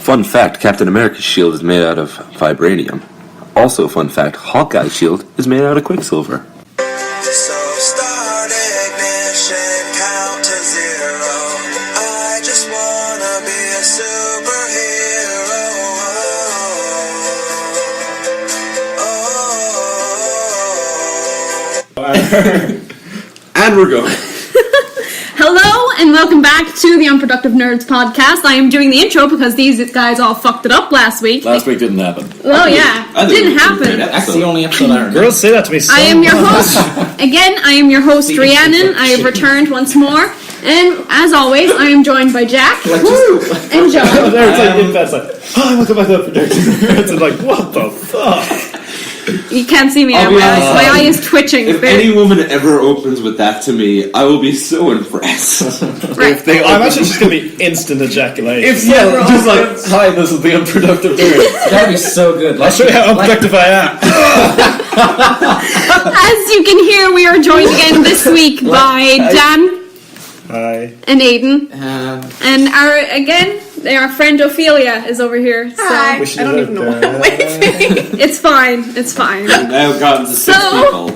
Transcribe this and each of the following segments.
Fun fact, Captain America's shield is made out of vibranium. Also, fun fact, Hawkeye's shield is made out of quicksilver. So start ignition, count to 0. I just wanna be a superhero. And we're going. Hello and welcome back to the Unproductive Nerds podcast. I am doing the intro because these guys all fucked it up last week. Last week didn't happen. Well, yeah, it didn't happen. That's the only episode I remember. Girls, say that to me so I am your host. Again, I am your host, Rhiannon. I have returned once more. And as always, I am joined by Jack and John. It's like, hi, welcome back to Unproductive Nerds. It's like, what the fuck? You can't see me now. My eye is twitching. If any woman ever opens with that to me, I will be so impressed. Right. I'm actually just going to be instant ejaculation. Just like, hi, this is the Unproductive Nerds. That'd be so good. I'll show you how unproductive I am. As you can hear, we are joined again this week by Dan. Hi. And Aiden. And our friend Ophelia is over here. So I don't even know what waving. It's fine. I've now gotten to 6 people.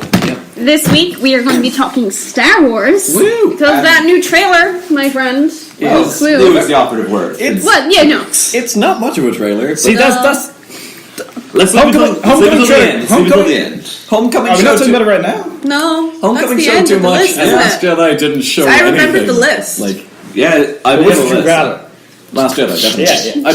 This week we are going to be talking Star Wars. Woo! Because that new trailer, my friend. New is the operative word. It's not much of a trailer. See, that's Let's leave it till the end. Homecoming Are we show not talking about it right now? No, Homecoming that's the show end too of the much, list, and isn't Last it? Jedi didn't show I anything. remembered the list. Yeah, I Which made a would you list. rather? Last Jedi, definitely. Yeah.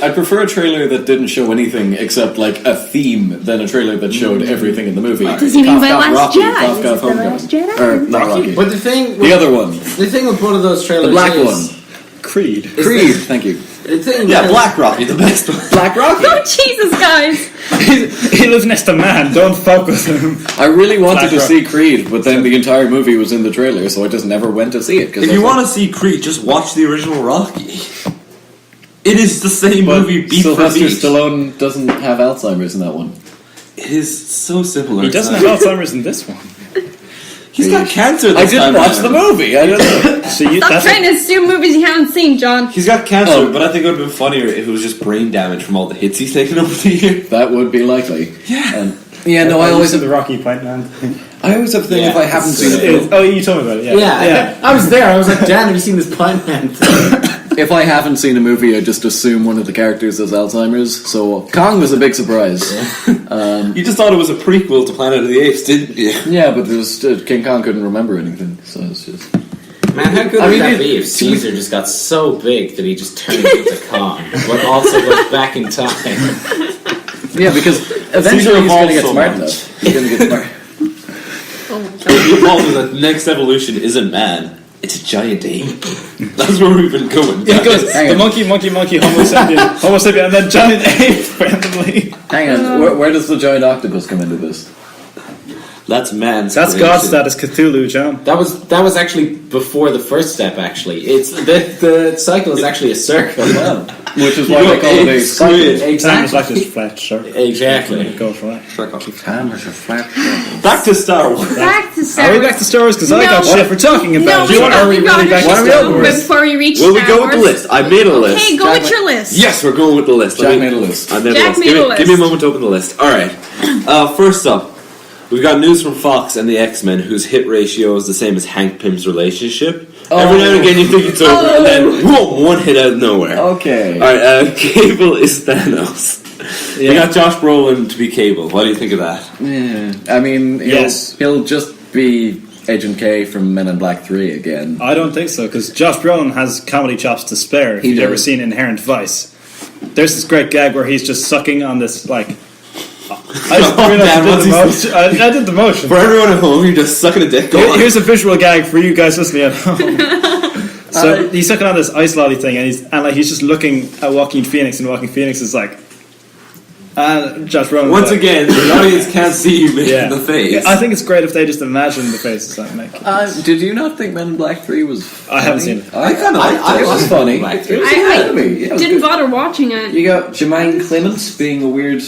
I prefer a trailer that didn't show anything except like a theme than a trailer that showed everything in the movie. Does he mean by Last Rocky, Jedi? Cough, Is Cough, it the Homecoming. Last Jedi? Or not Rocky. But the thing, The other one. the thing with one of those trailers, The black is, one. Creed. Creed, thank you. The thing, Yeah, is- Black Rocky, the best one. Black Rocky. Oh, Jesus, guys. He lives next to man. Don't fuck with him. I really wanted to Black see Creed, but then the entire movie was in the trailer, so I just never went to see it. If you want to see Creed, just watch the original Rocky. It is the same movie beat for Sylvester beat. Stallone doesn't have Alzheimer's in that one. It is so simple. He doesn't have Alzheimer's in this one. He's got cancer this I didn't time watch around. the movie. I didn't. So Stop trying to assume movies you haven't seen, John. He's got cancer, Oh. but I think it would have been funnier if it was just brain damage from all the hits he's taken over the year. That would be likely. Yeah. No, I always have have. the Rocky Pint Man thing. I always have the thing if I haven't seen it. Oh, you told me about it. yeah, I was there. I was like, Dan, have you seen this Pine Man thing? If I haven't seen a movie, I just assume one of the characters has Alzheimer's. So Kong was a big surprise. You just thought it was a prequel to Planet of the Apes, didn't you? Yeah, but there was, King Kong couldn't remember anything, so it's just. Man, how good would that be if Caesar just got so big that he just turned into Kong, but also goes back in time? Yeah, because eventually he's going to get smart enough. He's going to get smart. The problem is that the next evolution isn't man. It's a giant ape. That's where we've been going. Yeah, it goes Hang the on. monkey, Homo sapien, and then giant ape randomly. Hang on, where does the giant octopus come into this? That's man's That's creation. God status Cthulhu, John. That was actually before the first step. Actually, it's the cycle is actually a circle. Which is why they call it a cycle. Time is like this flat circle. Exactly. It goes right. Time is a flat circle. Back to Star Wars. Back to Star Are we Wars. back to Star Wars? Because I got shit for talking about No, it. we Are we got really back to to Star Wars? before we reach Will we Star go Wars. with the list? I made a list. Okay, go with your list. Yes, we're going with the list. Jack made a list. I made Jack a list. made a list. Give me a moment to open the list. Alright. First up, we've got news from Fox and the X-Men, whose hit ratio is the same as Hank Pym's relationship. Every now and again you think it's over, and then whoa, one hit out of nowhere. Okay. Alright, Cable is Thanos. We got Josh Brolin to be Cable. What do you think of that? Yeah. I mean, he'll just be Agent K from Men in Black 3 again. I don't think so, because Josh Brolin has comedy chops to spare. If you've ever seen Inherent Vice, there's this great gag where he's just sucking on this, like... I did the motion. For everyone at home, you're just sucking a dick. Go on. Here's a visual gag for you guys listening at home. So he's sucking on this ice lolly thing, and he's just looking at Joaquin Phoenix, and Joaquin Phoenix is like, and Josh Brolin. Once again, the audience can't see you making the face. I think it's great if they just imagine the faces that make it. Did you not think Men in Black 3 was funny? I haven't seen it. I kind of liked it. It was funny. I It was didn't good. bother watching it. You got Jermaine Clement being a weird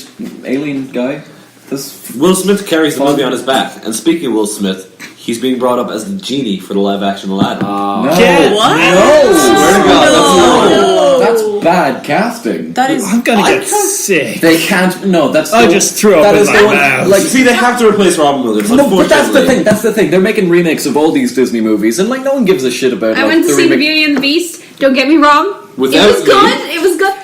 alien guy. Will Smith carries the movie on his back. And speaking of Will Smith, he's being brought up as the genie for the live-action Aladdin. No. What? No. Swear to God, That's bad casting. That is. I'm gonna get sick. They can't. No, that's. I just threw up that in is my the one- mouth. Like, See, they have to replace Robin Williams. no, but that's the unfortunately. thing. That's the thing. They're making remakes of all these Disney movies, and like no one gives a shit about. I like, went to the see The remake. Beauty and the Beast. Don't get me wrong. Without it was me. good. It was good.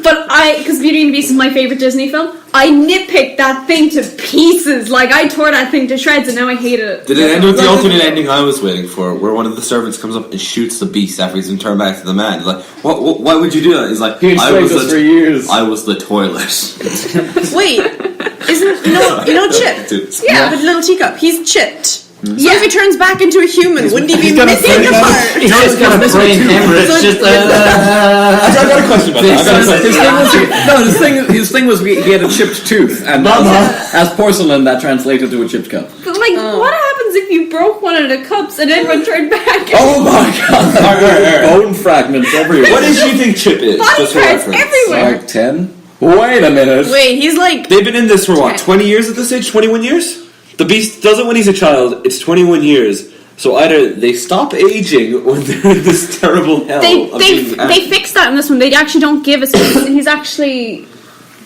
But because Beauty and the Beast is my favorite Disney film, I nitpicked that thing to pieces. Like, I tore that thing to shreds, and now I hate it. Did it end with the alternate ending I was waiting for, where one of the servants comes up and shoots the beast after he's been turned back to the man? He's like, why would you do that? He's like, He enslaved us for years. I was the toilet. Wait, isn't you know Chip? Yeah. The little teacup. He's chipped. So Yeah. if he turns back into a human, wouldn't he be he's got a missing brain a part? He's just got a brain hemorrhage. So Just, I got a question about that. His thing was he had a chipped tooth, and as porcelain that translated to a chipped cup. But, like, what happens if you broke one of the cups and everyone turned back? Oh my god! Alright. Bone fragments everywhere. What did you think Chip is? Body Just for parts reference. everywhere. Like 10? Wait a minute. Wait, he's like. They've been in this for what, 20 years at this age? 21 years? The Beast does it when he's a child, it's 21 years. So either they stop aging or they're in this terrible hell of being They fixed that in this one. They actually don't give us. He's actually.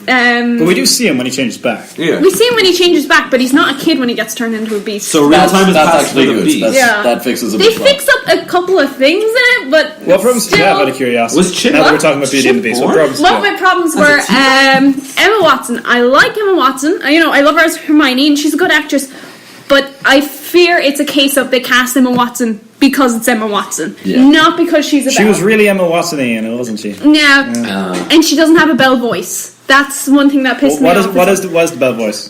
But we do see him when he changes back. Yeah. We see him when he changes back, but he's not a kid when he gets turned into a beast. So real time is that's passed actually for the good. Beast. Yeah. That fixes a They bit. fix up a couple of things in it, but What problems do you have, out of still. curiosity? Was Chip- now that we're what? talking about Beauty and the Beast, what Chip problems do you What have? my problems were, Emma Watson. I like Emma Watson. I love her as Hermione, and she's a good actress. But I fear it's a case of they cast Emma Watson because it's Emma Watson, Yeah. not because she's a She Belle. was really Emma Watson-y, wasn't she? Yeah, and she doesn't have a Belle voice. That's one thing that pissed me What off. is the bell voice?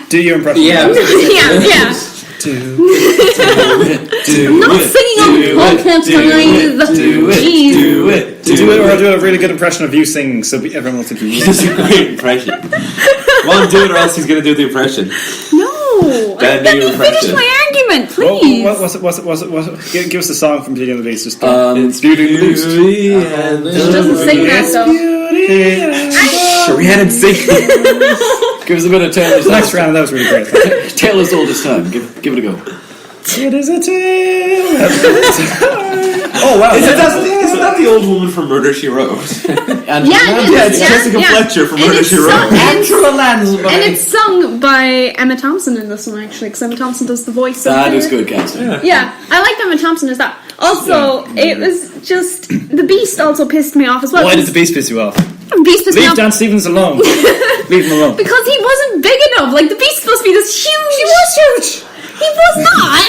Do your impression. yeah. yeah. I'm not singing on the podcast, guys. Jeez. Do it, or I'll do a really good impression of you singing, so everyone will think you. He does a great impression. Well, do it or else he's going to do the impression. No, Dad, do let your me finish impression. my argument, Well, please. what's it? Give us a song from Beauty and the Beast. Just It's Beauty and the Beast. She doesn't sing that though. Rhiannon sing. Give us a bit of Taylor's Next round, that was really great. Taylor's oldest time. Give it a go. It is a tale. Oh wow. Isn't that the old woman from Murder, She Wrote? And Yeah, it's Jessica Fletcher from Murder, She Wrote. And it's sung by Emma Thompson in this one, actually, because Emma Thompson does the voice of That her. is good casting. Yeah, I like Emma Thompson as that. Also, it was just the Beast also pissed me off as well. Why did the Beast piss you off? The Beast pissed me Leave off Dan Stevens alone. Leave him alone. because he wasn't big enough. Like the Beast's supposed to be this huge. He was huge. He was not.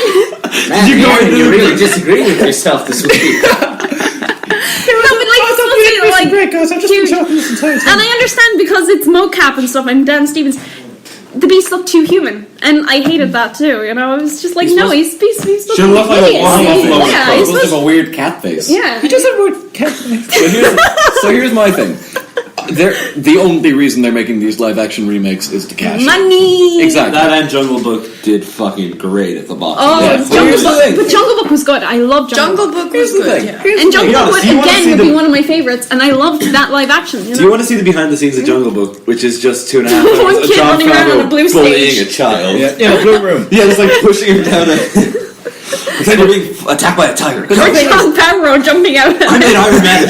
Man, you really disagree with yourself this week. No, but like it's supposed to be like Great guys, I've just been huge. talking this entire time. And I understand because it's mocap and stuff. I'm Dan Stevens. The Beast looked too human, and I hated that too. I was just like, no, he's supposed to be Should look like a hideous. waffle Yeah, He he's must have supposed. a weird cat face. Yeah, He doesn't would cat. So here's my thing. The only reason they're making these live action remakes is to cash in. money. Exactly. That and Jungle Book did fucking great at the box. Oh, Yeah. Jungle Here's the Book. thing. But Jungle Book was good. I love Jungle Book. Jungle Book Here's was the good. thing. Yeah. And Jungle Yeah, Book so you wanna again see would be the- one of my favorites, and I loved that live action. Do you want to see the behind the scenes of Jungle Book, which is just 2.5 hours One of kid Jon running around on Favreau a blue bullying stage. a child? Yeah, in a blue room. Yeah, just like pushing him down a... Pretend you're being attacked by a tiger. Or Jon Favreau jumping out. I made Iron Man.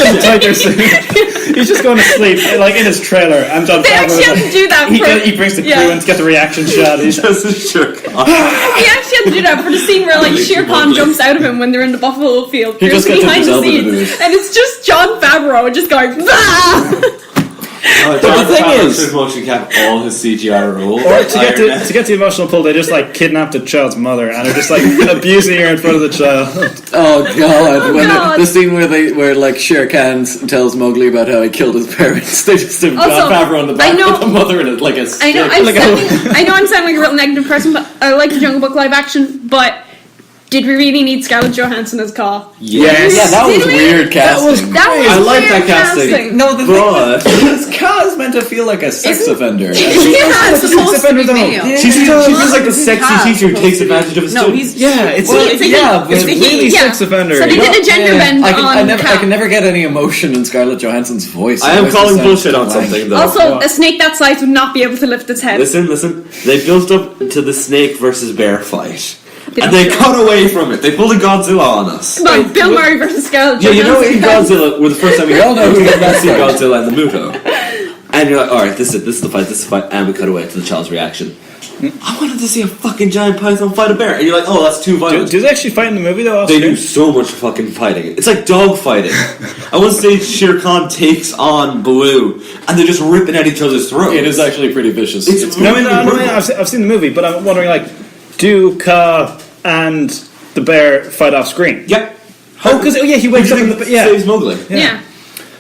He's just going to sleep, like in his trailer. And John They actually Favreau, have to do that for. he brings the crew yeah. in to get the reaction shot. He's Just a shook. He actually had to do that for the scene where like Shere Khan jumps out of him when they're in the buffalo field. He just There's gets behind the his elbow to do scenes, it. and it's just Jon Favreau just going. Bah! But the thing is- should motion cap all his CGI roles. or to get the emotional pull, they just like kidnapped the child's mother and are just like abusing her in front of the child. Oh god! When God. the scene where like Shere Khan tells Mowgli about how he killed his parents, they just have Jon Also, Favreau on the back I know- with the mother in it like a stick. I know I'm sounding like a real negative person, but I like the Jungle Book live action, but did we really need Scarlett Johansson as Ka? Yes. Yeah, that was Did we? weird casting. That was I like weird that casting. No, the But thing is, Ka is meant to feel like a sex offender. Yeah, it's supposed to be male. she feels like the Isn't sexy Ka teacher who takes supposed to be- advantage of a No, student. he's Yeah, it's Well, a, it's a yeah, he. it's It's a really he, yeah. sex offender. So they did a gender bend I on can Ka. never get any emotion in Scarlett Johansson's voice. I am It always calling sounds bullshit on blank. something though. Also, a snake that size would not be able to lift its head. Listen. They built up to the snake versus bear fight. They And don't they show. cut away from it. They pulled a Godzilla on us. Come on, Bill Murray versus Scarlett Yeah, you know in Johansson. Godzilla, well, the first time we all know we got to see Godzilla and the Muto. And you're like, alright, this is the fight, and we cut away to the child's reaction. I wanted to see a fucking giant python fight a bear. And you're like, oh, that's too violent. Do they actually fight in the movie though? They do so much fucking fighting. It's like dog fighting. I want to say Shere Khan takes on Baloo, and they're just ripping at each other's throats. It is actually pretty vicious. It's No, I mean, brutal. I've seen the movie, but I'm wondering, like, do Ka and the bear fight off screen? Yep. Oh, because he wakes up in the Saves Mowgli. Yeah.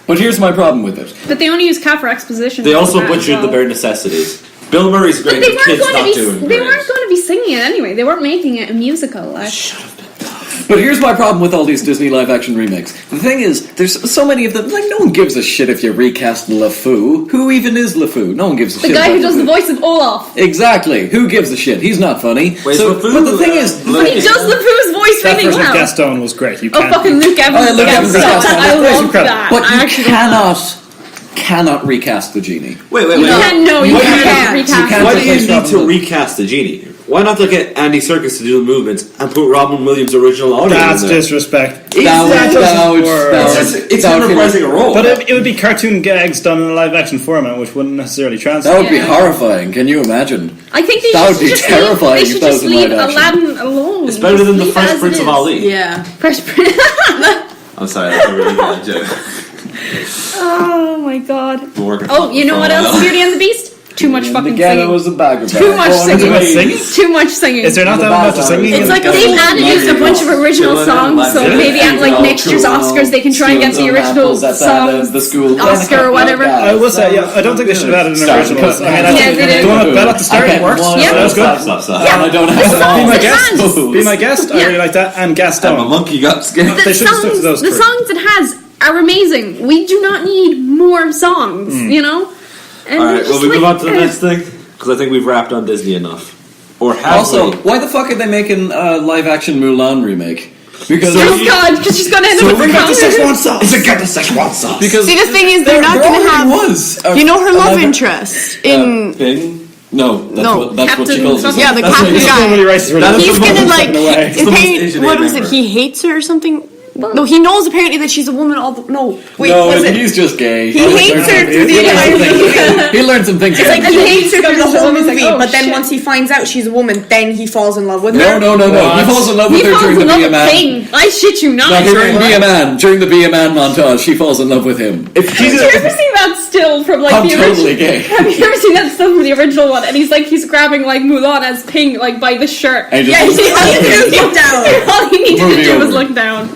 But here's my problem with it. But they only use Ka for exposition. They also for that as butchered the well. bare necessities. Bill Murray's But great. they The weren't kid's going to not be. doing They great. weren't going to be singing it anyway. They weren't making it a musical. Like. But here's my problem with all these Disney live-action remakes. The thing is, there's so many of them. Like, no one gives a shit if you recast LeFou. Who even is LeFou? No one gives a The shit. guy who about does the LeFou. voice of Olaf. Exactly. Who gives a shit? He's not funny. Wait, So, LeFou, but the thing is, But he does LeFou's voice That really version of well. Gaston was great. You Oh, can't. fucking Luke Evans. Oh, yeah, Luke Evans is Gaston. Gaston. I That's love incredible. that. but I you actually cannot recast the genie. Wait. You can't. No, you Why can't can't. recast. You can't. Why do you replace need Robin to Williams. recast the genie? Why not to get Andy Serkis to do the movements and put Robin Williams' original audio That's in there? disrespect. That It's it's him reprising a role. But it would be cartoon gags done in a live action format, which wouldn't necessarily translate. That would be Yeah. horrifying. Can you imagine? I think they That should would be just terrifying Leave, if they should that just was in leave live action. Aladdin alone. It's better than the Leave it Fresh as Prince it of is. Ali. Yeah. Fresh Prince. I'm sorry, that's a really bad joke. Oh my god. Been working Oh, you know for what a else? while. Beauty and the Beast. Too much fucking Again, it singing. was a bag of Too much singing. Singing? Too much singing. Is there not that much singing? It's like a They've added a bunch of original songs, so maybe at like next year's Oscars they can try and get the original songs the school Oscar or whatever. I will say, yeah, I don't think they should have added an original. I mean, I Yeah, think they did. the one with Bell at the start works. Yeah. That's good. Stop. Yeah. I don't The have songs Be my it guest. has. Be my guest. I Yeah. really like that. And I'm a Gaston. monkey got scared. They should have stuck to those The three. songs it has are amazing. We do not need more songs, you know? And All they're right, well, just we move like, on to the next thing because I think we've wrapped on Disney enough. Or have Also, we? why the fuck are they making a live-action Mulan remake? Because Oh god, because she's gonna end up with got the her Szechuan sauce. It's a got the Szechuan sauce. because See, the thing is, they're not there gonna already have. was a- You know her a love live- interest in. Bing? No, that's No, what she Captain calls herself. Yeah, the That's captain what- guy. So many races were That is He's the gonna most like. taken away. It's the most apparently- Asian what name was it? ever. He hates her or something. No, he knows apparently that she's a woman. All the, no, wait, No, was it? he's just gay. He hates her through the entire movie. He learned some things. It's like he hates her through the whole He's like, movie, oh, but then shit. once he finds out she's a woman, then he falls in love with No. her. He falls in love He with her falls during the in love Be a with Man. Ping. I shit you not. During Be a Man, during the Be a Man montage, she falls in love with him. If Have you ever seen that still from like I'm the totally original? gay. Have you ever seen that still from the original one? And he's grabbing like Mulan as Ping like by the shirt. And Yeah, just- he has to look down. All he needed Movie to do was over. look down.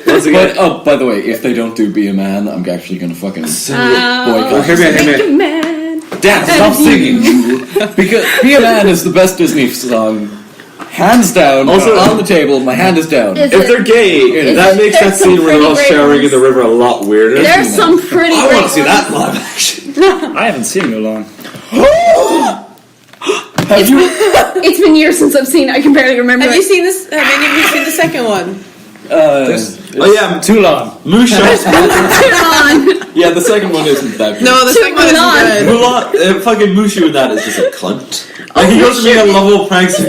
once again, But, oh, by the way, if they don't do Be a Man, I'm actually gonna fucking boycott. hear me. Make a man. Dad, stop singing. Because Be a Man is the best Disney song, hands down. Also- on the table, my hand is down. Is If it- they're gay, that makes that there's some scene where they're all pretty showering great in the river a lot weirder. There's some pretty. I great want to see ones. that live action. I haven't seen Mulan. It's been years since I've seen it. I can barely remember. Have you it. seen this? Have any of you seen the second one? Oh yeah, Too long. Musha. Mulan. Yeah, the second one isn't that good. No, the second one Mulan. isn't good. Mulan, fucking Mushu in that is just a cunt. Like he goes from being a lovable prankster.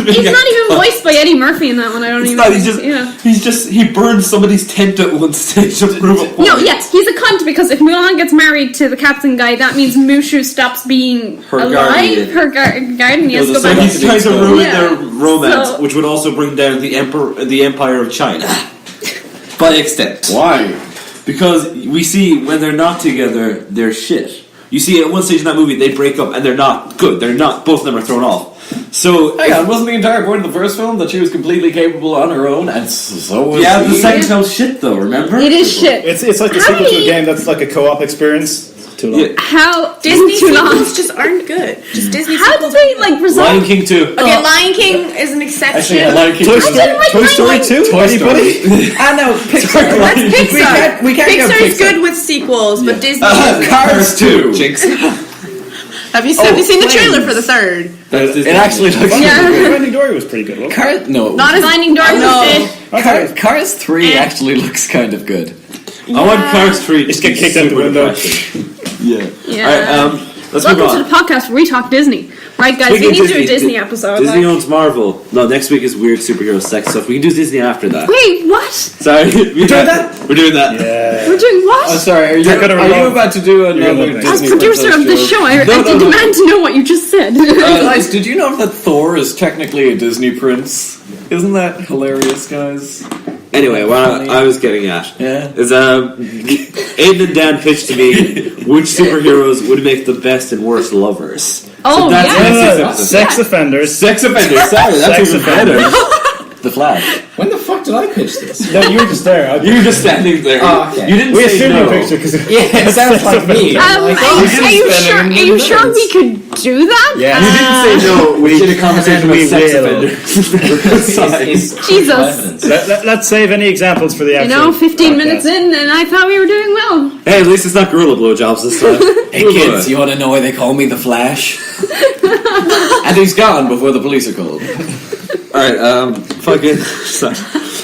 He's not even voiced by Eddie Murphy in that one. I don't even. He burned somebody's tent at one stage to prove a point. No, yes, he's a cunt because if Mulan gets married to the captain guy, that means Mushu stops being Her alive. guardian. Her guardian. He has to go So back. He's trying to ruin Yeah. their romance, So- which would also bring down the empire of China by extent. Why? Because we see when they're not together, they're shit. You see, at one stage in that movie, they break up and they're not good. They're not. Both of them are thrown off. So Hang on, wasn't the entire point of the first film that she was completely capable on her own, and so was the he? second film's shit though. Remember? It is shit. It's like the How sequel to a many- game that's like a co-op experience Too long. Yeah. How Disney too long? sequels just aren't good. Just Disney How sequels. did they like resolve? Lion King 2. Okay, Lion King is an exception. Actually, yeah, Lion King. Toy 2. Story, Toy Story 2? Toy Anybody? Story. I know, Pixar. That's Pixar. We can't go Pixar's Pixar. good with sequels, but Disney. Cars 2. Jinx. Have you seen the trailer for the third? It actually looks Yeah. really good. Finding Dory was pretty good, wasn't it? Cars, no. Not as Finding Dory No. was it. Cars 3 actually looks kind of good. I want Cars 3 Just get kicked out the super window. depressing. Yeah. Yeah. Alright, let's move Welcome on. to the podcast where we talk Disney. Right, guys, Speaking we of need to do a Disney episode. Disney like- owns Marvel. No, next week is weird superhero sex stuff. We can do Disney after that. Wait, what? Sorry, we're doing that? We're doing that. Yeah. We're doing what? Oh, sorry, are you remote. about to do another remote. As Disney producer of princess this joke? show, I No, no. demand to know what you just said. Guys, did you know that Thor is technically a Disney prince? Isn't that hilarious, guys? Anyway, what I was getting at Yeah. is Aiden and Dan pitched to me which superheroes would make the best and worst lovers. Oh, that's yeah. next week's No, episode. sex offenders. Sex offenders. Sorry, that's Sex even offenders. better. The Flash. When the fuck did I pitch this? No, you were just there. You were just standing there. Oh, okay. You didn't We say assumed no. your picture because Yeah, it sounds like me. Are you sure we could do that? Yeah. You didn't say no. We did a conversation we about sex will. offenders. Jesus. Let's save any examples for the You actual. know, 15 podcast. minutes in, and I thought we were doing well. Hey, at least it's not gorilla blowjobs this time. Hey kids, you want to know why they call me the Flash? And he's gone before the police are called. Alright, fucking.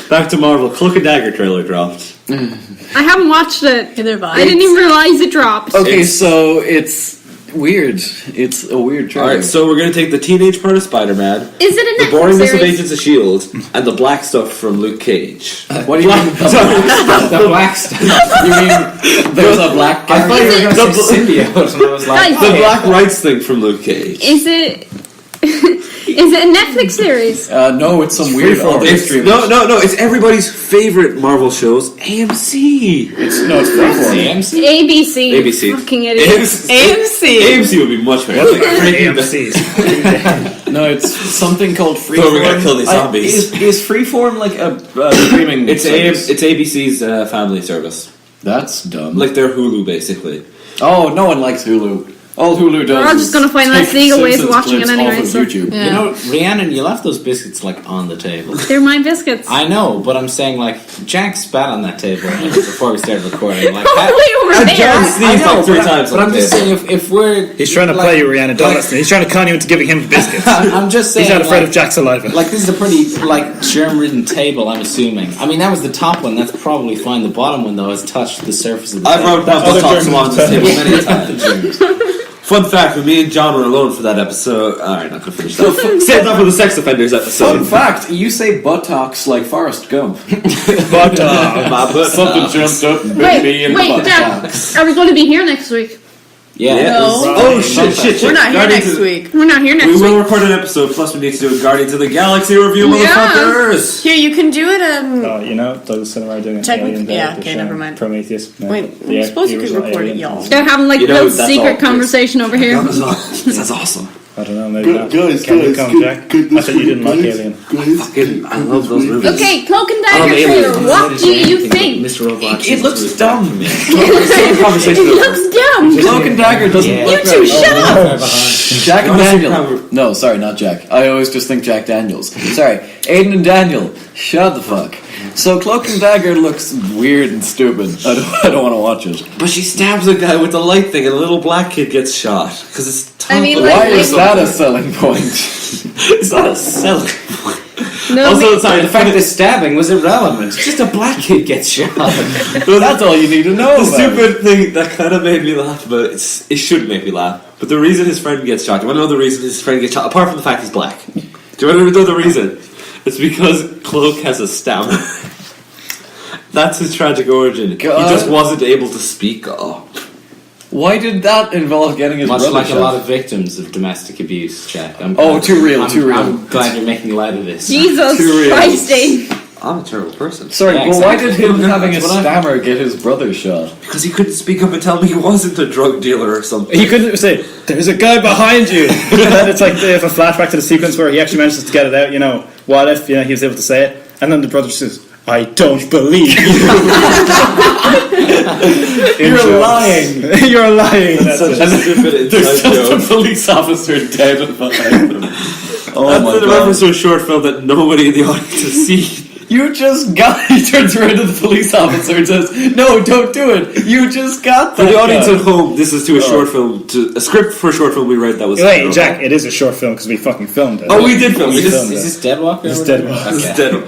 Back to Marvel. Cloak and Dagger trailer dropped. I haven't watched it. Neither have I. I didn't even realize it dropped. Okay, so it's weird. It's a weird trailer. Alright, so we're gonna take the teenage part of Spider-Man, Is it the a Netflix boringness of series? Agents of S.H.I.E.L.D., and the black stuff from Luke Cage. What do you mean? The black stuff. You mean there's a black I thought you character? were going to say symbiote, and I was like, Guys, The Okay. black rights thing from Luke Cage. Is it... Is it a Netflix series? No, it's some weird freeform. other It's, streamers. no, it's everybody's favorite Marvel shows, AMC. It's freeform. AMC? ABC. ABC. Fucking idiot. AMC. AMC would be much better. That's like breaking the AMC's. No, it's something called Freeform. So we're gonna kill these zombies. Is Freeform like a streaming? It's service? it's ABC's family service, That's dumb. like their Hulu, basically. Oh, no one likes Hulu. All Hulu does. We're all just gonna find is less take legal ways of Simpsons watching it clips anyway, off of so- YouTube. Yeah. You know, Rhiannon, you left those biscuits like on the table. They're my biscuits. I know, but I'm saying like Jack spat on that table before we started recording. Like, Way over And there. John I sneezed know, like 3 but times. But on I'm the just table. saying, if we're He's trying to like- play you, Rihanna. Don't listen. He's trying to con you into giving him biscuits. I'm just saying, He's not afraid like, of Jack's saliva. Like this is a pretty like germ-ridden table. I'm assuming. I mean, that was the top one. That's probably fine. The bottom one though has touched the surface of the I table. wrote down Other buttocks German along this table terms. many times. Fun fact: when me and John were alone for that episode, all right, not gonna finish that. Save that for the sex offenders Fun episode. fact: you say buttocks like Forrest Gump. But My butt- Something jumped up and bit Wait, me in the wait, Jack. buttocks. Are we going to be here next week? Yeah. Yeah. No. Oh shit! We're not here Guardians next of- week. We're not here We next will week. record an episode. Plus, we need to do a Guardians of the Galaxy review, Yeah. motherfuckers. Here, you can do it. you know, Douglas Cinema are doing an Technically- alien yeah, the okay, show, never mind. Prometheus. No, Wait, the I suppose you could original record it, alien. y'all. They're having like You a know, little that's all secret it is. conversation over here. That's awesome. I don't know, maybe not. Can you come, Jack? I said you didn't like Alien. Fucking, I love those movies. Okay, Cloak and I love Dagger Aliens. trailer. What do you think? Mr. Robot. It looks dumb. Conversation It looks dumb. Cloak and Dagger doesn't Yeah. look You two, right. shut up. Jack and You wanna see Daniel. No, sorry, not Jack. I always just think Jack Daniels. Sorry, Aiden and Daniel. Shut the fuck. So Cloak and Dagger looks weird and stupid. I don't want to watch it. But she stabs a guy with the light thing, and a little black kid gets shot because it's. I mean, tough. like- Why is that a selling point? It's not a selling point. No, Also, sorry, The fact that the stabbing was irrelevant. Just a black kid gets shot. That's all you need to know The about it. stupid thing that kind of made me laugh, but it should make me laugh. But the reason his friend gets shot, do you want to know the reason his friend gets shot? Apart from the fact he's black. Do you want to know the reason? It's because Cloak has a stammer. That's his tragic origin. God. He just wasn't able to speak up. Why did that involve getting his Much brother like shot? a lot of victims of domestic abuse, Jack. Too real, too real. I'm glad you're making light of this. Jesus Too real. Christ, Dave. I'm a terrible person. Sorry, Yeah, but why did exactly. him having a That's what I- stammer get his brother shot? Because he couldn't speak up and tell me he wasn't a drug dealer or something. He couldn't say, "There's a guy behind you." And then it's like they have a flashback to the sequence where he actually manages to get it out. You know, what if he was able to say it? And then the brother just says, I don't believe you. You're lying. You're lying. That's such a stupid There's inside just joke. a police officer dead behind them. Oh That's my the god. reference to a short film that nobody in the audience has seen. You just got. He turns around to the police officer and says, "No, don't do it. You just got For that." the audience guy." at home, this is to a short film, to a script for a short film we read that was. Wait, Jack, it is a short film because we fucking filmed it. Oh, we did film. We We just filmed Is it. this Deadwalk? It's Deadwalk. This is dead.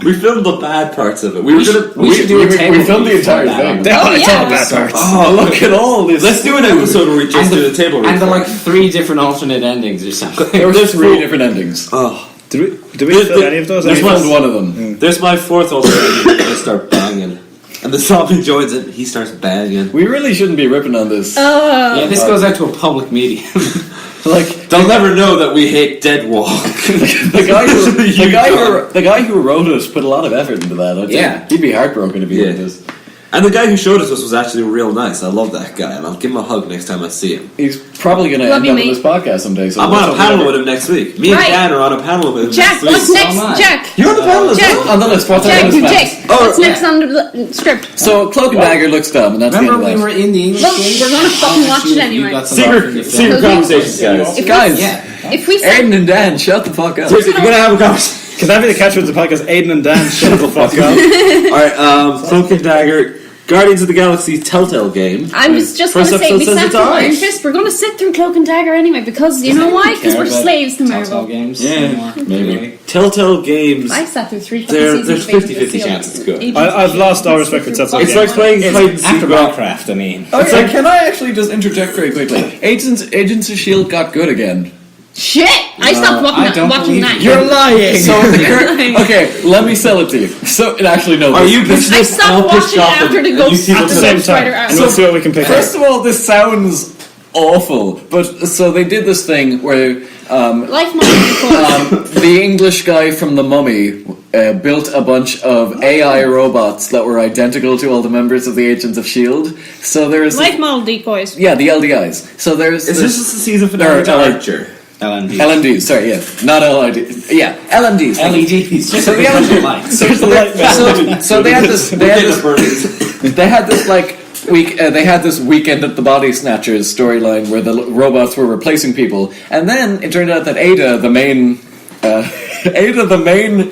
We filmed the bad parts of it. We were gonna. We should do a table. we filmed the read for entire that thing. one. That it's all yeah. bad parts. Oh, Look at all this. Let's do an episode where we just do the table read. And there are like 3 different alternate endings or something. There were There's 3 4 different endings. Oh, Did we There's film the- any of those? There's Any of one us? of them. there's my 4th alternative. We're gonna start banging, and the zombie joins it. He starts banging. We really shouldn't be ripping on this. Yeah, this goes out to a public medium. Like They'll never know that we hate Deadwalk. the guy who wrote it put a lot of effort into that. I'd say Yeah. he'd be heartbroken if he Yeah. did this. And the guy who showed us this was actually real nice. I love that guy, and I'll give him a hug next time I see him. He's probably going to Love end you, up mate. on this podcast someday. So I'm let's on a hope panel we with never- him next week. Me and Right. Dan are on a panel with him Jack, next what's week. next? am I. Jack. You're on the panel as Jack. well? On the list. What's Jack, on the list? Jack, Oh, what's next on the script? So Cloak and Dagger looks dumb, and that's Remember the end we of were in the English Look, game? we're gonna fucking watch it You anyway. got some love for your Secret film. conversations, guys. If we- Guys, Yeah. If we Aiden said, and Dan, shut the fuck up. Seriously, you're gonna have a conversation. Can that be the catchword of the podcast? Aiden and Dan, shut the fuck up. Alright, Cloak and Dagger, Guardians of the Galaxy Telltale game. I was just First gonna say, episode we says sat it's through alright. Iron Fist. We're gonna sit through Cloak and Dagger anyway because you know why? Because Care we're about slaves to Telltale Marvel. games Yeah, anymore, maybe. really. Telltale games. I sat through 3 There's seasons. 50-50 chance it's good. I've lost all respect for Telltale It's like playing hide and seek. After Warcraft, I mean. Okay, can I actually just interject very quickly? Agents of S.H.I.E.L.D. got good again. Shit! I stopped I don't watching believe that. you. You're lying! So okay, let me sell it to you. So actually no. Are you this, pitching I this? stopped I'll pitch watching off it after them, the and Ghost you see At them the Ghost same together. time. Rider And out. we'll see what we can pick First up. of all, this sounds awful, but so they did this thing where Life Mom. the English guy from The Mummy built a bunch of AI robots that were identical to all the members of the Agents of S.H.I.E.L.D. So there's Life Model decoys. yeah, the LDIs. So there's Is this just the season finale to Archer? LND. LMDs, sorry, yeah, not LID, yeah, LMDs. LEDs. Just So the LMD, lights. so they had this, they had this like they had this Weekend at the Body Snatchers storyline where the robots were replacing people, and then it turned out that Ada, the main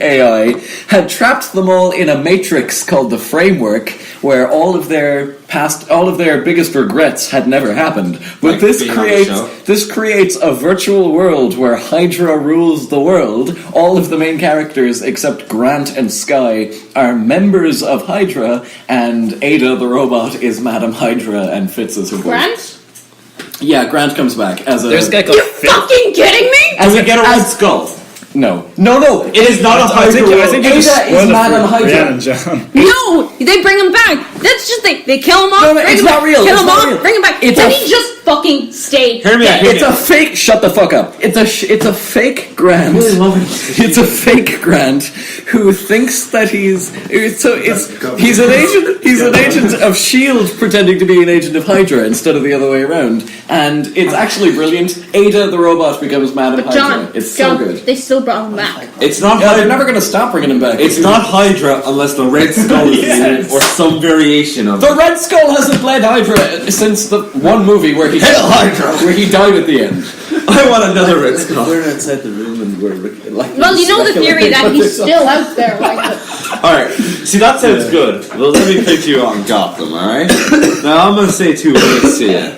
AI, had trapped them all in a matrix called the Framework, where all of their biggest regrets had never happened. But Like this being on the creates show? this creates a virtual world where Hydra rules the world. All of the main characters, except Grant and Sky, are members of Hydra, and Ada the robot is Madam Hydra and fits as her voice. Grant? Yeah, Grant comes back as a. There's a guy called You Phil. fucking kidding me? as Do we get a red skull? No. It is not a I think Hydra. you just Ada is spoiled it Madam for Hydra. Brianna and John. No, they bring him back. That's just they kill him off. No, bring it's him not back, real, Kill it's him not off. real. Bring him back. It's Then a- he just fucking stayed. Hear me out. Hear It's me a out. fake. Shut the fuck up. It's a fake Grant. It's a fake Grant who thinks that he's an agent. He's an agent of S.H.I.E.L.D. pretending to be an agent of Hydra instead of the other way around. And it's actually brilliant. Ada the robot becomes Madam But Hydra. John, It's John, so good. they still brought him back. It's not Yeah, they're Hydra. never going to stop bringing him back. It's not Hydra unless the Red Skull is in it or some variation of The it. Red Skull hasn't bled Hydra since the one movie where he Hail Hydra! where he died at the end. I want another Red Skull. We're outside the room and we're like. Well, you know the theory that he's still out there. Like, Alright, see that sounds good. Well, let me pitch you on Gotham, alright? Now I'm gonna say 2 words to you.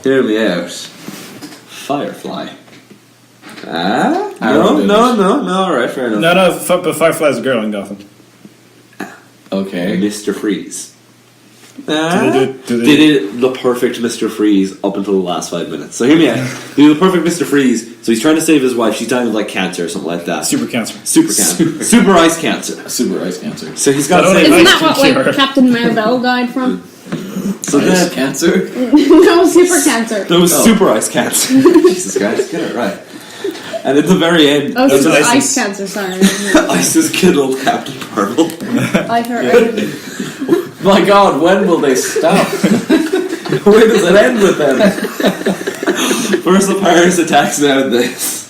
Hear me out. Firefly. Ah? No, alright, fair enough. No, but Firefly's a girl in Gotham. Okay. Mr. Freeze. Do they Did the perfect Mr. Freeze up until the last 5 minutes. So hear me out. They do the perfect Mr. Freeze. So he's trying to save his wife. She's dying of like cancer or something like that. Super cancer. Super cancer. Super ice cancer. Super ice cancer. So he's got to Not only save. isn't Ice that what Cure. like Captain Marvel died from? So Ice then, cancer? No, super cancer. there was super ice cancer. Jesus Christ, get it right. And at the very end, Oh, there's super an ice cancer. Sorry, ice has killed Captain Marvel. I heard. My God, when will they stop? Where does it end with them? First the Paris attacks, now this.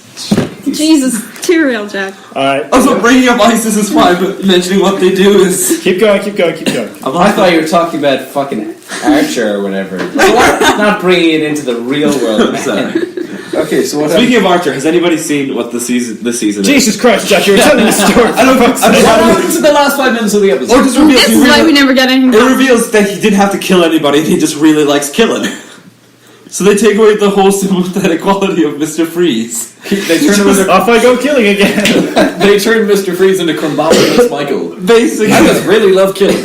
Jesus, material, Jack. Alright. Also, bringing up ISIS is fine, but mentioning what they do is... Keep going. I thought you were talking about fucking Archer or whatever. So not bringing it into the real world. Okay, so speaking of Archer, has anybody seen what this season Jesus Christ, Jack, you're telling a story. What happened to the last 5 minutes of the episode? Or just reveals This is why we never get anything It done. reveals that he didn't have to kill anybody and he just really likes killing. So they take away the whole sympathetic quality of Mr. Freeze. They turn him Off I go killing again. They turn Mr. Freeze into Crumbopoulos Michael. Basically. I just really love killing.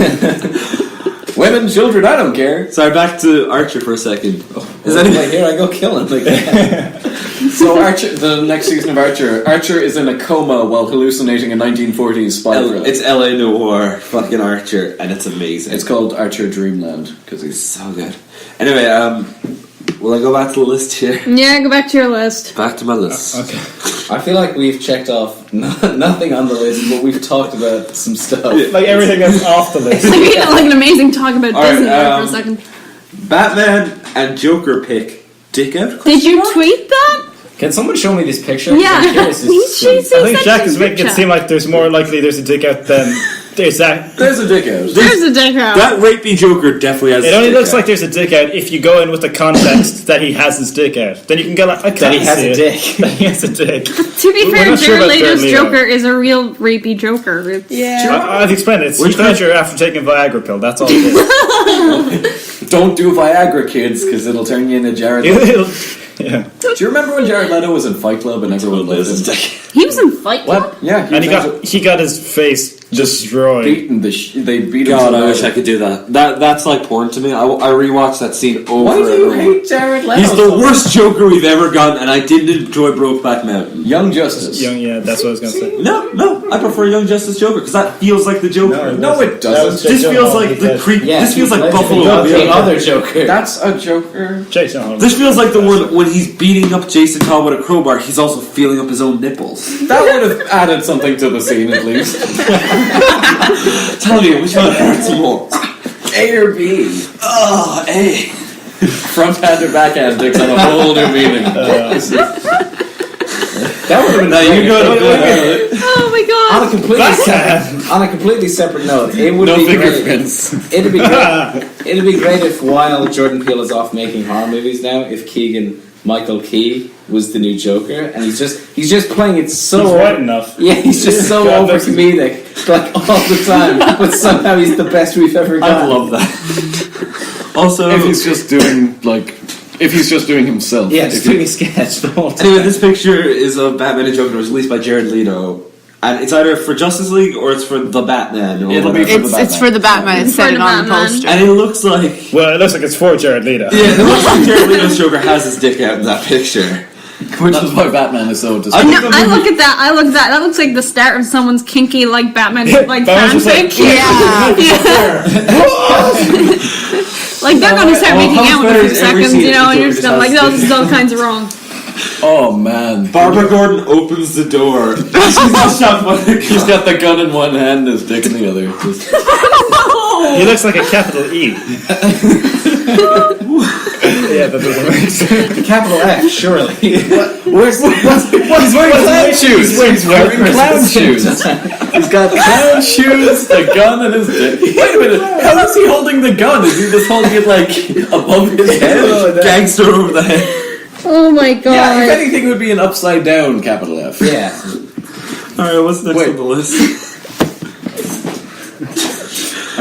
Women, children, I don't care. Sorry, back to Archer for a second. Here I go killing. So Archer, the next season of Archer is in a coma while hallucinating a 1940s spy thriller. It's LA Noir, fucking Archer, and it's amazing. It's called Archer Dreamland because he's so good. Anyway, will I go back to the list here? Yeah, go back to your list. Back to my list. Okay. I feel like we've checked off nothing on the list, but we've talked about some stuff. Like everything that's off the list. We had like an amazing talk about All right, Disney there for a second. Batman and Joker pick dick out? Did you tweet that? Can someone show me this picture? Yeah. I'm curious. She I think Jack is making it seem like there's more likely there's a dick out than there's that. There's a dick out. There's a dick out. That rapey Joker definitely has It a only dick looks out. like there's a dick out if you go in with the context that he has his dick out. Then you can go like, I can't That he has see a it. dick. That he has a dick. To be We're fair, not sure Jared about Leto's Jared Leto. Joker is a real rapey Joker. It's I've explained it. It's Which pleasure after taking a Viagra pill. That's all it is. Don't do Viagra, kids, because it'll turn you into Jared Leto. Yeah. Do you remember when Jared Leto was in Fight Club and everyone loved him? He was in Fight Club. What? Yeah, And he got his face destroyed. beaten. They beat him. God, so I wish bad. I could do that. That's like porn to me. I rewatched that scene over Why do and you over. hate Jared Leto? He's the worst Joker we've ever gotten, and I didn't enjoy Brokeback Mountain. Young Justice. Yeah, that's what I was going to say. No, I prefer Young Justice Joker because that feels like the Joker. No, it doesn't. This feels like the creep. Yeah, this feels like the Buffalo Bill. other Joker. That's a Joker. Jason Holmes. This feels like the one when he's beating up Jason Todd with a crowbar. He's also feeling up his own nipples. That would have added something to the scene at least. Tell me which one hurts more. A or B? Oh, A. Front hand or backhand dicks on a whole new meaning. That would have been Now you go to Oh my god. on a completely separate note. It would No be great. fingerprints. It'd be great. It'd be great if while Jordan Peele is off making horror movies now, if Keegan Michael Key was the new Joker, and he's just playing it so He's white enough. Yeah, he's just so God, over that's- comedic, like all the time. But somehow he's the best we've ever got. I love that. Also, If he's just doing himself. Yeah, just doing a sketch the whole time. anyway, this picture is of Batman and Joker. It was released by Jared Leto. And it's either for Justice League or it's for the Batman. Or It'll be whatever. for the It's for the Batman. It It's said for it the on the Batman. poster. And it looks like... Well, it looks like it's for Jared Leto. Yeah, it looks like Jared Leto's Joker has his dick out in that picture. Which is why Batman is so I disgusting. think No, the I movie- look at that. That looks like the start of someone's kinky, like Batman, like Batman's just like, fanfic. Like they're going to start making out in a few seconds, you know, and you're just going like, "Oh, this is all kinds of wrong." Oh man. Barbara Gordon opens the door. She's not shot by the He's got the gun in one hand, his dick in the other. Just- He looks like a capital E. Yeah, that doesn't make sense. Capital F, surely. Where's he's wearing clown shoes. He's wearing clown shoes. He's got clown shoes, a gun, and his dick. Wait a minute. How is he holding the gun? Is he just holding it like above his head? gangster over the head. Oh my god! Yeah, if anything, it would be an upside down capital F. Yeah. Alright, what's next Wait. on the list?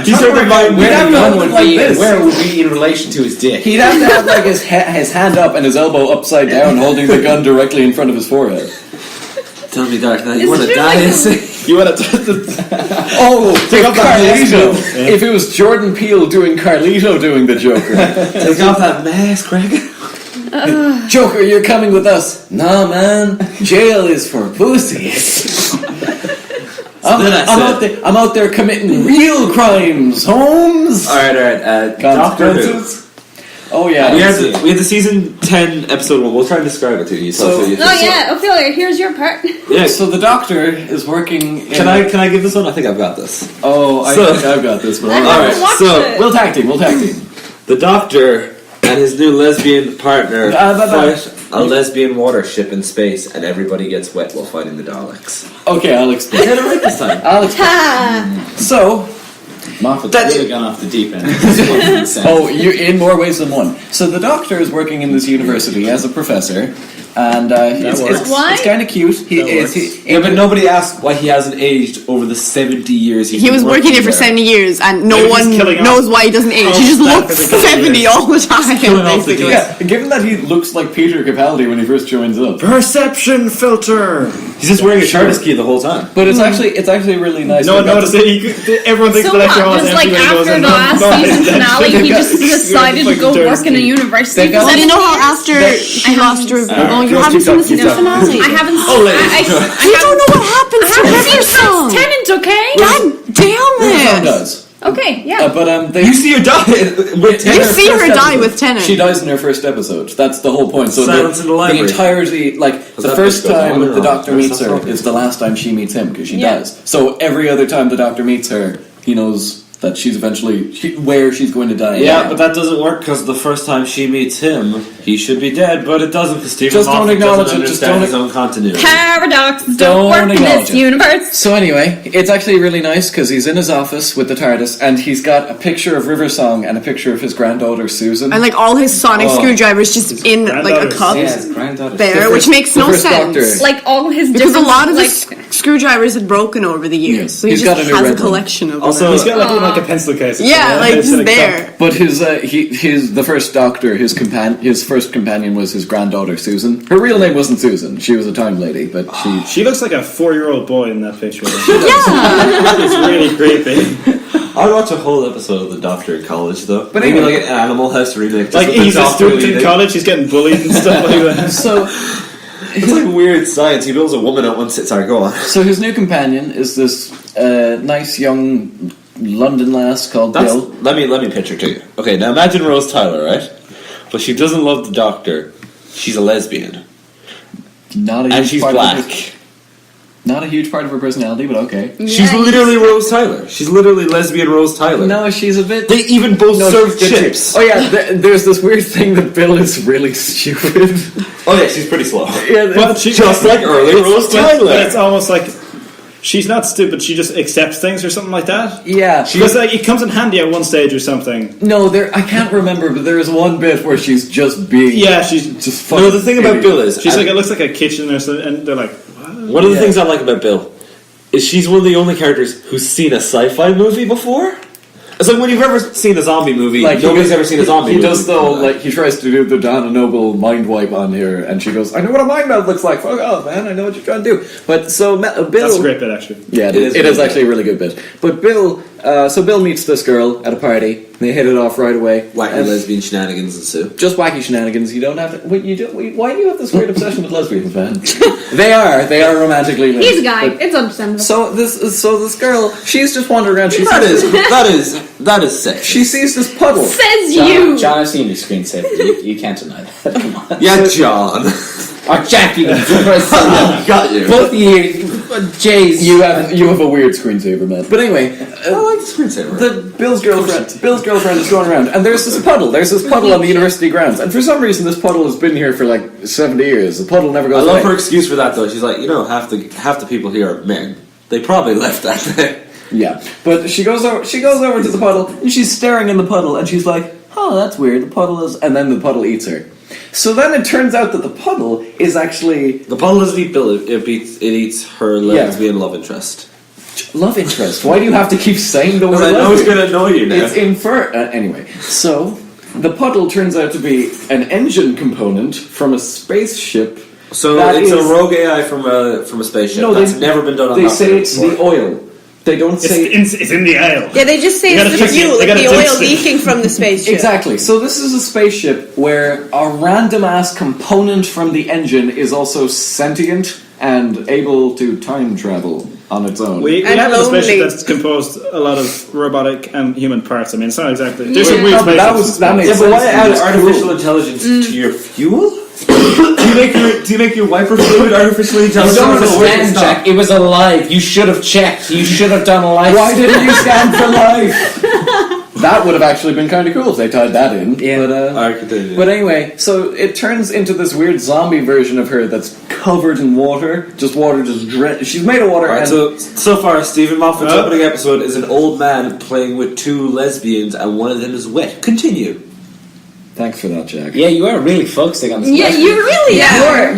He's sort of like Where the gun would like this. Where would be in relation to his dick? He'd have to have like his hand up and his elbow upside down, holding the gun directly in front of his forehead. Tell me, Dark Knight, you Is want to it die? like You want to? Take off Carlito. If it was Jordan Peele doing Carlito doing the Joker, Take off that mask, Greg. Joker, you're coming with us. Nah, man. Jail is for pussies. I'm out there committing real crimes, Holmes. Alright, Doctor Who. Consequences. Oh yeah. We had the season 10 episode 1. We'll try and describe it to you. So- you Oh yeah, Ophelia, here's your part. yeah. So the Doctor is working. In Can I give this one? I think I've got this. Oh, I So- think I've got this. But I all haven't right. watched so- it. We'll tag team. The Doctor and his new lesbian partner bye-bye. fight a lesbian water ship in space, and everybody gets wet while fighting the Daleks. Okay, I'll explain. Get it right this time. I'll explain. So, Moffat's really gone off the deep end. you in more ways than one. So the Doctor is working in this university as a professor, and it's kind of cute. But nobody asked why he hasn't aged over the 70 years He was working there for 70 years, and no one knows why he doesn't age. He just looks 70 all the time. Basically. Yeah, given that he looks like Peter Capaldi when he first joins up. Perception filter. He's just wearing a TARDIS key the whole time. But it's actually really nice. No one noticed it. Everyone thinks the lecture hall is just like empty when he goes after in. the last season finale, he just decided to go work in a university. So you know how after she lost her... Oh, you haven't seen the season finale? I haven't. You don't know what happens to Riversong. Tennant, okay? God damn Riversong it! does. Okay, yeah. But You see her die with Tennant. You see her die with Tennant. She dies in her first episode. That's the whole point. So Silence in the library. entirety, like the that first bitch goes on time and the on. Doctor There's meets that her song. is the last time she meets him because she Yeah. dies. So every other time the Doctor meets her, he knows that she's eventually where she's going to die. Yeah, but that doesn't work because the first time she meets him, he should be dead, but it doesn't because Stephen Just don't Moffat acknowledge doesn't it, just understand don't his own continuity. Paradoxes Don't don't work in acknowledge this it. universe. So anyway, it's actually really nice because he's in his office with the TARDIS and he's got a picture of Riversong and a picture of his granddaughter Susan. And like all his sonic screwdrivers just in like a cup there, which makes no sense. Like all his Because a different, lot of like, his screwdrivers had broken over the years, Yeah. so he He's just got a new has a red one. collection of Also, them. He's got like a pencil case. Yeah, like It's just in a there. cup. But his first Doctor, his first companion was his granddaughter Susan. Her real name wasn't Susan; she was a time lady, but She looks like a 4-year-old boy in that picture. Yeah. It's really creepy. I'd watch a whole episode of The Doctor in college, though. But maybe anyway- like an Animal House remake. Like just with he's the a Doctor student in leading. college, he's getting bullied and stuff like that. so It's like weird science. He builds a woman at one sit. Sorry, go on. so his new companion is this nice young London lass called Bill. Let me pitch her to you. Okay, now imagine Rose Tyler, right? But she doesn't love the Doctor. She's a lesbian, Not a and huge she's part black. Of not a huge part of her personality, but okay. She's literally Rose Tyler. She's literally lesbian Rose Tyler. No, she's a bit. They even both serve she's- chips. Oh yeah, there's this weird thing that Bill is really stupid. Oh yeah, she's pretty slow. Yeah, But she, Just like early Rose Tyler. But it's almost like she's not stupid. She just accepts things or something like that. yeah. Because like it comes in handy at one stage or something. No, I can't remember, but there is one bit where she's just being. Yeah, she's just No, fucking the thing about idiot. Bill is she's like it looks like a kitchen or something, and they're like, what? one of the Yeah. things I like about Bill is she's one of the only characters who's seen a sci-fi movie before. It's like when you've ever seen a zombie movie, nobody's ever seen a zombie He movie. does though, like he tries to do the Donna Noble mind wipe on her, and she goes, "I know what a mind meld looks like. Fuck off, man! I know what you're trying to do." But so Bill, That's a great bit actually. yeah, it is actually a really good bit. But Bill, so Bill meets this girl at a party. They hit it off right away. Wacky And lesbian shenanigans ensue. just wacky shenanigans. You don't have to. Why do you have this weird obsession with lesbians, man? They are romantically linked. He's a guy. But- It's understandable. So this girl, she's just wandering around. That is sick. She sees this puddle. Says John, you. John, I've seen your screensaver. You can't deny that. Come on. Yeah, John. Or Jackie. Got you. Both of you. Jays. You have a weird screensaver, man. But anyway, I like the screensaver. Bill's girlfriend is going around, and there's this puddle on the university grounds, and for some reason this puddle has been here for like 70 years. The puddle never I goes love away. her excuse for that though. She's like, half the people here are men. They probably left that day. Yeah, but she goes over to the puddle, and she's staring in the puddle, and she's like, "Oh, that's weird. The puddle is," and then the puddle eats her. So then it turns out that the puddle is actually The puddle doesn't eat Bill. It eats her lesbian love interest. love interest. Why do you have to keep saying the word? Because I know it's lesbian? going to annoy you now. It's anyway. So the puddle turns out to be an engine component from a spaceship. So that it's is- a rogue AI from a spaceship. No, That's they- never been done on They Doctor say Who it's before. the oil. They don't say It's in the aisle. Yeah, they just say You it's gotta the check it. fuel, They like gotta the taste oil it. leaking from the spaceship. exactly. So this is a spaceship where a random ass component from the engine is also sentient and able to time travel on its own. We And have a spaceship lonely. that's composed a lot of robotic and human parts. I mean, it's not exactly. There's Yeah. some weird No, but spaceships. that makes Yeah, but why sense. add It's artificial cool. intelligence to your fuel? do you make your wiper fluid artificially You intelligent? don't Or does it understand, stop? Jack. It was alive. You should have checked. You should have done a life. Why didn't you stand for life? That would have actually been kind of cool if they tied that in. Yeah. But, but anyway, so it turns into this weird zombie version of her that's covered in water. Just water, she's made of water. Right, so far, Stephen Moffat's opening episode is an old man playing with two lesbians, and one of them is wet. Continue. Thanks for that, Jack. Yeah, you are really focusing on this. Yeah, you really are.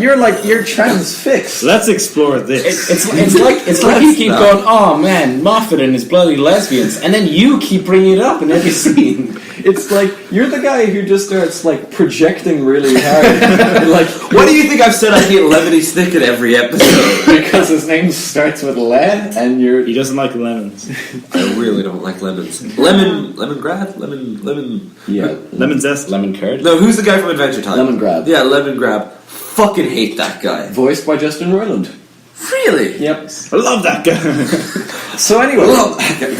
You're transfixed. Let's explore this. It's like you keep going, oh man, Moffat and his bloody lesbians, and then you keep bringing it up in every scene. It's like you're the guy who just starts like projecting really hard. Like, why do you think I've said I hate Lemony Snicket every episode? Because his name starts with Le, and he doesn't like lemons. I really don't like lemons. Lemongrab, lemon. Yeah, lemon zest, lemon curd. No, who's the guy from Adventure Time? Lemongrab. Yeah, Lemongrab. Fucking hate that guy. Voiced by Justin Roiland. Really? Yep. I love that guy. So anyway,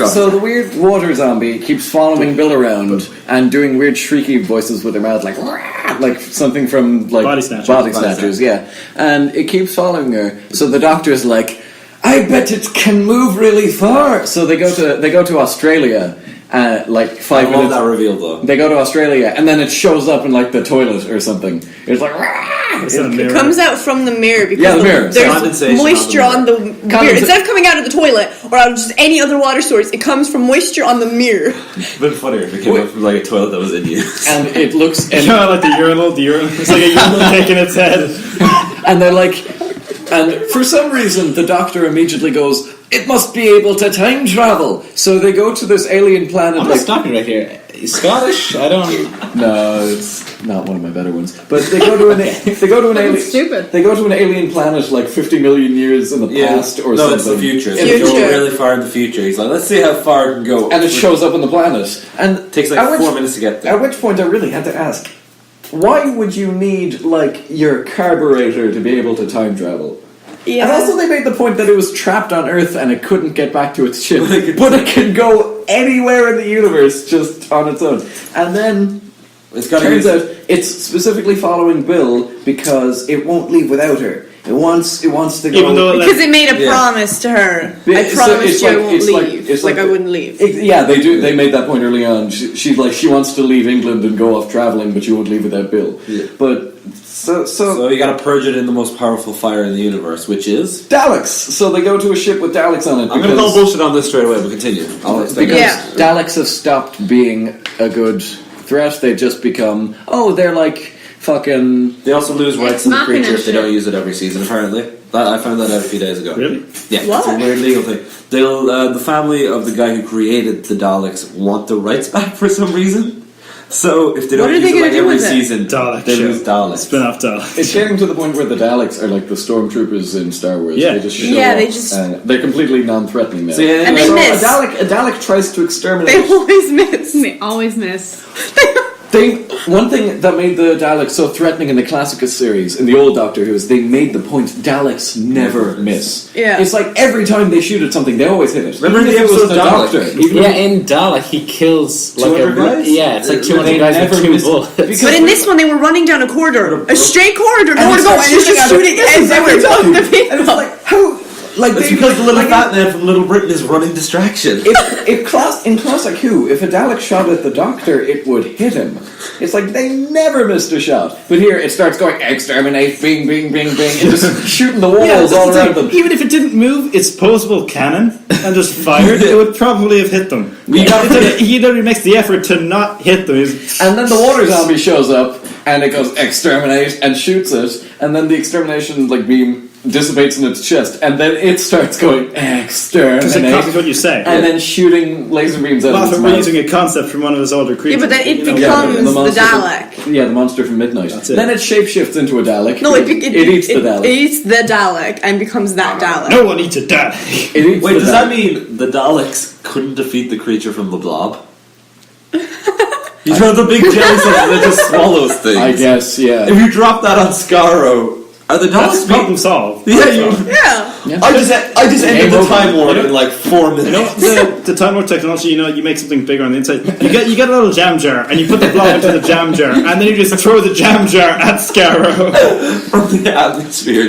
so the weird water zombie keeps following Bill around and doing weird shrieky voices with her mouth, like something from like Body Snatchers. Yeah. And it keeps following her. So the doctor's like, I bet it can move really far. So they go to Australia. Like 5 minutes. I love that reveal though. They go to Australia and then it shows up in like the toilet or something. It's like it comes out from the mirror because the mirror. There's moisture on the mirror. Instead of coming out of the toilet or out of just any other water source, it comes from moisture on the mirror. It's been funnier if it came out from like a toilet that was in use. And it looks kind of like the urinal. It's like a urinal taking its head. And they're like, and for some reason the doctor immediately goes, it must be able to time travel. So they go to this alien planet. I'm not stopping right here. Scottish? I don't. No, it's not one of my better ones. But they go to an alien. Stupid. They go to an alien planet like 50 million years in the past or something. No, it's the future. So they go really far in the future. He's like, let's see how far it can go. And it shows up on the planet. And it takes like 4 minutes to get there. At which point I really had to ask, why would you need like your carburetor to be able to time travel? Yeah. And also they made the point that it was trapped on Earth and it couldn't get back to its ship. But it can go anywhere in the universe just on its own. And then it turns out it's specifically following Bill because it won't leave without her. It wants to go... Because it made a promise to her. I promised you I won't leave. It's like I wouldn't leave. Yeah, they do. They made that point early on. She wants to leave England and go off travelling, but she won't leave without Bill. Yeah. But... So you gotta purge it in the most powerful fire in the universe, which is Daleks. So they go to a ship with Daleks on it. I'm gonna call bullshit on this straight away, but continue. Because Daleks have stopped being a good threat. They've just become they're like fucking. They also lose rights to the creature if they don't use it every season. Apparently, I found that out a few days ago. Really? Yeah, what? It's a weird legal thing. They'll the family of the guy who created the Daleks want the rights back for some reason. So if they don't use it like every season, they lose Daleks. Spin-off Daleks. It's getting to the point where the Daleks are like the stormtroopers in Star Wars. Yeah, they just show up. They're completely non-threatening now. And they miss. A Dalek tries to exterminate. They always miss. They always miss. One thing that made the Daleks so threatening in the Classicus series, in the old Doctor Who, is they made the point Daleks never miss. Yeah. It's like every time they shoot at something, they always hit it. Remember the episode of Doctor? In Dalek he kills 200 guys? Yeah, it's like 200 guys with 2 bullets. But in this one, they were running down a corridor, a straight corridor, nowhere to go, and it's just shooting everywhere. And it's like, how... It's because the little fat man from Little Britain is running distraction. In Classic Who, if a Dalek shot at the Doctor, it would hit him. It's like they never missed a shot. But here, it starts going, exterminate, bing, bing, bing, bing, and just shooting the walls all around them. Even if it didn't move its posable cannon and just fired, it would probably have hit them. He literally makes the effort to not hit them. And then the water zombie shows up, and it goes, exterminate, and shoots it, and then the extermination beam dissipates in its chest, and then it starts going exterminate. Because it copies what you say. And then shooting laser beams out of its mouth. We're using a concept from one of his older creatures. Yeah, but then it becomes the Dalek. The monster from Midnight. That's it. Then it shapeshifts into a Dalek. No, it eats the Dalek. It eats the Dalek and becomes that Dalek. No one eats a Dalek. Wait, does that mean the Daleks couldn't defeat the creature from the Blob? You know the big jelly something that just swallows things? I guess, yeah. If you drop that on Scarrow, are the Daleks problem solved? Yeah, I just ended the Time War in like 4 minutes. You know the Time War technology. You make something bigger on the inside. You get a little jam jar, and you put the blob into the jam jar, and then you just throw the jam jar at Scarrow from the atmosphere.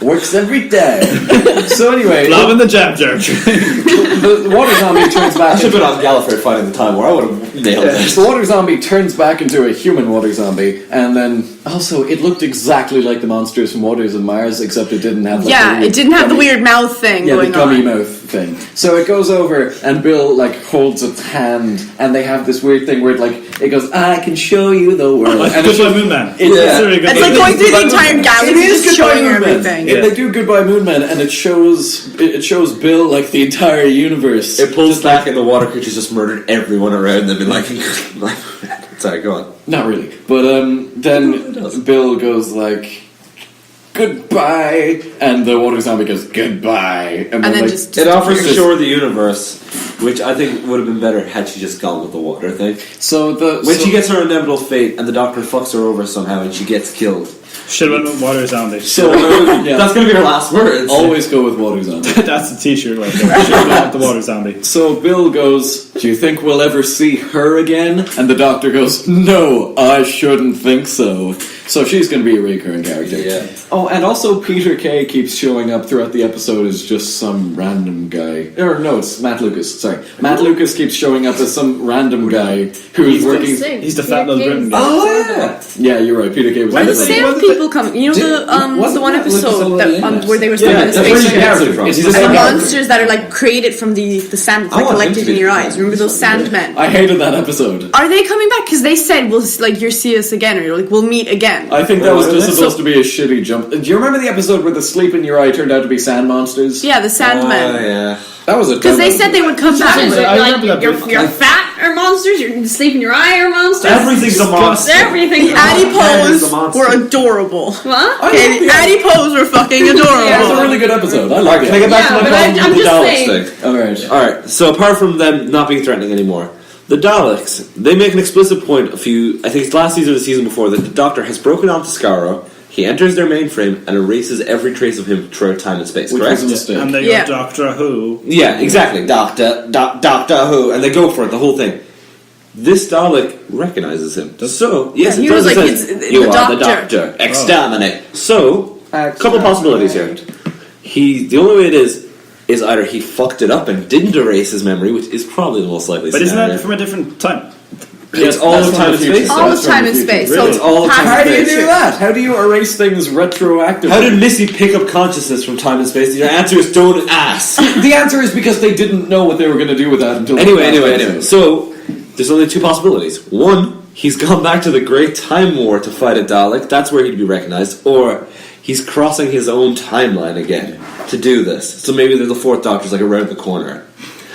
Works every day. So anyway, Love in the jab jerk. the water zombie turns back. I should have been on Gallifrey fighting the Time War. I would have nailed it. The water zombie turns back into a human water zombie, and then also it looked exactly like the monsters from Waters of Mars, except it didn't have. Like, it didn't have the weird mouth thing going the gummy on. mouth thing. So it goes over, and Bill like holds its hand, and they have this weird thing where it goes, "I can show you the world." Like and Goodbye Moon Man. It's like going through the entire galaxy, just showing you everything. They do Goodbye Moon Man, and it shows Bill like the entire universe. It pulls back, and the water creatures just murdered everyone around them, and like sorry, go on. Not really, but then Bill goes like, "Goodbye," and the water zombie goes, "Goodbye," and then like, just it offers to show the universe, which I think would have been better had she just gone with the water thing. So she gets her inevitable fate, and the Doctor fucks her over somehow, and she gets killed. Should have went with Water Zombie. So that's going to be her last words. Always go with Water Zombie. That's the t-shirt right there. Should have gone with the Water Zombie. So Bill goes, "Do you think we'll ever see her again?" And the Doctor goes, "No, I shouldn't think so." So she's going to be a recurring character. Yeah. Oh, and also Peter Kay keeps showing up throughout the episode as just some random guy. Or no, it's Matt Lucas. Sorry, Matt Lucas keeps showing up as some random guy who's working. He's the fat little Britain guy. Oh Yeah, you're right. Peter Kay was. Where the salespeople come? You know the one episode that, where they were stuck in the that's where spaceship. you get it from. And the monsters that are like created from the sand like collected in your eyes. Remember those sandmen? I hated that episode. Are they coming back? Because they said we'll you'll see us again, or like we'll meet again. I think that was just supposed to be a shitty jump. Do you remember the episode where the sleep in your eye turned out to be sand monsters? Yeah, the sandmen. yeah. That was a Because they said they would come back. You're fat or monsters, you're sleep in your eye or monsters. Everything's a monster. Everything's a monster. Adipose were adorable. What? Okay, adipose were fucking adorable. That was a really good episode. I like it. Can I get back to my but problem I'm with the just Daleks saying. thing? Alright, so apart from them not being threatening anymore, the Daleks, they make an explicit point I think it's last season or the season before, that the Doctor has broken onto Skaro, he enters their mainframe and erases every trace of him throughout time and space, Which correct? was a mistake. And they go Doctor Who. Yeah, exactly. Doctor Who, and they go for it, the whole thing. This Dalek recognizes him. So, yes, Yeah, it he does. was It like, says, it's you the are the Doctor. Doctor. Exterminate. So, a couple possibilities here. The only way it is either he fucked it up and didn't erase his memory, which is probably the most likely But isn't scenario. that from a different time? It's all of time and space. All of time and space. So It's all of time How and do you space. do that? How do you erase things retroactively? How did Missy pick up consciousness from time and space? Your answer is don't ask. The answer is because they didn't know what they were going to do with that until... Anyway. So, there's only two possibilities. One, he's gone back to the Great Time War to fight a Dalek. That's where he'd be recognized. Or, he's crossing his own timeline again to do this. So maybe the fourth Doctor's like around the corner.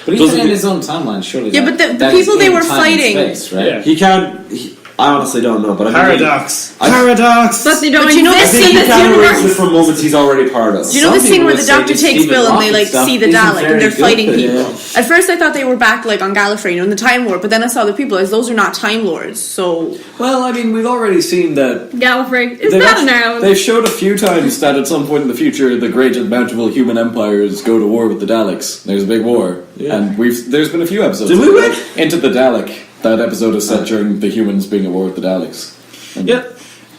But he's in his own timeline, surely. Yeah, but the people they were fighting... Space, right? Yeah. He can't... I honestly don't know, but I mean... Paradox. Paradox. But they don't But you know exist the I think scene he in can this erase it universe? from moments he's already part of. Do you know the Some scene people where would the say Doctor that takes Stephen Bill and they Hawking like stuff see the isn't Dalek and very they're good, fighting but people? yeah. At first I thought they were back like on Gallifrey, you know, in the Time Warp, but then I saw the people as those are not Time Lords, so... Well, I mean, we've already seen that... Gallifrey. Is They've that actually- now? They've showed a few times that at some point in the future, the great and bountiful human empires go to war with the Daleks. There's a big war. Yeah. And there's been a few episodes. Did we of win? that. Into the Dalek. That episode is set during the humans being at war with the Daleks. And Yeah.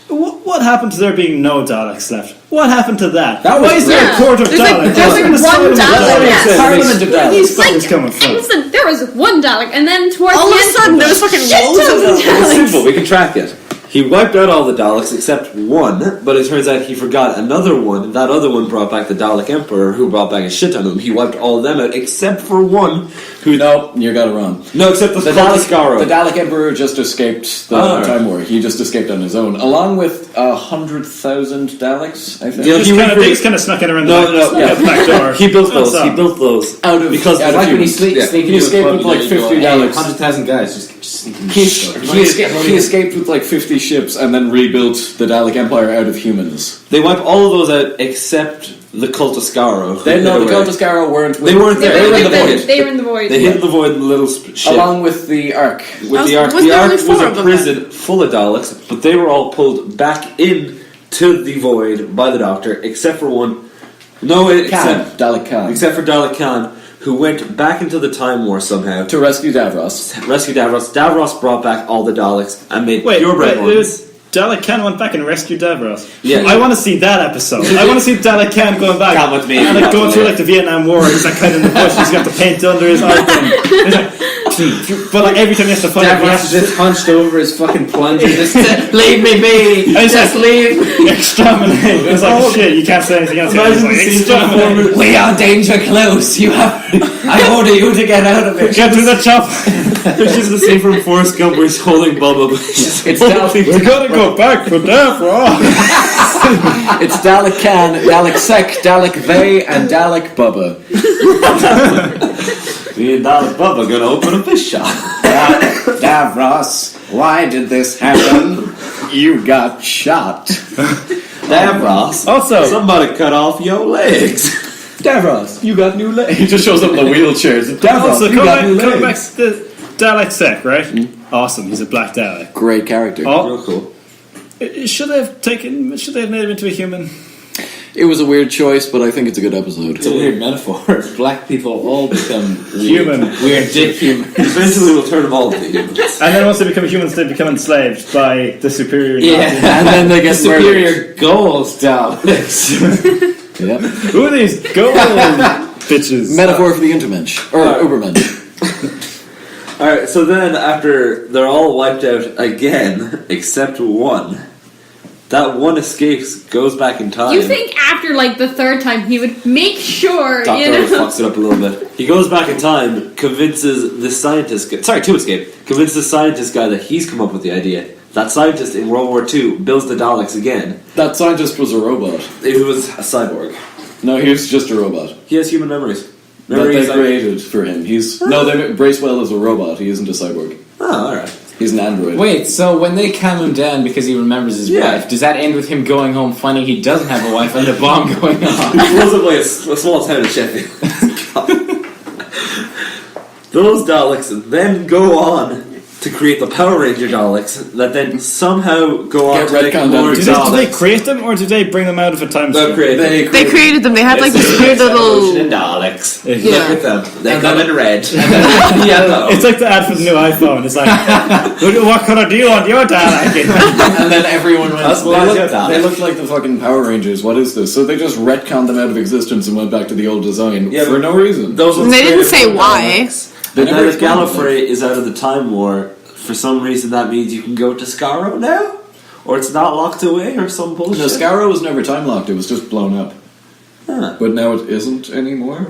What happened to there being no Daleks left? What happened to that? That was Why is there a court of There's like- Daleks? there's like What's one the asylum of Dalek, yes. Parliament of Where are Daleks. these fuckers coming from? Listen, there was one Dalek, and then towards All the of a end, sudden there was fucking shit loads of tons them. of It's Daleks. simple, we can track it. He wiped out all the Daleks except one, but it turns out he forgot another one. That other one brought back the Dalek Emperor, who brought back a shit ton of them. He wiped all of them out except for one who... No, you got it wrong. No, except the Dalek The Dalek Emperor just escaped the Time War. He just escaped on his own, along with 100,000 Daleks, I think. Yeah, They just kind of snuck in around the back door. He built those. That's He all. built those Out of- because out of Like when he humans. sneaked He into a escaped pub, with like you know, 50 you go, hey, Daleks. 100,000 guys, just sneak in. He escaped with like 50 ships and then rebuilt the Dalek Empire out of humans. they wipe all of those out except the Cult of Skaro. Then no, the Cult of Skaro weren't. They weren't there. They were in in the void. They were in the void. They hid in the void in the little ship. Along with the Ark. With the Ark. Was The there Ark only was four a of them prison full of Daleks, but they were all pulled back in to the void by the Doctor, except for one. No, except Dalek Khan. for Dalek Khan, who went back into the Time War somehow To rescue Davros. rescue Davros. Davros brought back all the Daleks and made Wait, purebred it ones. was Dalek Khan went back and rescued Davros. Yeah. I want to see that episode. I want to see Dalek Khan going back Come with me. and like going through like the Vietnam War. He's like kind of in the bush. He's got the paint under his eye. He's like, but like every time he has to fight, Davros is just hunched over his fucking plunger. Just leave me be. Just leave. Exterminate. It's like shit. You can't say anything else. It's like, exterminate. We are danger close. You have. I order you to get out of it. Get to the chop. Which is the scene from Forrest Gump where he's holding Bubba. It's Dalek. We're gonna go back for Davros. It's Dalek Khan, Dalek Sec, Dalek Vey, and Dalek Bubba. Me and Dalek Bubba gonna open a fish shop. Davros, why did this happen? You got shot. Davros. Also, Somebody cut off your legs. Davros, you got new legs. He just shows up in the wheelchairs. Davros, also you got new come back legs. to the Dalek Sec, right? Awesome. He's a black Dalek. Great character. Oh, Real cool. should they have made him into a human? It was a weird choice, but I think it's a good episode. It's a weird metaphor. Black people all become Human. Weird dick humans. Eventually we'll turn them all into humans. And then once they become humans, they become enslaved by the superior. Yeah. And then they get superior gold Daleks. Yep. Who are these gold bitches? Metaphor for the Intermensch. Or Ubermensch. Alright, so then after they're all wiped out again, except one, that one escapes, goes back in time. You think after like the third time he would make sure, Dr. you know? fucks it up a little bit. He goes back in time, convinces the scientist... to escape. Convinces the scientist guy that he's come up with the idea. That scientist in World War II builds the Daleks again. That scientist was a robot. It was a cyborg. No, he was just a robot. He has human memories. That they created for him. Bracewell is a robot. He isn't a cyborg. Oh, alright. He's an android. Wait, so when they calm him down because he remembers his wife, does that end with him going home finding he doesn't have a wife and a bomb going on? He blows up like a small town in Sheffield. Those Daleks then go on to create the Power Ranger Daleks that then somehow go on to make more Did they Daleks. create them or did they bring them out of a time They slip? created them. They created them. They had like this weird little. Daleks. Yeah. Look at them. They come in red. Yellow. It's like the ad for the new iPhone. It's like, what colour do you want your Dalek in? And then everyone went, That's what I got. they look like the fucking Power Rangers. What is this? So they just retconned them out of existence and went back to the old design for no reason. Those They didn't say why. But now that Gallifrey is out of the Time War, for some reason that means you can go to Skaro now? Or it's not locked away or some bullshit? No, Skaro was never time locked. It was just blown up. Huh. But now it isn't anymore.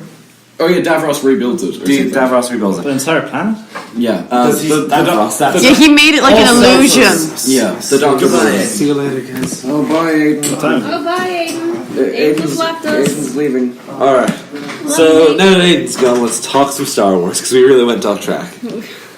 Oh yeah, Davros rebuilds it. Or something. Davros rebuilds The it. entire planet? Yeah. Davros, that's Yeah, he made it like an illusion. Yeah. The Doctor. See you later, guys. Oh, bye, Aiden. Oh, bye, Aiden. Aiden's left us. Aiden's leaving. Alright. So, now that Aiden's gone, let's talk some Star Wars, because we really went off track.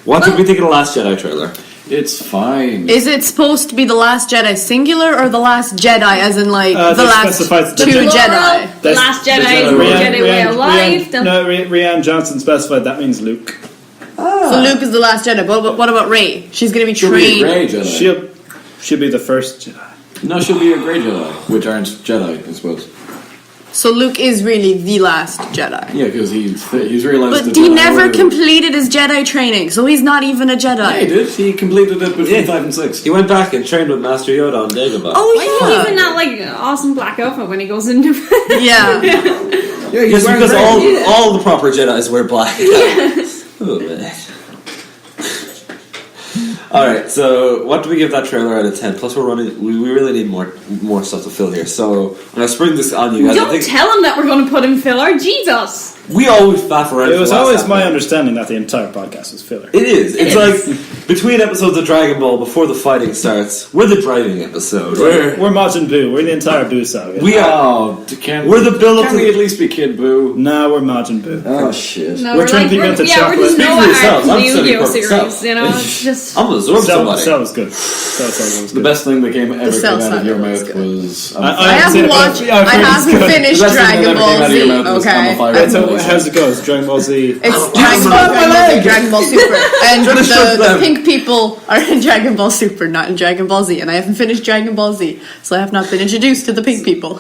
What did we think of the Last Jedi trailer? It's fine. Is it supposed to be the Last Jedi singular or the Last Jedi, as in like the they last specified two the Jedi? The Last Jedi, the Jedi way of life. Rianne Johnson specified that means Luke. So Luke is the Last Jedi. But what about Rey? She's going to be She'll be a trained. Grey Jedi. She'll be the first Jedi. No, she'll be a Grey Jedi, which aren't Jedi, I suppose. So Luke is really the Last Jedi. Yeah, because he's realized. But the he Jedi never Order- completed his Jedi training, so he's not even a Jedi. Yeah, he did. He completed it between 5 and 6. He went back and trained with Master Yoda on Dagobah. Oh Why is he even that like awesome black outfit when he goes into yeah. Yes, because all the proper Jedis wear black. Oh, man. Alright, so what do we give that trailer out of 10? Plus we really need more stuff to fill here. So I'm gonna spring this on you guys. Don't tell him that we're going to put in filler. Jesus. We always faff around. It was always my understanding that the entire podcast was filler. It is. It's like between episodes of Dragon Ball, before the fighting starts, we're the driving episode. We're Majin Buu. We're the entire Buu saga. We are. We're the build up Can to we at least be Kid Boo? No, we're Majin Buu. Oh shit! No, We're turning people into we're chocolate. just Speak for Noah yourselves. Ark I'm from the setting Yu-Gi-Oh for series. myself. You know, it's just. I'm gonna absorb somebody. Cell was good. Cell was The good. best thing that ever came Cell out of your saga was mouth good. was. I I haven't watched. I haven't finished Dragon Ball Z. Okay. So how's it go? Is Dragon Ball Z? It's Dragon Ball Super. And the pink people are in Dragon Ball Super, not in Dragon Ball Z. And I haven't finished Dragon Ball Z, so I have not been introduced to the pink people.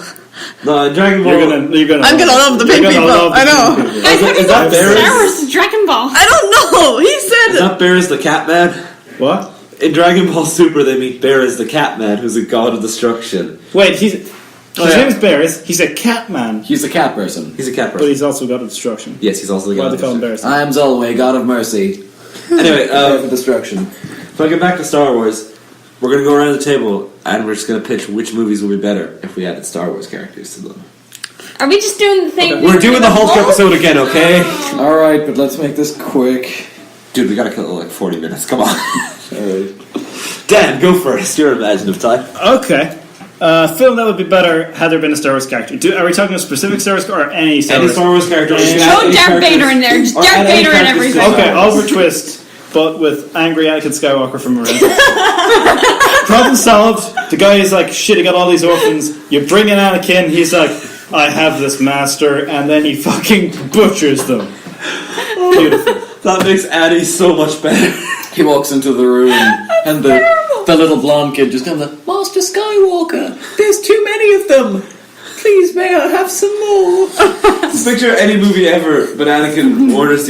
No, Dragon Ball. You're gonna I'm gonna love the pink people. I know. Is that Star Barris? Wars Dragon Ball. I don't know. He said Is that Barris the cat man? What? In Dragon Ball Super, they meet Beerus the Catman, who's a god of destruction. Wait, his name is Beerus. He's a cat man. He's a cat person. He's a cat But person. he's also god of destruction. Yes, he's also the Why god do of they call him destruction. Beerus? I am Zolway, god of mercy. Anyway, For destruction. if I get back to Star Wars, we're going to go around the table and we're just going to pitch which movies would be better if we added Star Wars characters to them. Are we just doing the thing? We're doing the Hulk episode again, okay? Alright, but let's make this quick. Dude, we gotta kill it in like 40 minutes, come on. Alright. Dan, go first, your imaginative type. Okay. Film that would be better had there been a Star Wars character. Are we talking a specific Star Wars or any Star Any Wars? Star Wars character. Any- Throw Darth Vader in there. Just Or Darth add any Vader in characters to everything. Okay, Star Wars. Oliver Twist, but with angry Anakin Skywalker from around. Problem solved. The guy is like, shit, I got all these orphans. You bring in Anakin, he's like, I have this master, and then he fucking butchers them. Beautiful. That makes Addy so much better. He walks into the room, and the little blonde kid just comes like, Master Skywalker, there's too many of them. Please, may I have some more? Just picture any movie ever, but Anakin orders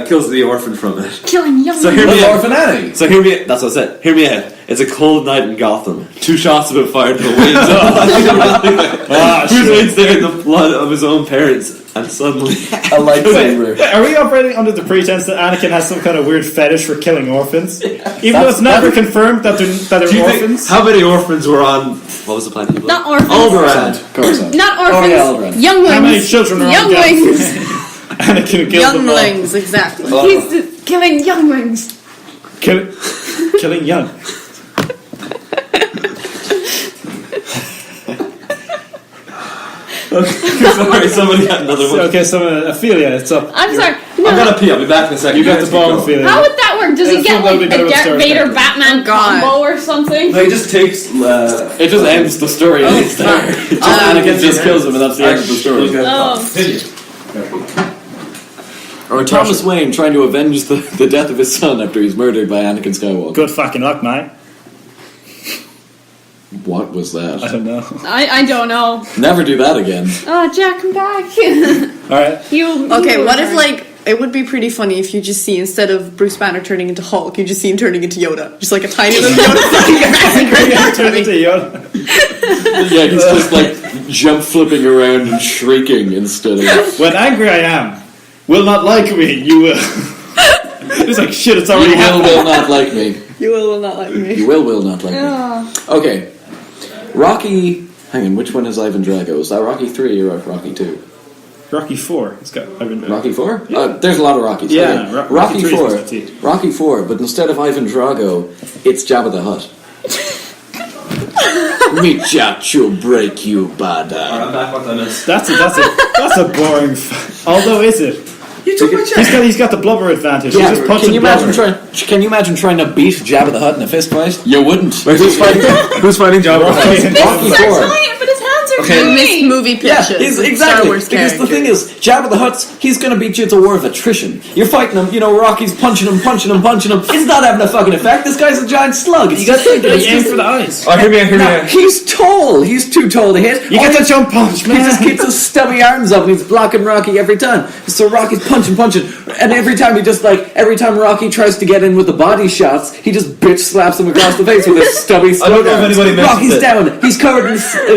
kills the orphan from it. Killing young So hear me Little out. Orphan Annie. So hear me. That's what I said. Hear me out. It's a cold night in Gotham. 2 shots have been fired to the winds. Bruce Wayne's there in the blood of his own parents, and suddenly A lightsaber. Are we operating under the pretense that Anakin has some kind of weird fetish for killing orphans? Even though it's never confirmed that they're Do you think, orphans? how many orphans were on? What was the planet? Not orphans. Alderaan. Coruscant. Not orphans. Oh, yeah, Alderaan. Younglings. How many children are on Younglings. Anakin killed them all. Younglings, exactly. He's killing younglings. Killing young. Sorry, somebody had another one. Okay, so Ophelia, it's up. I'm sorry. No. I'm gonna pee. I'll be back in a second. You got guys the keep ball, going. Ophelia. How would that work? Does he That's get what like we a gotta Darth start Vader with. Batman God. combo or something? No, he just takes. It just ends the story. It's there. Anakin just kills him, and that's the end of the story. Or Thomas Wayne trying to avenge the death of his son after he's murdered by Anakin Skywalker. Good fucking luck, mate. What was I that? don't know. I don't know. Never do that again. Oh, Jack, come back. Alright. Okay, what if, like, it would be pretty funny if you just see, instead of Bruce Banner turning into Hulk, you just see him turning into Yoda. Just like a tiny little Yoda Turn into Yoda. Yeah, he's just like jump flipping around and shrieking instead of. When angry I am, will not like me, you will. It's like, shit, it's already You will happened. not like me. You will not like me. You will not like me. Okay. Rocky. Hang on, which one is Ivan Drago? Is that Rocky 3 or Rocky 2? Rocky 4. It's got Rocky 4? There's a lot of Rockies. Yeah, Okay. Rocky 3 is 4. Mr. T. Rocky 4, but instead of Ivan Drago, it's Jabba the Hutt. Me chat you break you bada. I'm back. What I missed. That's a boring. Although, is it? He's got the blubber advantage. Yeah, He's just punching can you blubber. imagine trying to beat Jabba the Hutt in a fist fight? You wouldn't. Who's fighting Jabba? Rocky. Rocky 4. Giant, but his hands are You tiny. missed movie Yeah, pitches. with Star exactly. Wars Because the thing characters. is, Jabba the Hutt's, he's going to beat you. It's a war of attrition. You're fighting him, Rocky's punching him. It's not having a fucking effect. This guy's a giant slug. You got to think You aim for the eyes. Oh, hear me out. He's tall. He's too tall to hit. You get the jump punch, He man. just keeps his stubby arms up and he's blocking Rocky every time. So Rocky's punching. And every time Rocky tries to get in with the body shots, he just bitch slaps him across the face with his stubby slug I don't know if arms. anybody mentions Rocky's it. down. He's covered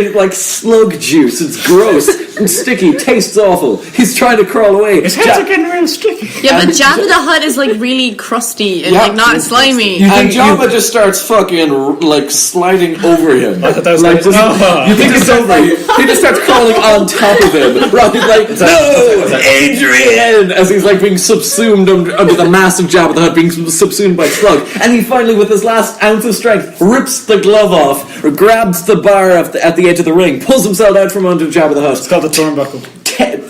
in like slug juice. It's gross and sticky. Tastes awful. He's trying to crawl away. His hands are getting real sticky. Yeah, but Jabba the Hutt is like really crusty and Yeah. like not slimy. And Jabba just starts fucking like sliding over him. I thought that was Like, like, just- oh. You think it's over? He just starts crawling on top of him. Rocky's like, no, Adrian! As he's like being subsumed under the mass of Jabba the Hutt, being subsumed by Slug. And he finally, with his last ounce of strength, rips the glove off, or grabs the bar at the edge of the ring, pulls himself out from under Jabba the Hutt. It's called the Thornbuckle.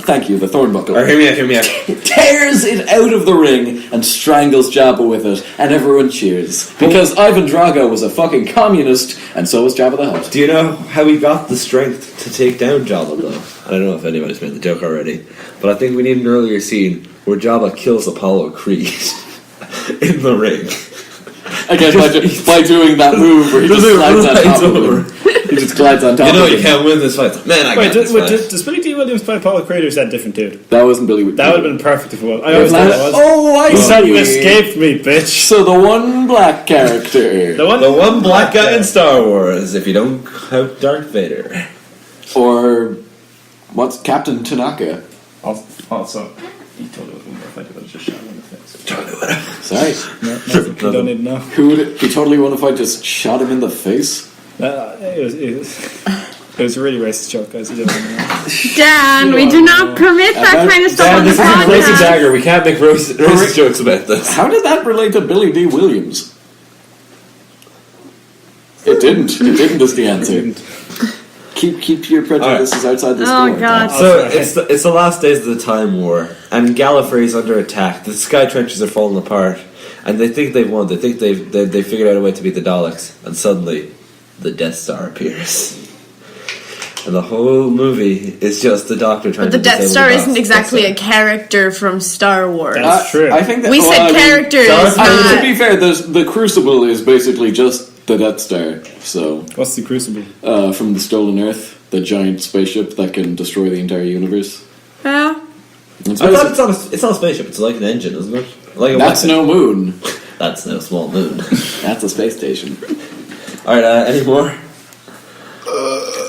Thank you, the Thornbuckle. Or hear me out. Tears it out of the ring and strangles Jabba with it, and everyone cheers. Because Ivan Drago was a fucking communist, and so was Jabba the Hutt. Do you know how he got the strength to take down Jabba, though? I don't know if anybody's made the joke already, but I think we need an earlier scene where Jabba kills Apollo Creed in the ring. Again, by doing that move where he just slides on top of him. He just glides on top. You know of you him. can't win this fight. Man, I got this fight. Does Billy D. Williams play Apollo Creed or is that a different dude? That wasn't Billy. That would have been perfect if it was. I always thought it was. I You thought you see. escaped me, bitch. So the one black character, The one black guy in Star Wars, if you don't count Darth Vader. or what's Captain Tanaka? Also, he totally would have been more effective. I just shot him in the face. Sorry, You don't need to know. who would he totally want to fight? Just shot him in the face. It was a really racist joke, guys. You don't know. Dan, we do not permit that kind of stuff on the This is a Cloak and podcast. Dagger. We can't make racist jokes about this. How did that relate to Billy D. Williams? It didn't. It didn't. Is the answer. Keep your prejudices outside the store. Oh god. So it's the last days of the Time War, and Gallifrey's under attack. The sky trenches are falling apart, and they think they've won. They think they figured out a way to beat the Daleks, and suddenly, the Death Star appears. And the whole movie is just the Doctor trying But the to Death disable Star the isn't exactly a Death character from Star Wars. That's true. I think that, We said characters, to be fair, the Crucible is basically just the Death Star. So What's the Crucible? from the Stolen Earth, the giant spaceship that can destroy the entire universe. Yeah. It's I thought basic- it's not a spaceship. It's like an engine, isn't it? Like a that's weapon. no moon. That's no small moon. That's a space station. All right, any more?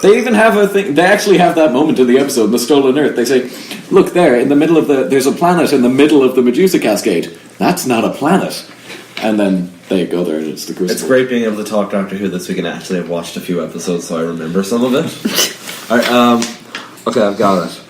They even have a thing. They actually have that moment in the episode, the Stolen Earth. They say, "Look there, in the middle of there's a planet in the middle of the Medusa Cascade. That's not a planet." And then they go there, and it's the Crucible. It's great being able to talk Doctor Who this week, and actually I've watched a few episodes, so I remember some of it. All right, okay, I've got it.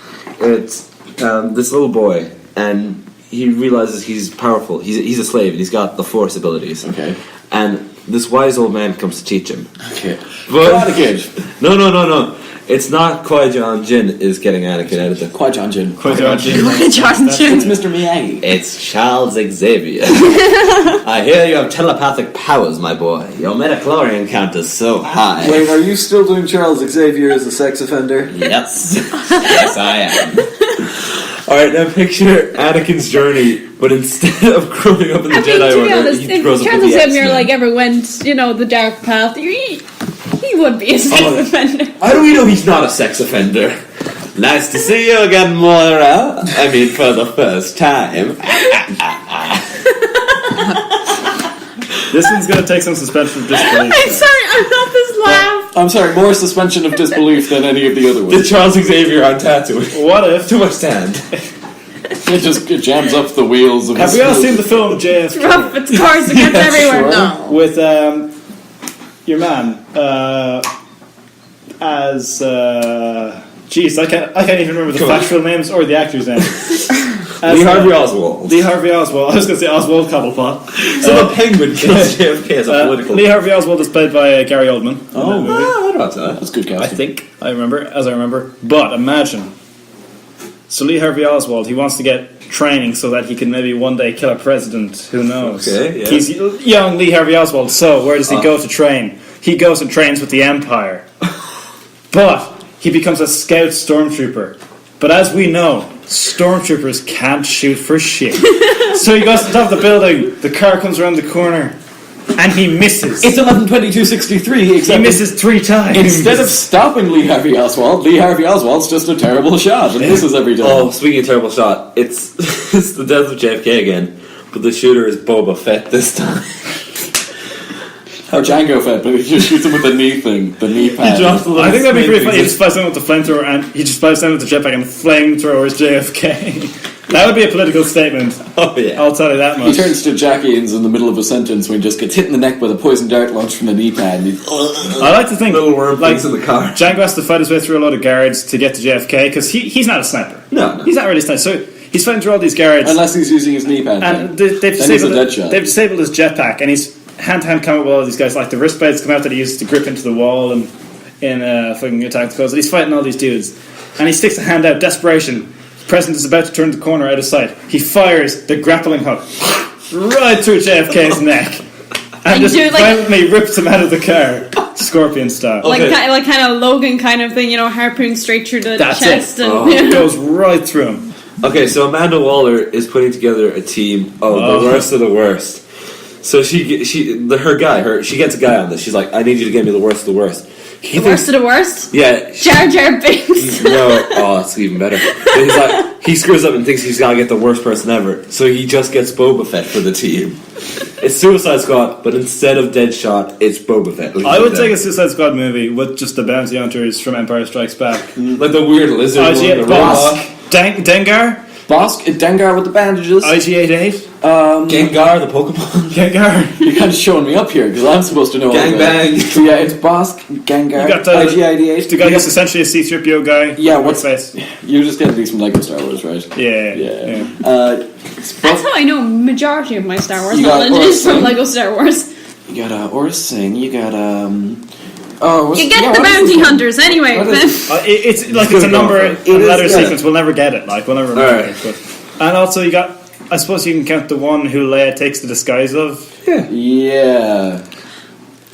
It's this little boy, and he realizes he's powerful. He's a slave, and he's got the Force abilities. Okay. And this wise old man comes to teach him. Okay. But Anakin. No. It's not Qui-Gon Jinn is getting Anakin out of the. Qui-Gon Jinn. Qui-Gon Jinn. It's Mr. Miyagi. It's Charles Xavier. I hear you have telepathic powers, my boy. Your midichlorian count is so high. Wait, are you still doing Charles Xavier as a sex offender? Yes. Yes, I am. Alright, now picture Anakin's journey, but instead of growing up in the I mean, Jedi to be Order, honest, he if grows up with Charles the Xavier X-Men. ever went, the dark path, he would be a sex offender. How do we know he's not a sex offender? Nice to see you again, Moira. I mean, for the first time. This one's going to take some suspension of disbelief. I'm sorry, I'm not this laugh. I'm sorry, more suspension of disbelief than any of the other The ones. Charles Xavier on Tatooine. What if? Too much sand. It jams up the wheels of Have his we all school. seen the film It's JFK rough, it's coarse, it gets everywhere. No. with your man as jeez, I can't even remember the factual names or the actor's name. Lee Harvey Oswald. Lee Harvey Oswald. I was going to say Oswald Cobblepot. So the Penguin kills JFK as a political. Lee Harvey Oswald is played by Gary Oldman. Oh, I don't know. that's good I casting. think I remember. But imagine, so Lee Harvey Oswald, he wants to get training so that he can maybe one day kill a president. Who knows? Okay, yeah. He's young Lee Harvey Oswald. So where does he go to train? He goes and trains with the Empire, but he becomes a scout stormtrooper. But as we know, stormtroopers can't shoot for shit. So he goes to the top of the building. The car comes around the corner, and he misses. It's 11/22/63. He Except misses 3 times. instead of stopping Lee Harvey Oswald's just a terrible shot and misses every time. Oh, speaking of terrible shot, it's it's the death of JFK again, but the shooter is Boba Fett this time. How Django Fett, but he just shoots him with the knee thing, the knee pad. He drops the little I think that'd be pretty snake funny. He things. just flies down with the flamethrower and he just flies down with the jetpack and the flamethrower is JFK. That would be a political statement. Oh yeah. I'll tell you that He much. turns to Jackie and in the middle of a sentence when he just gets hit in the neck with a poison dart launched from the knee pad. And he's, I like to think Little worm like things in the car. Django has to fight his way through a lot of guards to get to JFK because he's not a sniper. No. He's not really a sniper. So he's fighting through all these guards unless he's using his knee pad. and thing. they've Then he's a dead disabled shot. they've disabled his jetpack and he's hand-to-hand combat with all these guys. Like the wristblades come out that he uses to grip into the wall and in fucking Attack the Clones. And he's fighting all these dudes and he sticks a hand out, desperation. The president is about to turn the corner out of sight. He fires the grappling hook right through JFK's neck and just do it like- violently rips him out of the car, Scorpion style. Okay. Like kind of Logan kind of thing, harpooning straight through the That's chest. it. And, It goes right through him. Okay, so Amanda Waller is putting together a team of the worst of the worst. So she gets a guy on this. She's like, I need you to get me the worst of the worst. The worst of the worst. Yeah. Jar Jar Binks. No, oh, that's even better. But he's like, he screws up and thinks he's gonna get the worst person ever, so he just gets Boba Fett for the team. It's Suicide Squad, but instead of Deadshot, it's Boba Fett. I would take a Suicide Squad movie with just the bounty hunters from Empire Strikes Back. Like the weird lizard one, the Bosk, robot. Dengar, Bosk, Dengar with the bandages. IG-88, Gengar, the Pokemon. Gengar. You're kind of showing me up here because I'm supposed to know. Gangbang. Yeah, it's Bosk, Gengar, You got the IG-88. The guy who's essentially a C-3PO guy. Yeah, what's what's face? You just get these from Lego Star Wars, right? Yeah. That's how I know majority of my Star Wars You got knowledge is from Orson. Lego Star Wars. You got Orson. You got You get the bounty hunters anyway. It's like it's a number and letter yeah. sequence. We'll never get it. Like we'll never remember it. But, and also you got. I suppose you can count the one who Leia takes the disguise of. Yeah.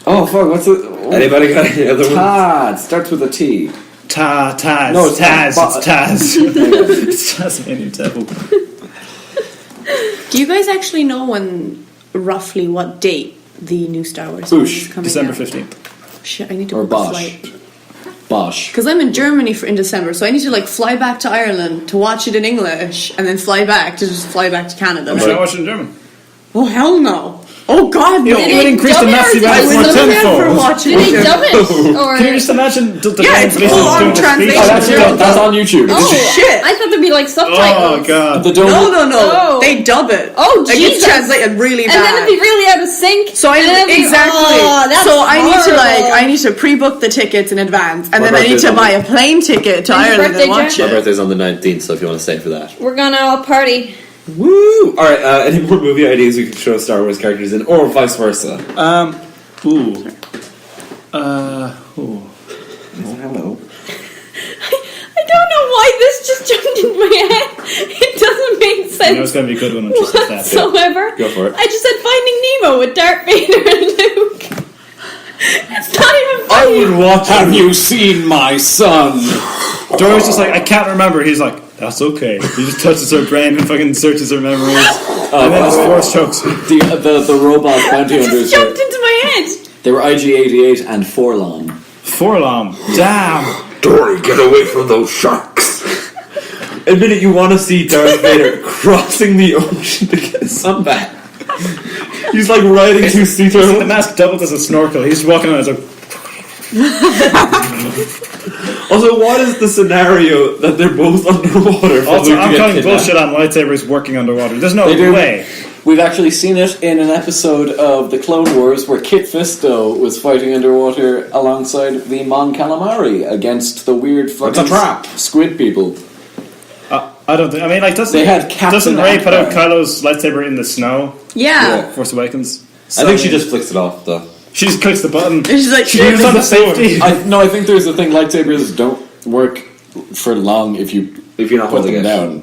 Oh fuck! What's it? Anybody got any other ones? Todd starts with a T. Taz. No, it's Taz. not. It's Taz. It's Tasmanian Devil. Do you guys actually know roughly what date the new Star Wars movie is coming December out? 15th. Shit, I need to Or book a Bosch. flight. Bosch. Because I'm in Germany in December, so I need to fly back to Ireland to watch it in English, and then fly back to Canada. I'm not watching in German. Oh hell no! Oh god no! It would increase the Nazi I value was more never there for tenfold. watching Did it. they dub it? Or Can you just imagine the Yeah, it's full-on doing the speech? translation. That's on YouTube. oh Shit. I thought there'd be like subtitles. Oh god. The dome. No. Oh. They dub it. Oh, Like, it's Jesus. translated really And bad. then it'd be really out of sync. So I and then it'd be- exactly. Oh, that's so I need to horrible. I need to pre-book the tickets in advance, and My then I need birthday's to on buy a plane ticket to When's your Ireland birthday, and watch Jen? My it. birthday's on the 19th, so if you want to stay for that. We're gonna all party. Woo! Alright, any more movie ideas we can show Star Wars characters in, or vice versa? Ooh. Hello. I don't know why this just jumped into my head. It doesn't make I know it's sense going to be a good one. I'm just like that. whatsoever. Go for it. I just said Finding Nemo with Darth Vader and Luke. It's not even I funny. would watch Have you seen my son? Dory's just like, I can't remember. He's like, that's okay. He just touches her brain and fucking searches her memories. And then just force chokes. The robot bounty It hunters. just jumped into my head. They were IG-88 and Forlom. Forlom. Damn. Dory, get away from those sharks! Admit it, you want to see Darth Vader crossing the ocean to get his son back. He's like riding two sea The turtles. mask doubles as a snorkel. He's just walking on as a... Also, what is the scenario that they're both underwater? for Also, Luke to I'm get calling kidnapped? bullshit on lightsabers working underwater. There's no They do. way. We've actually seen it in an episode of the Clone Wars where Kit Fisto was fighting underwater alongside the Mon Calamari against the weird fucking trap. squid people. I don't think... I mean, like, doesn't Captain Rey put out Akbar. Kylo's lightsaber in the snow? Yeah. Force Awakens? I think she just flicks it off, though. She just clicks the button. And she's like, She leaves on the safety. I think there's a thing, lightsabers don't work for long if you're not holding them it. down.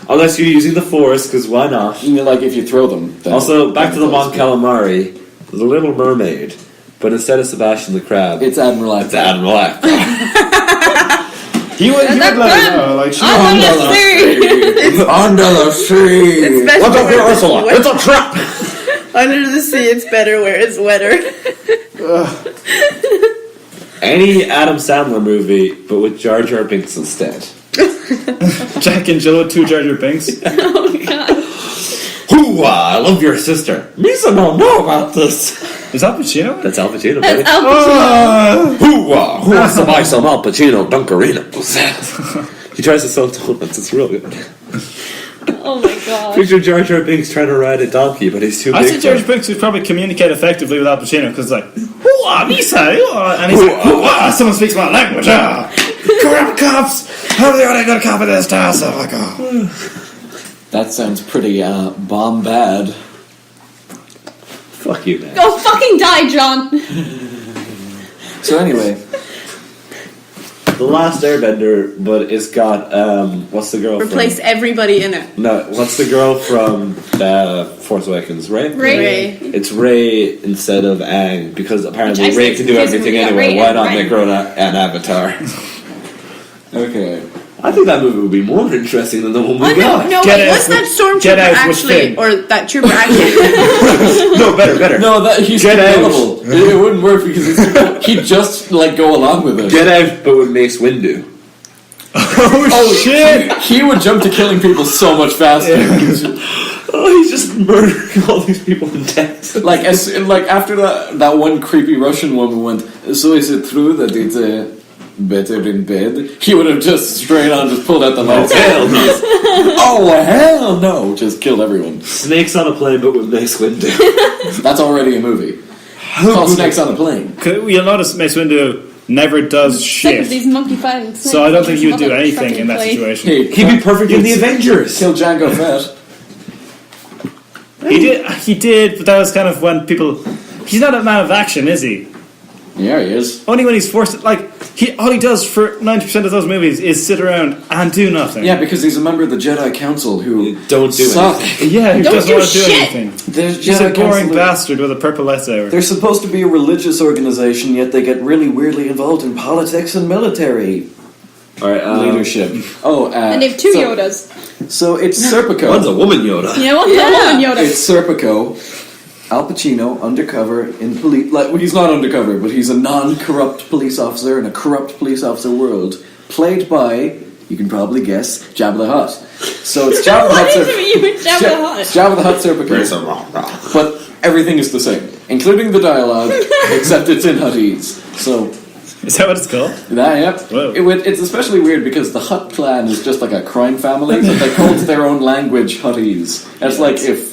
Unless you're using the Force, because why not? You know, like if you throw them. Then Also, back to the then Mon Calamari, The Little Mermaid, but instead of Sebastian the Crab, It's Admiral Akbar. it's Admiral Akbar. He would that let her crab? know. Like, she Oh, let's see. Under the sea! It's What's up better here, where Ursula? it's It's a trap! under the sea. It's better where it's wetter. Any Adam Sandler movie, but with Jar Jar Binks instead. Jack and Jill with 2 Jar Jar Binks. Oh god. Hoo-ah, I love your sister. Misa don't know about this. Is that Pacino? That's Al Pacino, That's baby. Al Pacino. Hoo-ah, who wants to buy some Al Pacino Dunkarinos? He tries to sell donuts, it's real good. Oh my god. Picture Jar Jar Binks trying to ride a donkey, but he's too I big think for George it. Binks would probably communicate effectively with Al Pacino because, like, hoo-ah, Misa, hoo-ah, and he's like, hoo-ah, someone speaks my language, ah. Corrupt cops, I'm the only good cop in this town, so like, oh. That sounds pretty bomb bad. Fuck you, man. Go fucking die, John. So anyway, The Last Airbender, but it's got, what's the girl Replace everybody in it. from... No, what's the girl from Force Awakens? Rey? Rey. It's Rey instead of Aang, because apparently Which I Rey can do said everything confusing, anyway. yeah, Why Rey not and make her an avatar? okay. I think that movie would be more interesting than the one we got. No, Get wait, Out was that with- stormtrooper Get Out with actually, Finn. or that trooper actually? No, better. No, that he's Get Out. available. It wouldn't work because he'd just like go along with it. Get Out, but with Mace Windu. Oh shit! He would jump to killing people so much faster. Oh, he's just murdering all these people in Texas. Like after that one creepy Russian woman went, so is it true that it's better in bed? He would have just straight on just pulled out the knife. Oh hell no! Just killed everyone. Snakes on a plane, but with Mace Windu. That's already a movie. It's called Snakes on a Plane. You'll notice Mace Windu never does Sick of shit. these monkey fighting snakes. So I don't think he would do Mother anything in that fucking play. situation. Hey, He'd be perfect in the Avengers. kill Django Fett. He did, but that was kind of when people. He's not a man of action, is he? Yeah, he is. Only when he's forced. All he does for 90% of those movies is sit around and do nothing. Yeah, because he's a member of the Jedi Council who Don't do suck. anything. Yeah, he Don't doesn't do want to do shit. anything. There's He's a Jedi boring Council- bastard with a purple lightsaber. They're supposed to be a religious organization, yet they get really weirdly involved in politics and military Alright, leadership. Oh, And they have two Yodas. So it's Serpico. One's a woman Yoda. Yeah, one's a woman Yoda. It's Serpico. Al Pacino, undercover in police. Well, he's not undercover, but he's a non-corrupt police officer in a corrupt police officer world, played by, you can probably guess, Jabba the Hutt. So it's Jabba the Hutt. Jabba the Hutt. Jabba the Hutt Serpico. But everything is the same, including the dialogue, except it's in Huttese. So Is that what it's called? yep. Whoa. It's especially weird because the Hutt clan is just like a crime family, but they called their own language Huttese. It's like if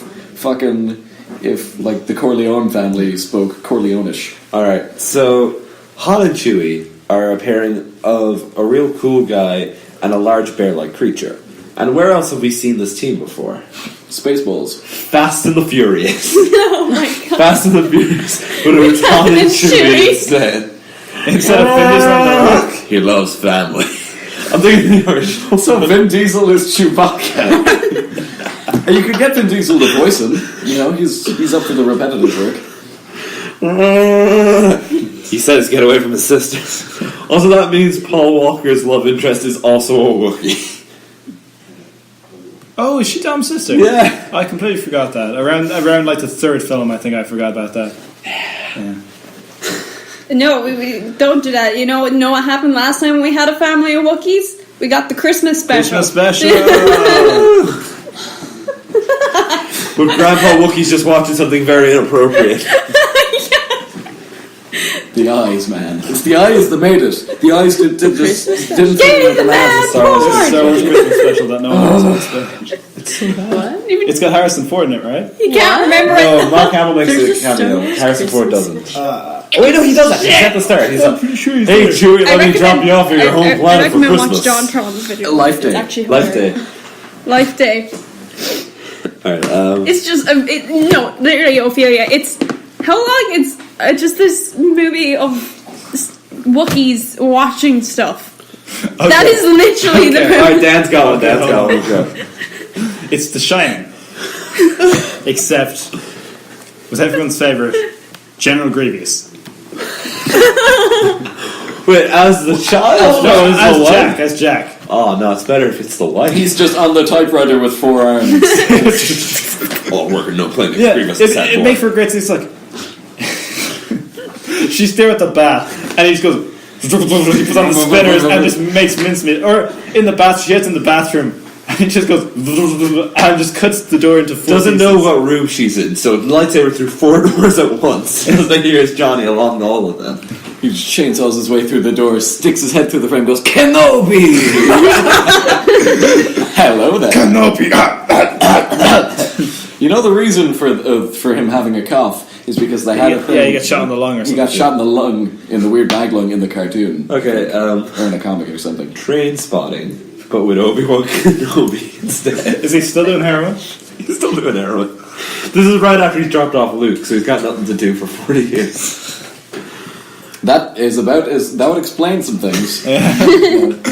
the Corleone family spoke Corleonish. Alright, so Han and Chewie are a pairing of a real cool guy and a large bear-like creature. And where else have we seen this team before? Spaceballs. Fast and the Furious. Oh my god. Fast and the Furious. But it was Han and Chewie Chewie. instead. Instead of Vin Diesel on the rock. He loves family. I'm thinking the original. So Vin Diesel is Chewbacca. And you could get Vin Diesel to voice him. You know, he's up for the repetitive work. He says get away from his sisters. Also, that means Paul Walker's love interest is also a Wookiee. Oh, is she Dom's sister? Yeah. I completely forgot that. Around like the third film, I think I forgot about that. Yeah. No, we don't do that. You know what happened last time we had a family of Wookiees? We got the Christmas special. Christmas special. But Grandpa Wookiee's just watching something very inappropriate. The eyes, man. It's the eyes that made it. The eyes didn't think Give the the man Sorry, this is porn! so much Christmas special that no one else wants to. What? Even It's got Harrison Ford in it, right? you can't remember it. No, Mark Hamill makes There's a just cameo. so much Harrison Ford Christmas. doesn't. Oh wait, no, he does that. He's at the start. He's like, pretty sure he's hey there. Chewie, let me drop you off at your home I planet for recommend Christmas. watch John Tron's video. Life Day. It's actually Life Day. hilarious. Life Day. Alright, It's just no, literally Ophelia. It's how long? It's just this movie of Wookiees watching stuff. Okay. That is literally the movie. Alright, Dan's got one. Dan's got one. It's The Shining. Except with everyone's favourite, General Grievous. Wait, as the child? No, it's the wife. As Jack. Oh no, it's better if it's the wife. He's just on the typewriter with 4 arms. Oh, working no playing Yeah, Grievous. it makes for a great scene. It's like she's there at the bath, and he just goes. He puts on the spinners and just makes mincemeat. Or in the bath, she gets in the bathroom. And it just goes and just cuts the door into 4 Doesn't pieces. know what room she's in, so the lightsaber through 4 doors at once. Because then hears Johnny along all of them. He just chainsaws his way through the door, sticks his head through the frame, goes, Kenobi! Hello there. Kenobi! You know the reason for him having a cough is because they had a thing. Yeah, he got shot in the lung or He something. got shot in the lung, in the weird bag lung in the cartoon. Okay, Or in a comic or something. Train Spotting, but with Obi-Wan Kenobi instead. Is he still doing heroin? He's still doing heroin. This is right after he's dropped off Luke, so he's got nothing to do for 40 years. That would explain some things. Yeah.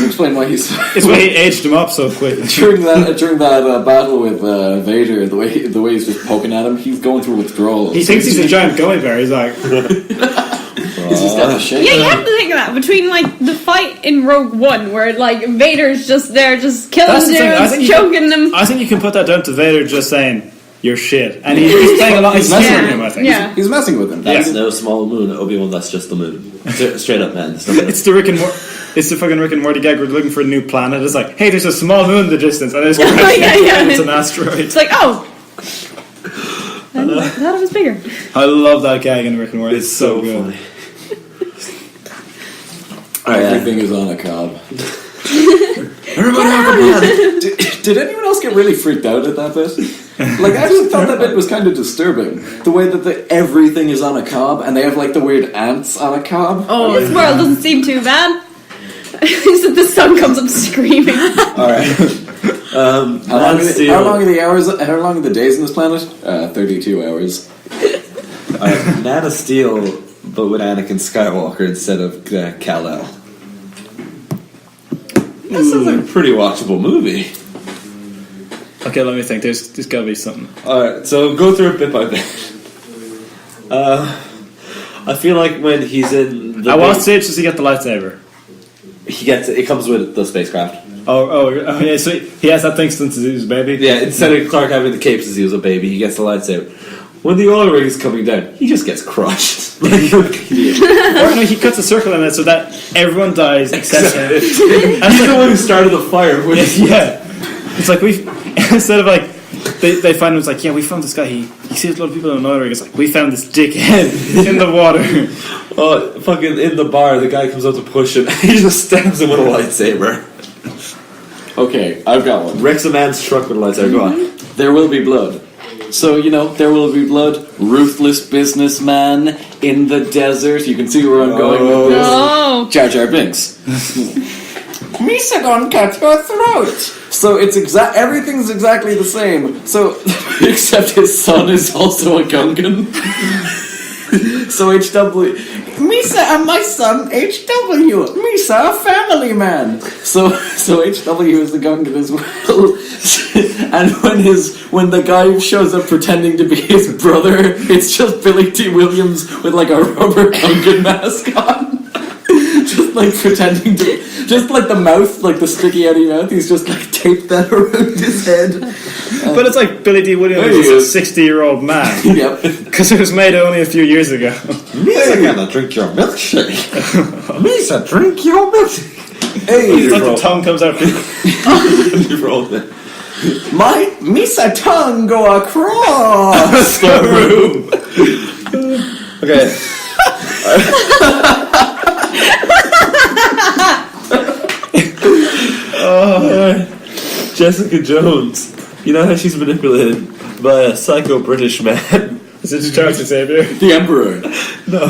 Explain why he's It's why he aged him up so quickly. during that battle with Vader. The way he's just poking at him, he's going through withdrawals. He thinks he's a giant gummy bear. He's like, He's just got a shame. Yeah, you have to think of that between like the fight in Rogue One, where like Vader's just there, just killing That's the thing, I dudes, think choking them. I think you can put that down to Vader just saying, "You're shit," and he's playing a lot. He's messing with him. I think. Yeah. He's messing with him. That's no small moon. Obi-Wan, that's just the moon. Straight up, man. It's the Rick and it's the fucking Rick and Morty gag. We're looking for a new planet. It's like, hey, there's a small moon in the distance, and it's it's an asteroid. It's like, oh, I thought it was bigger. I love that gag in Rick and Morty. It's so good. funny. Everything is on a cob. Everybody have a plan. Did anyone else get really freaked out at that bit? Like, I actually thought that bit was kind of disturbing. The way that everything is on a cob, and they have like the weird ants on a cob. Oh, this world doesn't seem too bad. Except the sun comes up screaming. Alright. How long are the hours? How long are the days on this planet? 32 hours. Man of Steel, but with Anakin Skywalker instead of Kal-El. That sounds like a pretty watchable movie. Okay, let me think. There's got to be something. Alright, so go through it bit by bit. I feel like when he's in the At what stage does he get the lightsaber? it comes with the spacecraft. Oh, yeah, so he has that thing since he was a baby? Yeah, instead of Clark having the cape since he was a baby, he gets the lightsaber. When the oil rig is coming down, he just gets crushed. Like an idiot. Or no, he cuts a circle in it so that everyone dies except him. He's the one who started the fire. Yeah. It's like instead of like they find him, it's like, yeah, we found this guy, he sees a lot of people in an oil rig. It's like, we found this dickhead in the water. Oh, fucking in the bar, the guy comes up to push him, he just stabs him with a lightsaber. Okay, I've got one. Wrecks a man's truck with a lightsaber, go on. There will be blood. So, there will be blood. Ruthless businessman in the desert. You can see where I'm going with this. Oh. Jar Jar Binks. Misa gonna cut your throat. So it's everything's exactly the same. So except his son is also a Gungan. So HW, Misa and my son HW, Misa a family man. So HW is the Gungan as well. And when the guy shows up pretending to be his brother, it's just Billy T. Williams with like a rubber Gungan mask on. Just like pretending to, just like the mouth, like the sticky Eddie mouth, he's just like taped that around his head. But it's like Billy D. Williams is a 60-year-old man. Yep. Because it was made only a few years ago. Misa gonna drink your milkshake. Misa, drink your milkshake. Hey, it's like the tongue comes out. You rolled it. My Misa tongue go across the room. Okay. Jessica Jones. You know how she's manipulated by a psycho British man? Is it Charles Xavier? The Emperor. No.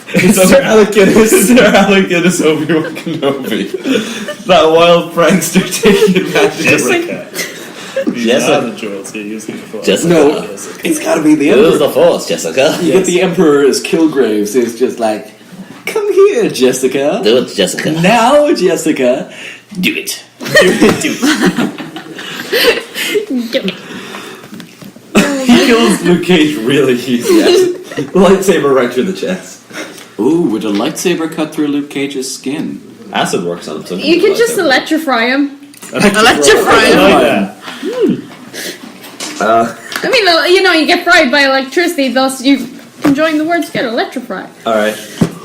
It's Sir Alec Guinness. Sir Alec Guinness, Obi-Wan Kenobi. That wild prankster taking advantage of Jessica. Jessica. Jewels you're using before. Jessica. No, it's gotta be the Emperor. Use the Force, Jessica. You get the Emperor as Kilgraves, who's just like, come here, Jessica. Do it, Jessica. Now, Jessica. Do it. He kills Luke Cage really easy. Lightsaber right through the chest. Ooh, would a lightsaber cut through Luke Cage's skin? Acid works on him. So You could just electrify him. Electrify him. I mean, you get fried by electricity, thus you enjoying the words get electrified. Alright,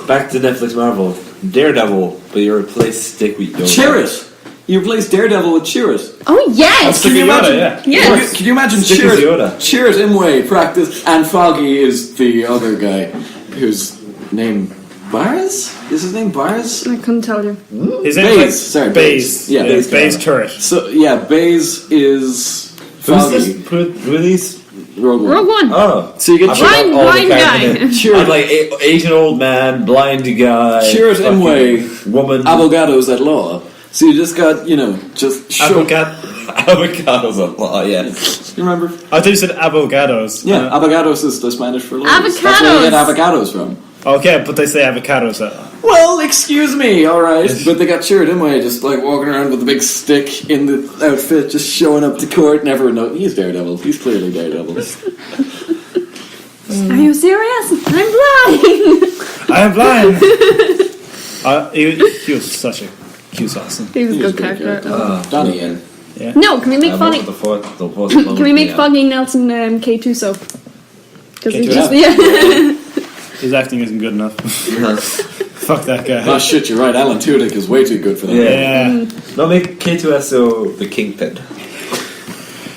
back to Netflix Marvel. Daredevil, but you replace Stick with Yoda. Chirrut! You replace Daredevil with Chirrut. Oh, yes! Can you imagine? Yes. Can you imagine Stick with Yoda. Chirrut Imwe practice, and Foggy is the other guy, whose name Bars? Is his name Bars? I couldn't tell you. His name Baze. Sorry, Baze. Yeah, Baze. Baze turret. So yeah, Baze is Who's Foggy. this? Release? Rogue One. Rogue One. Oh. So you get Blind guy. I'm like Asian old man, blind guy, Chirrut fucking Imwe, woman, Avocados at law. So you just got, just show. avocados at law. Yeah. You remember? I thought you said avocados. Yeah, avocados is the Spanish for lawyers. Avocados. That's where you get avocados from. Okay, but they say avocados. Well, excuse me, alright. But they got Chirrut Imwe just like walking around with a big stick in the outfit, just showing up to court. Never know. He's Daredevil. He's clearly Daredevil. Are you serious? I'm blind. I am blind. He was such a cute assassin. He was a good character. Donnie Yen. No, can we make Foggy? Can we make Foggy Nelson K2 so? Because he just His acting isn't good enough. Fuck that guy. Oh shit, you're right. Alan Tudyk is way too good for that. Yeah. No, make K2SO the Kingpin.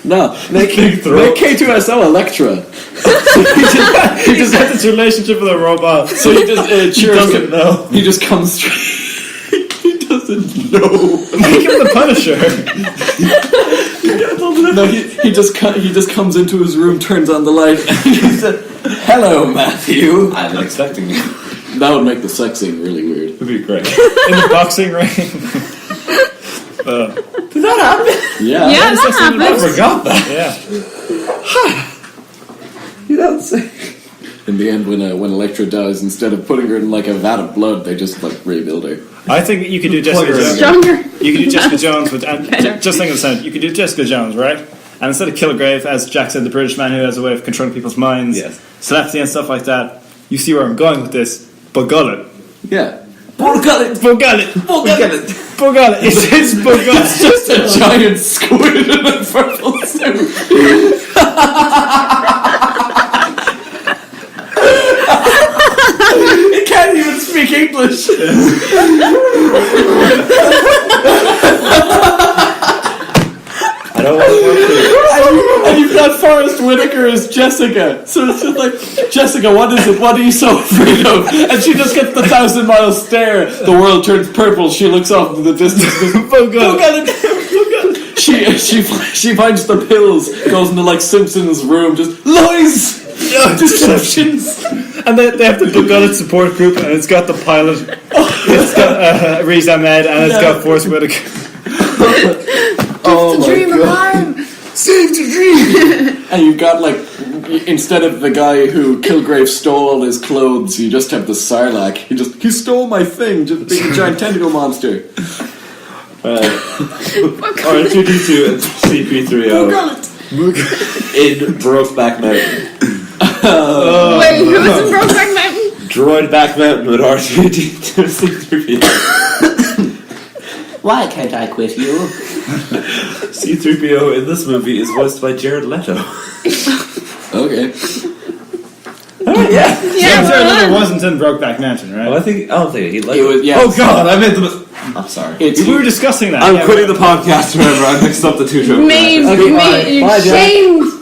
No, make K2SO Electra. He just had this relationship with a robot. So he just He doesn't know. He just comes straight. He doesn't know. Make him the Punisher. No, he just comes into his room, turns on the light, and he said, "Hello, Matthew." I'm not expecting you. That would make the sex scene really weird. It'd be great. In the boxing ring. Did that happen? Yeah. Yeah, that I happens. forgot that. Yeah. You don't say. In the end, when Electra dies, instead of putting her in like a vat of blood, they just like rebuild her. I think you could do Jessica Jones. Stronger. You could do Jessica Jones with just think of the sound. You could do Jessica Jones, right? And instead of Kilgrave, as Jack said, the British man who has a way of controlling people's minds, Yes. telepathy and stuff like that. You see where I'm going with this. Bor Gullet. Yeah. Bor Gullet! Bor Gullet! Bor Gullet! Bor Gullet! It's Bor Gullet. It's just a giant squid in a purple suit. It can't even speak English. I don't want to work with And you've got Forrest Whitaker as Jessica. So it's just like, Jessica, what is it? What are you so afraid of? And she just gets the 1,000-mile stare. The world turns purple. She looks off into the distance. Bor Gullet. She finds the pills, goes into like Simpson's room, just lies, deceptions. And they have the Bor Gullet support group, and it's got the pilot. It's got Riz Ahmed, and it's got Forrest Whitaker. Oh my Dream God. alarm. Save the dream. And you've got like, instead of the guy who Kilgrave stole all his clothes, you just have the Sarlacc. He stole my thing, just being a giant tentacle monster. R2D2 and CP3O in Brokeback Mountain. Wait, who was in Brokeback Mountain? Droid Back Mountain with R2D2 and C3PO. Why can't I quit you? C3PO in this movie is voiced by Jared Leto. Okay. Yeah, It wasn't in Brokeback Mountain, right? Well, I don't think he liked It was, yeah. Oh God, I meant the. I'm sorry. We were discussing that. I'm yeah, quitting the podcast. Remember, I mixed up the two jokes. Bye, shamed.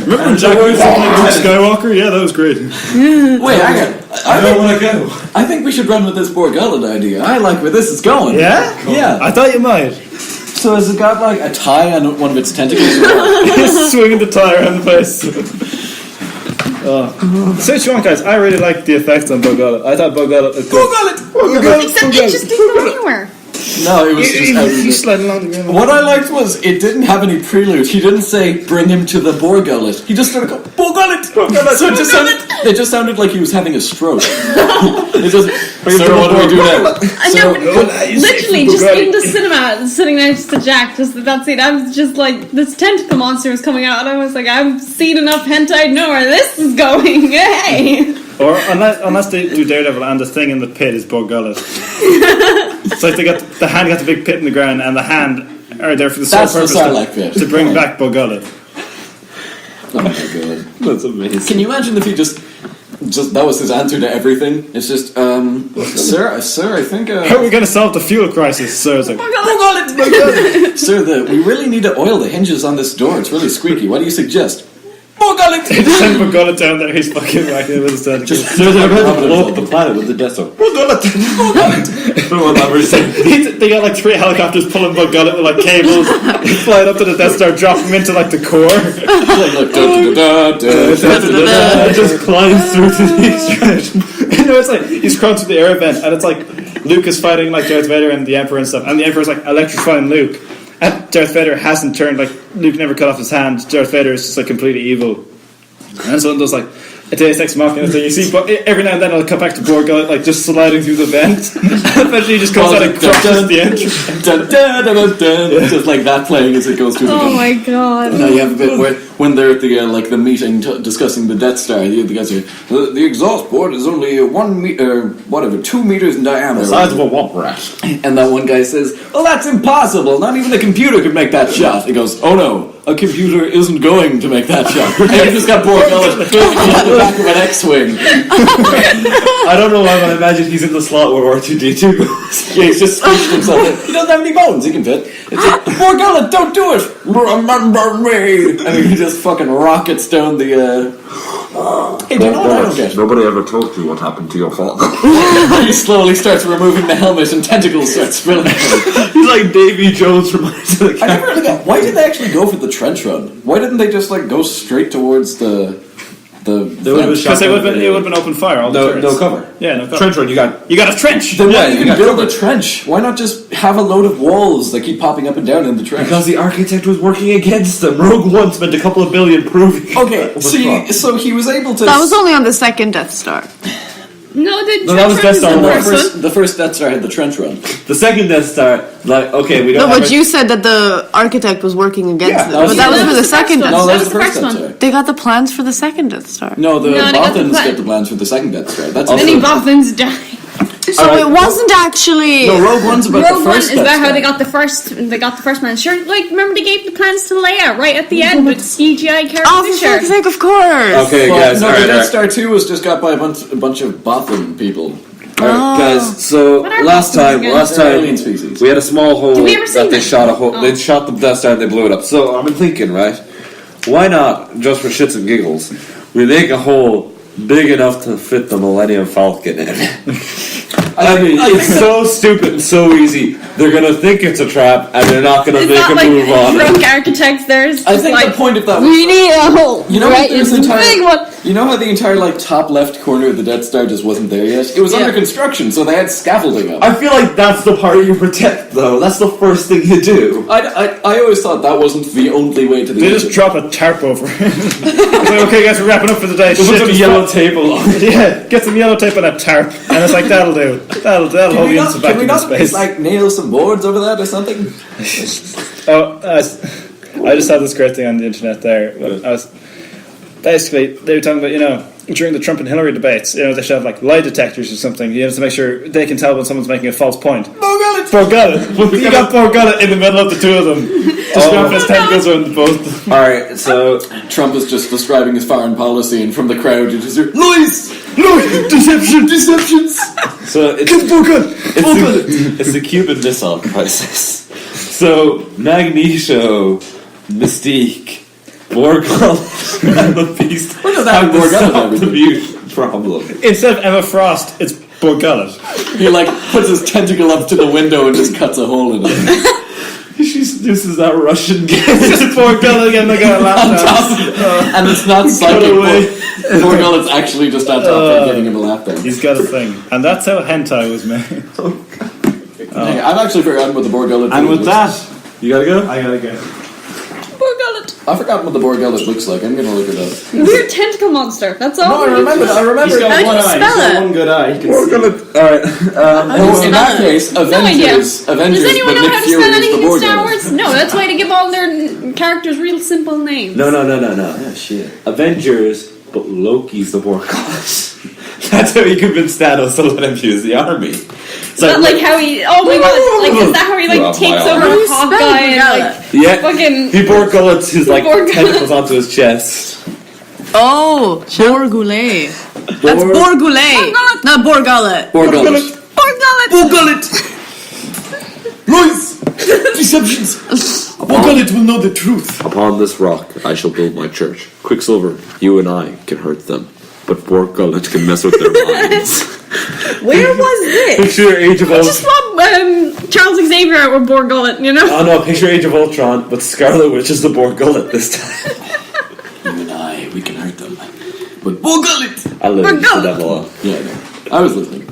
Remember when Jack was on Luke Skywalker? Yeah, that was great. Wait, hang on. I don't want to go. I think we should run with this Bor Gullet idea. I like where this is going. Yeah? Yeah. I thought you might. So has it got like a tie on one of its tentacles? He's swinging the tie around the place. Say what you want, guys. I really liked the effects on Bor Gullet. I thought Bor Gullet was good. Except it just didn't go anywhere. No, it was just He's sliding along the ground. What I liked was it didn't have any prelude. He didn't say "bring him to the Bor Gullet." He just started going "Bor Gullet." So it just sounded like he was having a stroke. It just, sir, what do we do now? I know, literally, just in the cinema, sitting next to Jack, just that scene, I was just like, this tentacle monster was coming out, and I was like, I've seen enough hentai to know where this is going. Hey. Or unless they do Daredevil and the thing in the pit is Bor Gullet. It's like they got the hand got the big pit in the ground, and the hand are there for the sole purpose to bring back Bor Gullet. Oh my God, That's amazing. Can you imagine if he just that was his answer to everything? It's just, sir, I think. How are we going to solve the fuel crisis? So it's like, Bor Gullet. Sir, we really need to oil the hinges on this door. It's really squeaky. What do you suggest? Bor Gullet. Send Bor Gullet down there. He's fucking whacking with his head. They're about to blow up the planet with the Death Star. Bor Gullet. They got like 3 helicopters pulling Bor Gullet with like cables, flying up to the Death Star, drop him into like the core. Just climbs through to the extraction. No, it's like he's crawling through the air vent, and it's like Luke is fighting like Darth Vader and the Emperor and stuff, and the Emperor's like electrifying Luke. And Darth Vader hasn't turned, like, Luke never cut off his hand. Darth Vader is just, like, completely evil. And so it does, like, a Deus Ex Machina thing. You see, but every now and then it'll cut back to Bor Gullet, like, just sliding through the vent. And eventually he just comes out and crushes the entrance. Just like that playing as it goes through the vent. Oh my God. Now you have a bit where when they're at the the meeting discussing the Death Star, the guys are the exhaust port is only 1 meter, whatever, 2 meters in diameter. The size of a womp rat. And that one guy says, "Well, that's impossible. Not even a computer could make that shot." He goes, "Oh no, a computer isn't going to make that shot." And he just got Bor Gullet on the back of an X-wing. I don't know why, but I imagine he's in the slot where R2D2 goes. Yeah, he's just squished himself in. He doesn't have any bones. He can fit. It's like, Bor Gullet, don't do it. Remember me. And he just fucking rockets down the. Hey, do you know what I don't get? Nobody ever told you what happened to your father. He slowly starts removing the helmet and tentacles start spilling out. He's like Davy Jones from Rise of the I never really got. Why did they actually go for the trench run? Why didn't they just go straight towards the? Because it would have been open fire. All the turrets. No cover. Yeah, no cover. Trench run. You got a trench. Then why you even got build cover. a trench? Why not just have a load of walls that keep popping up and down in the trench? because the architect was working against them. Rogue One spent a couple of billion proving. Okay, so he was able to. That was only on the second Death Star. No, that was Death Star the one. first one. The first Death Star had the trench run. The second Death Star, okay, we don't. No, but you said that the architect was working against them. But that was for the second Death No, Star. that was the first Death Star. They got the plans for the second Death Star. No, the No, they got the Bothans plan- got the plans for the second Death Star. That's Many Bothans died. So it wasn't actually. No, Rogue One's about Rogue the One first is Death about how Star. they got the first man. Sure, like remember they gave the plans to Leia right at the end with CGI Carrie Oh, for Fisher. fuck's sake, of course. Okay, Well, guys. no, all the right, Death Star 2 was just got by a bunch of Bothan people. Alright, guys, so What are last Bothans time again? They're alien species. we had a small hole Did we ever see that they them? shot a hole. Oh. They shot the Death Star and they blew it up. So I've been thinking, right? Why not, just for shits and giggles, we make a hole big enough to fit the Millennium Falcon in? I mean, it's so stupid and so easy. They're gonna think it's a trap and they're not gonna It's make not a like move on it. drunk architects. There's I just think like the point of that was... we need a hole. You know, right? there's It's a entire, big one. you know how the entire top left corner of the Death Star just wasn't there yet? It was Yeah. under construction, so they had scaffolding up. I feel like that's the part you protect, though. That's the first thing you do. I always thought that wasn't the only way to the They just drop a tarp over it. It's like, okay, guys, we're wrapping up for the day. Put some just yellow tape along. Yeah, get some yellow tape on a tarp, and it's like that'll do. That'll hold the instant back Can we into not space. like nail some boards over that or something? I just saw this great thing on the internet there. Basically, they were talking about, during the Trump and Hillary debates, they should have like lie detectors or something, to make sure they can tell when someone's making a false point. Bor Gullet! Bor Gullet! You got Bor Gullet in the middle of the two of them. Just wrapping his tentacles around both. Alright, so Trump is just describing his foreign policy, and from the crowd you just hear, Lies! Deceptions! So it's it's the Cuban Missile Crisis. So Magneto, Mystique, Bor Gullet, and the Beast does that have Bor to Gullet solve the everything? mute problem. Instead of Emma Frost, it's Bor Gullet. He puts his tentacle up to the window and just cuts a hole in it. She seduces that Russian guy. It's just Bor Gullet again, they got a laptop. And it's not psychic. away. Bor Gullet's actually just on top and giving him a lap dance. He's got a thing. And that's how hentai was made. Hey, I've actually forgotten what the Bor Gullet And thing with looks that, you gotta go? I gotta go. Bor Gullet. I've forgotten what the Bor Gullet looks like. I'm gonna look it up. Weird tentacle monster. That's all. No, I remember. How do you spell it? one good eye. Bor Gullet. Alright. In that case, No idea. Avengers, Does anyone but know Nick how to Fury spell is the anything in Bor Star Gullet. Wars? No, that's why they give all their characters real simple names. No. Yeah, shit. Avengers, but Loki's the Bor Gullet. That's how he convinced Thanos to let him use the army. Is that like how he? Oh my god! Like is that how he Rob takes my over arm. a Hawkeye and Yeah. fucking? He Bor Gullets his Bor Gullet. tentacles onto his chest. Oh, Bor Gullet. That's Bor Gullet. Not Bor Gullet. Bor Gullet. Bor Gullet. Bor Gullet! Lies! Deceptions! Bor Gullet will know the truth. Upon this rock I shall build my church. Quicksilver, you and I can hurt them, but Bor Gullet can mess with their minds. Where was this? Picture Age of Just Ultron. swap Charles Xavier out with Bor Gullet, Oh no, picture Age of Ultron, but Scarlet Witch is the Bor Gullet this time. You and I, we can hurt them. But Bor Gullet! I literally said that a lot. Yeah, I know. I was listening.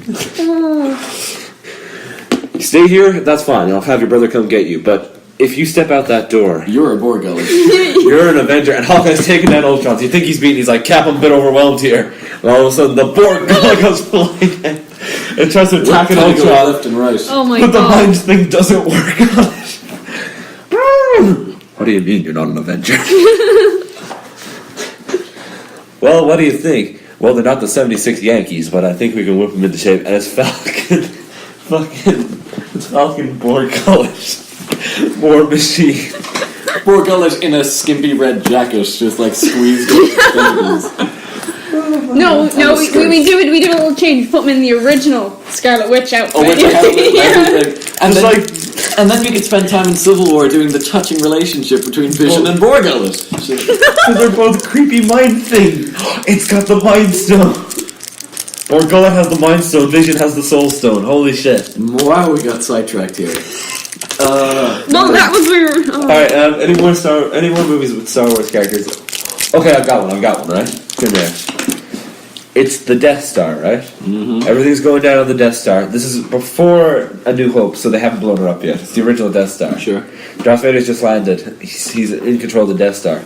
Stay here, that's fine. I'll have your brother come get you, but if you step out that door, You're a Bor Gullet. you're an Avenger, and Hawkeye's taking down Ultron. So you think he's beaten? He's like, Cap, I'm a bit overwhelmed here. And all of a sudden, the Bor Gullet goes flying in and tries to attack an Trying to go Ultron. left and right. Oh my But the god! mind thing doesn't work on it. What do you mean you're not an Avenger? Well, what do you think? Well, they're not the 76 Yankees, but I think we can whip them into shape. And it's Falcon Bor Gullet. War Machine. Bor Gullet in a skimpy red jacket, just like squeezed into No, we do a little change. Put them in the original Scarlet Witch outfit. Oh, and then you could spend time in Civil War doing the touching relationship between Vision and Bor Gullet. So they're both creepy mind thing. It's got the Mind Stone. Bor Gullet has the Mind Stone. Vision has the Soul Stone. Holy shit! Wow, we got sidetracked here. No, that was weird. Oh. All right. Any more movies with Star Wars characters? Okay, I've got one. Right? It's in there. It's the Death Star, right? Mm-hmm. Everything's going down on the Death Star. This is before A New Hope, so they haven't blown it up yet. It's the original Death Star. Sure. Darth Vader's just landed. He's in control of the Death Star.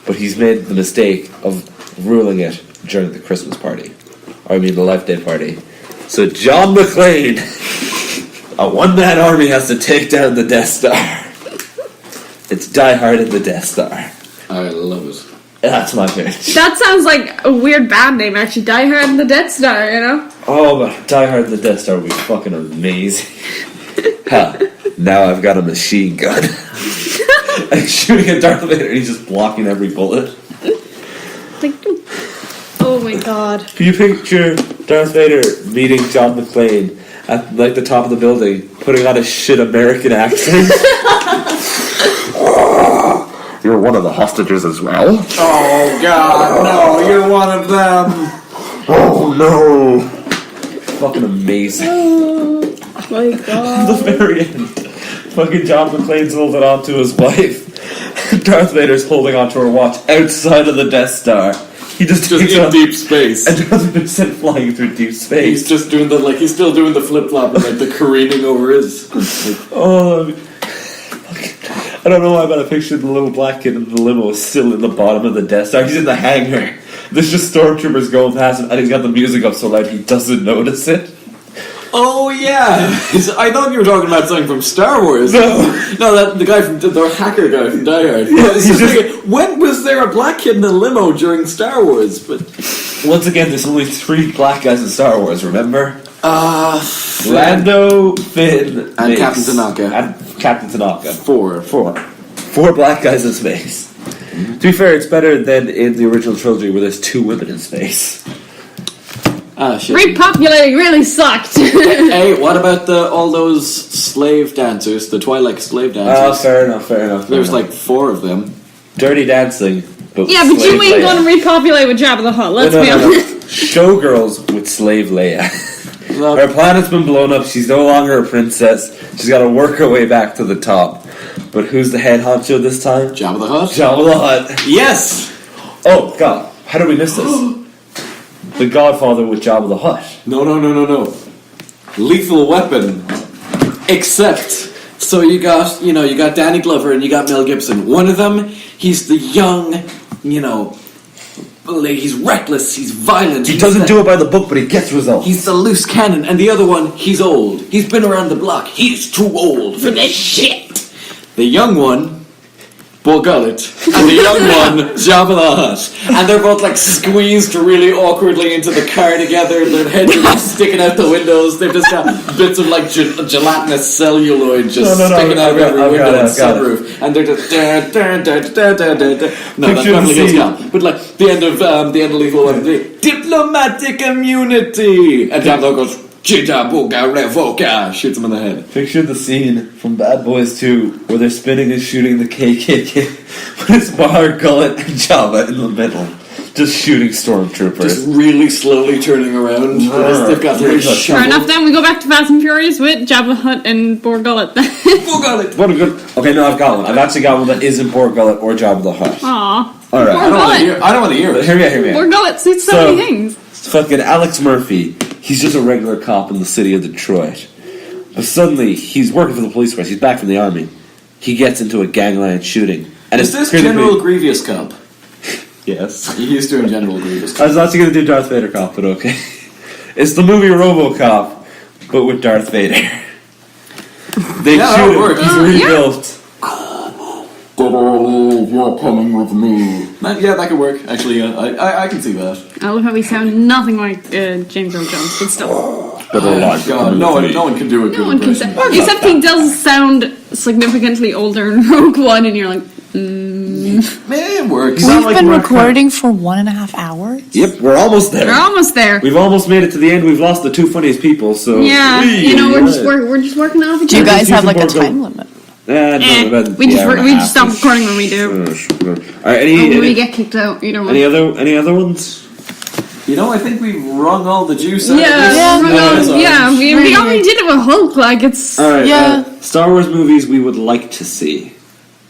But he's made the mistake of ruling it during the Christmas party. Or the Life Day party. So John McClane, a one-man army, has to take down the Death Star. It's Die Hard and the Death Star. I love it. That's my pitch. That sounds like a weird band name, actually. Die Hard and the Death Star, you know? Oh, but Die Hard and the Death Star would be fucking amazing. Ha! Now I've got a machine gun. And he's shooting at Darth Vader and he's just blocking every bullet. Like, oh my god. Can you picture Darth Vader meeting John McClane at the top of the building, putting on a shit American accent? You're one of the hostages as well? Oh god, no, you're one of them. Oh no. Fucking amazing. Oh my god. At the very end, fucking John McClane's holding on to his wife. Darth Vader's holding on to her watch outside of the Death Star. He just in deep space. And Darth Vader's sent flying through deep space. He's just doing he's still doing the flip-flop and the careening over his. I don't know why, but I pictured the little black kid in the limo is still in the bottom of the Death Star. He's in the hangar. There's just stormtroopers going past him, and he's got the music up so loud he doesn't notice it. Oh yeah, I thought you were talking about something from Star Wars. No, the guy from the hacker guy from Die Hard. Yeah, when was there a black kid in a limo during Star Wars? But once again, there's only 3 black guys in Star Wars. Remember? Lando, Finn, and Captain Tanaka. And Captain Tanaka. 4 black guys in space. Mm-hmm. To be fair, it's better than in the original trilogy where there's 2 women in space. Shit. Repopulating really sucked. Hey, what about all those slave dancers, the Twilight slave dancers? Fair enough. There's like 4 of them. Dirty dancing. But yeah, but you ain't going to repopulate with Jabba the Hutt, let's be honest. Showgirls with slave Leia. Her planet's been blown up, she's no longer a princess, she's got to work her way back to the top. But who's the head honcho this time? Jabba the Hutt. Jabba the Hutt. Yes! Oh, God. How did we miss this? The Godfather with Jabba the Hutt. No. Lethal Weapon. Except, so you got Danny Glover and you got Mel Gibson. One of them, he's the young, he's reckless, he's violent. He doesn't do it by the book, but he gets results. He's the loose cannon. And the other one, he's old. He's been around the block. He's too old for this shit. The young one, Bor Gullet, and the young one, Jabba the Hutt. And they're both like squeezed really awkwardly into the car together. Their heads are just sticking out the windows. They've just got bits of like gelatinous celluloid just sticking out of every window and sunroof. And they're just No, that's Beverly Hills Cop. But like the end of Lethal Weapon, diplomatic immunity. And Jabba goes, Chita Boga Revoca, shoots him in the head. Picture the scene from Bad Boys 2 where they're spinning and shooting the KKK, but it's Bor Gullet and Jabba in the middle, just shooting stormtroopers. Just really slowly turning around. They've got their Fair enough, then we go back to Fast and Furious with Jabba the Hutt and Bor Gullet. Bor Gullet! What a good... Okay, no, I've got one. I've actually got one that isn't Bor Gullet or Jabba the Hutt. Aww. Alright. I don't want to hear it. Hear me. Bor Gullet suits so many things. Fucking Alex Murphy. He's just a regular cop in the city of Detroit. But suddenly, he's working for the police force. He's back from the army. He gets into a gangland shooting. And is this General Grievous Cop? Yes. He's doing General Grievous Cop. I was actually going to do Darth Vader Cop, but okay. It's the movie RoboCop, but with Darth Vader. They shoot him. He's rebuilt. You're coming with me. Yeah, that could work. Actually, I can see that. I love how we sound nothing like James Earl Jones, but still. God, no one can do a good No one can impression. sound. Except he does sound significantly older in Rogue One, and you're like, It works. We've been recording for 1.5 hours. Yep, we're almost there. we're almost there. We've almost made it to the end. We've lost the two funniest people, so Yeah, we're just working off each Do you other. guys have like a Bor Gullet. time limit? We just stop recording when we do. All right, Or when we get kicked out. Either one. any other ones? You know, I think we've wrung all the juice out of this. We already did it with Hulk. Like it's All right, Star Wars movies we would like to see.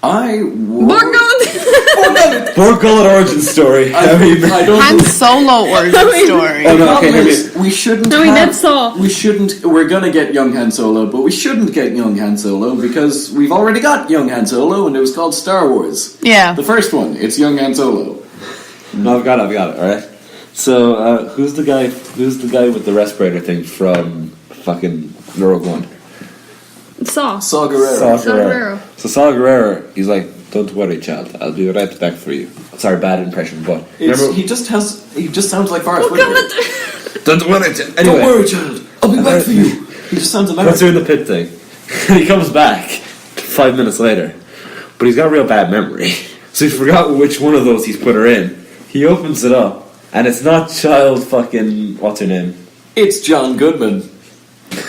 Bor Gullet. Bor Gullet origin story. I don't Han think Solo origin story. Oh no, okay, problem hear me. is, we shouldn't. No, have- that's all. We shouldn't. We're gonna get young Han Solo, but we shouldn't get young Han Solo because we've already got young Han Solo, and it was called Star Wars. Yeah. The first one, it's young Han Solo. No, I've got it. All right. So who's the guy with the respirator thing from fucking Rogue One? Saw. Saw Gerrera. Saw Saw Gerrera. So Saw Gerrera, he's like, "Don't worry, child. I'll be right back for you." Sorry, bad impression, but remember, He just sounds like Forrest Bor Whitaker. Gullet. don't worry, child. Don't Anyway, worry, child. I'll be back for you. He just sounds Let's American. do the pit thing. He comes back 5 minutes later, but he's got a real bad memory, so he forgot which one of those he's put her in. He opens it up, and it's not child fucking what's her name. It's John Goodman.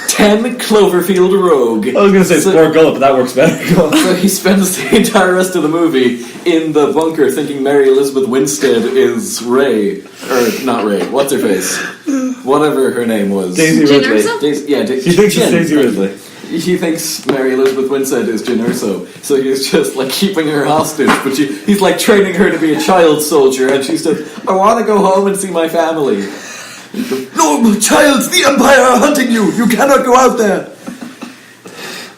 10 Cloverfield Rogue. I was gonna say Bor Gullet, but that works better. Go on. So he spends the entire rest of the movie in the bunker thinking Mary Elizabeth Winstead is Ray. Or, not Ray, what's her face? Whatever her name was. Daisy Jyn Ridley. Erso? She thinks it's Jyn. Daisy Ridley. He thinks Mary Elizabeth Winstead is Jyn Erso, so he's just like keeping her hostage, but he's like training her to be a child soldier, and she says, "I want to go home and see my family." No, child, the Empire are hunting you. You cannot go out there.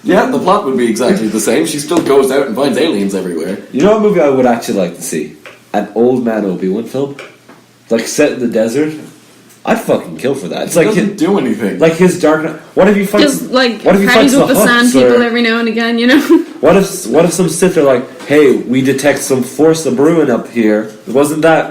Yeah, the plot would be exactly the same. She still goes out and finds aliens everywhere. You know what movie I would actually like to see? An old man Obi-Wan film, like set in the desert. I'd fucking kill for that. It's It like doesn't do anything. like his Dark Knight. What if you fight? Just like what if you fight parties with the sand Huts, people or- every now and again, you know. What if some Sith are like, hey, we detect some force of brewing up here. Wasn't that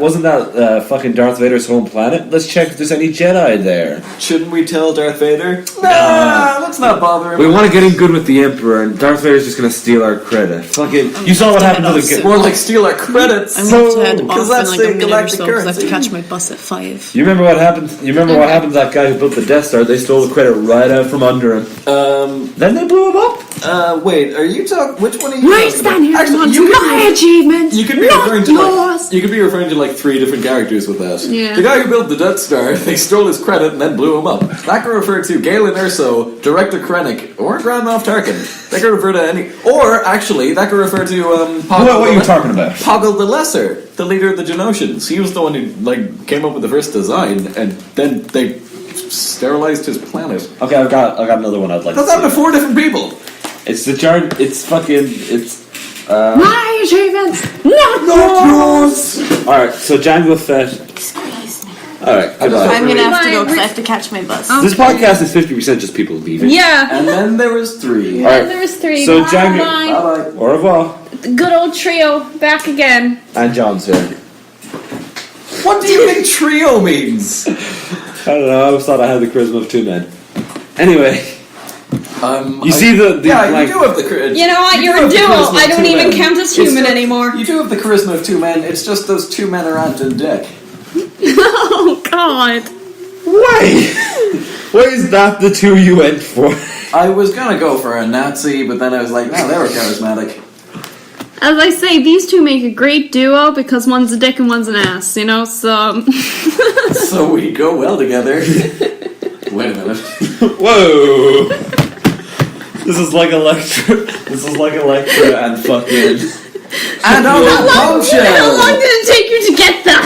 fucking Darth Vader's home planet? Let's check if there's any Jedi there. Shouldn't we tell Darth Vader? Nah, let's not bother him. We want to get in good with the Emperor, and Darth Vader's just gonna steal our credit. Fucking, you saw what happened to the. More like steal our credits. I'm going to head because off that's in like the a minute or galactic so because I have to currency. catch my bus at 5. You remember what happened? You remember what happened to that guy who built the Death Star? They stole the credit right out from under him. Then they blew him up. Wait, are you talking? Which one are you Right, talking stand about? here. Actually, It's my achievement. You could be not referring to yours. you could be referring to like 3 different characters with that. Yeah. The guy who built the Death Star, they stole his credit and then blew him up. That could refer to Galen Erso, Director Krennic, or Grand Moff Tarkin. That could refer to any, or actually, that could refer to Poggle. What are you talking about? Poggle the Lesser, the leader of the Genosians. He was the one who like came up with the first design, and then they sterilized his planet. Okay, I've got another one I'd like That's to happened to 4 different people. see. It's the jar. It's My achievements, not yours. all right. So Jango Fett. Excuse me. All right, goodbye. I'm going to have to go Bye. because I have to catch my bus. This podcast is 50% just people leaving. Yeah. And then there was 3. All right. There was 3. So Bye. Jango. Bye-bye. Au revoir. The good old trio back again. And John's here. What do you think trio means? I don't know. I always thought I had the charisma of 2 men. Anyway, you see the yeah, like, you do have the charisma. You know what? You're a duo. I don't even count as human anymore. You do have the charisma of 2 men. It's just those 2 men aren't in deck. Oh God. Why? Why is that the 2 you went for? I was gonna go for a Nazi, but then I was like, no, they were charismatic. As I say, these 2 make a great duo because one's a dick and one's an ass, you know, so... So we go well together. Wait a minute. Whoa! This is like Electra. This is like Electra and fucking. And on that How long bombshell! did it take you to get that?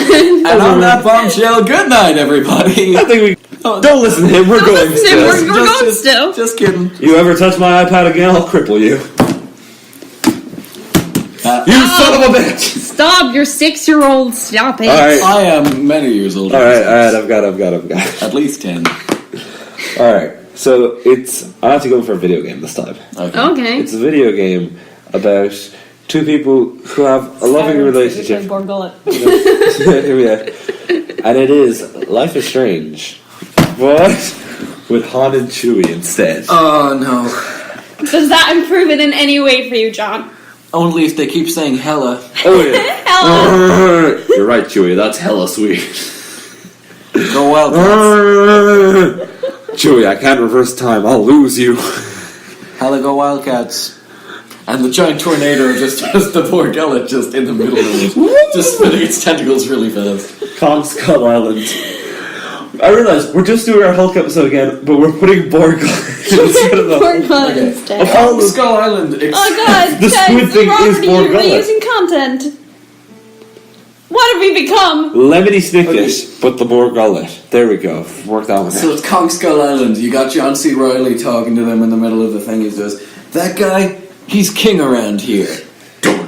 And on that bombshell, good night, everybody! I think we. Don't listen to him. We're going listen to him, still. we're going still. Just kidding. You ever touch my iPad again, I'll cripple you. You son of a bitch! Stop, you're 6-year-old, stop it. Alright. I am many years older. Alright, I've got. At least 10. Alright, so I have to go for a video game this time. Okay. It's a video game about two people who have a loving relationship. Bor Gullet. And it is Life is Strange, but with Han and Chewie instead. Oh no. Does that improve it in any way for you, John? Only if they keep saying hella. Oh yeah. Hella. You're right, Chewie. That's hella sweet. Go wild. Chewie, I can't reverse time. I'll lose you. Hella go Wildcats. And the giant tornado just has the Bor Gullet just in the middle of it. Just spinning its tentacles really fast. Kong Skull Island. I realised we're just doing our Hulk episode again, but we're putting Bor Gullet instead of the Bor Gullet instead. Kong Skull Island. Oh god, The squid thing is Bor Gullet. We're using content. What have we become? Lemony Snicket, but the Bor Gullet. There we go. Worked out with So that. it's Kong Skull Island. You got John C. Reilly talking to them in the middle of the thing. He says, "That guy, he's king around here." Dun,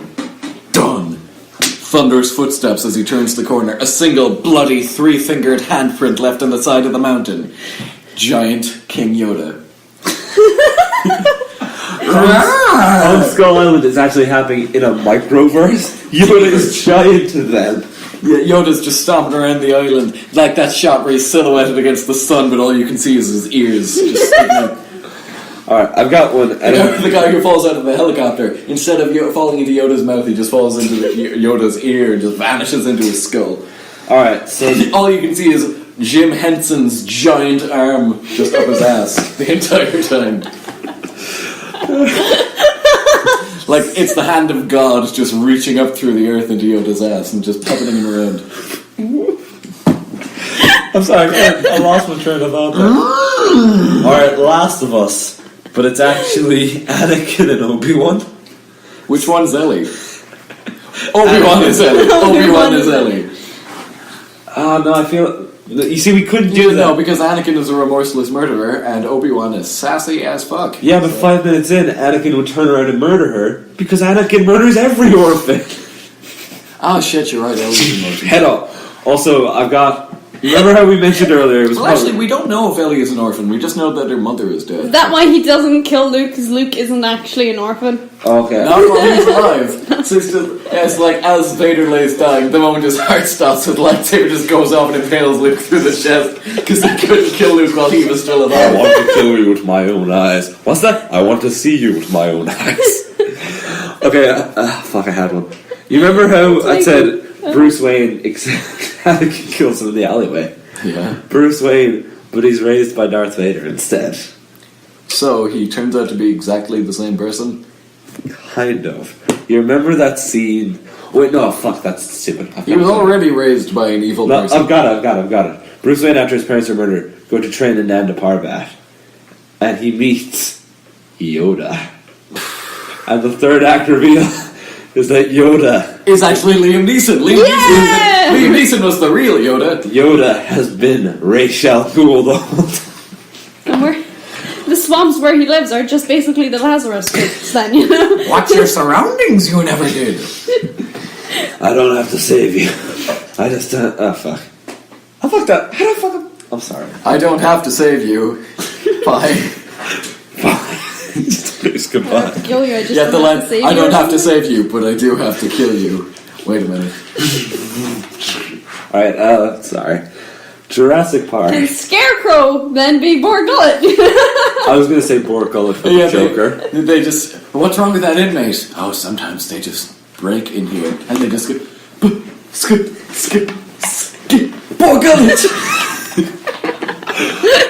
dun. Thunderous footsteps as he turns the corner. A single bloody three-fingered handprint left on the side of the mountain. Giant King Yoda. On Skull Island is actually happening in a microverse. Yoda is giant to them. Yeah, Yoda's just stomping around the island like that shot where he's silhouetted against the sun, but all you can see is his ears. Just sticking out. Alright, I've got one. The guy who falls out of the helicopter, instead of falling into Yoda's mouth, he just falls into Yoda's ear and just vanishes into his skull. Alright, so All you can see is Jim Henson's giant arm just up his ass the entire time. Like it's the hand of God just reaching up through the earth into Yoda's ass and just puppeting him around. I'm sorry, I lost my train of thought there. Alright, Last of Us. But it's actually Anakin and Obi-Wan. Which one's Ellie? Obi-Wan is Ellie. Obi-Wan is Ellie. Oh no, I feel... You see, we couldn't do that. No, because Anakin is a remorseless murderer and Obi-Wan is sassy as fuck. Yeah, but 5 minutes in, Anakin would turn around and murder her because Anakin murders every orphan. Oh shit, you're right, Ellie's emotion. Head up. Also, I've got... Remember how we mentioned earlier? It was Well, actually, we don't know if Ellie is an orphan. We just know that her mother is dead. Is that why he doesn't kill Luke? Because Luke isn't actually an orphan. Okay. Not while he's alive. So it's like as Vader lays dying, the moment his heart stops, his lightsaber just goes off and impales Luke through the chest because he couldn't kill Luke while he was still I alive. want to kill you with my own eyes. What's that? I want to see you with my own eyes. Okay, fuck, I had one. You remember how I said Bruce Wayne Anakin kills him in the alleyway? Yeah. Bruce Wayne, but he's raised by Darth Vader instead. So he turns out to be exactly the same person. Kind of. You remember that scene? Wait, no, fuck, that's stupid. He was already raised by an evil No, person. I've got it. Bruce Wayne, after his parents are murdered, go to train in Nanda Parbat. And he meets Yoda. And the third act reveal is that Yoda Is actually Liam Neeson. Liam Neeson was the real Yoda. Yoda has been Ra's al Ghul the whole time. And the swamps where he lives are just basically the Lazarus pits then, you know? Watch your surroundings, you never did. I don't have to save you. I just don't... Oh, fuck. I fucked up. How did I fuck up? I'm sorry. I don't have to save you. Bye. Just goodbye. Kill you, I just Get the don't line. have to save I you don't or have to something. save you, but I do have to kill you. Wait a minute. Alright, sorry. Jurassic Park. Can Scarecrow then be Bor Gullet? I was gonna say Bor Gullet for the Joker. They just. What's wrong with that inmate? Oh, sometimes they just break in here and they just skip. Bor Gullet!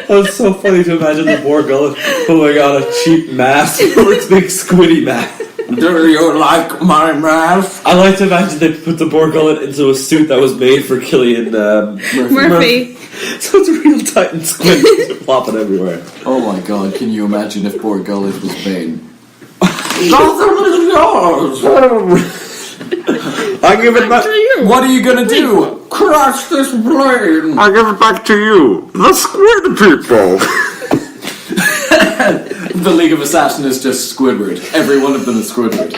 That's so funny to imagine the Bor Gullet pulling out a cheap mask or its big squiddy mask. Do you like my mask? I like to imagine they put the Bor Gullet into a suit that was made for Cillian Murphy. So it's a real tight and squid flopping everywhere. Oh my god, can you imagine if Bor Gullet was Bane? I give it back to you. What are you gonna do? Crush this blade! I give it back to you. The squid people. The League of Assassins is just Squidward. Every one of them is Squidward.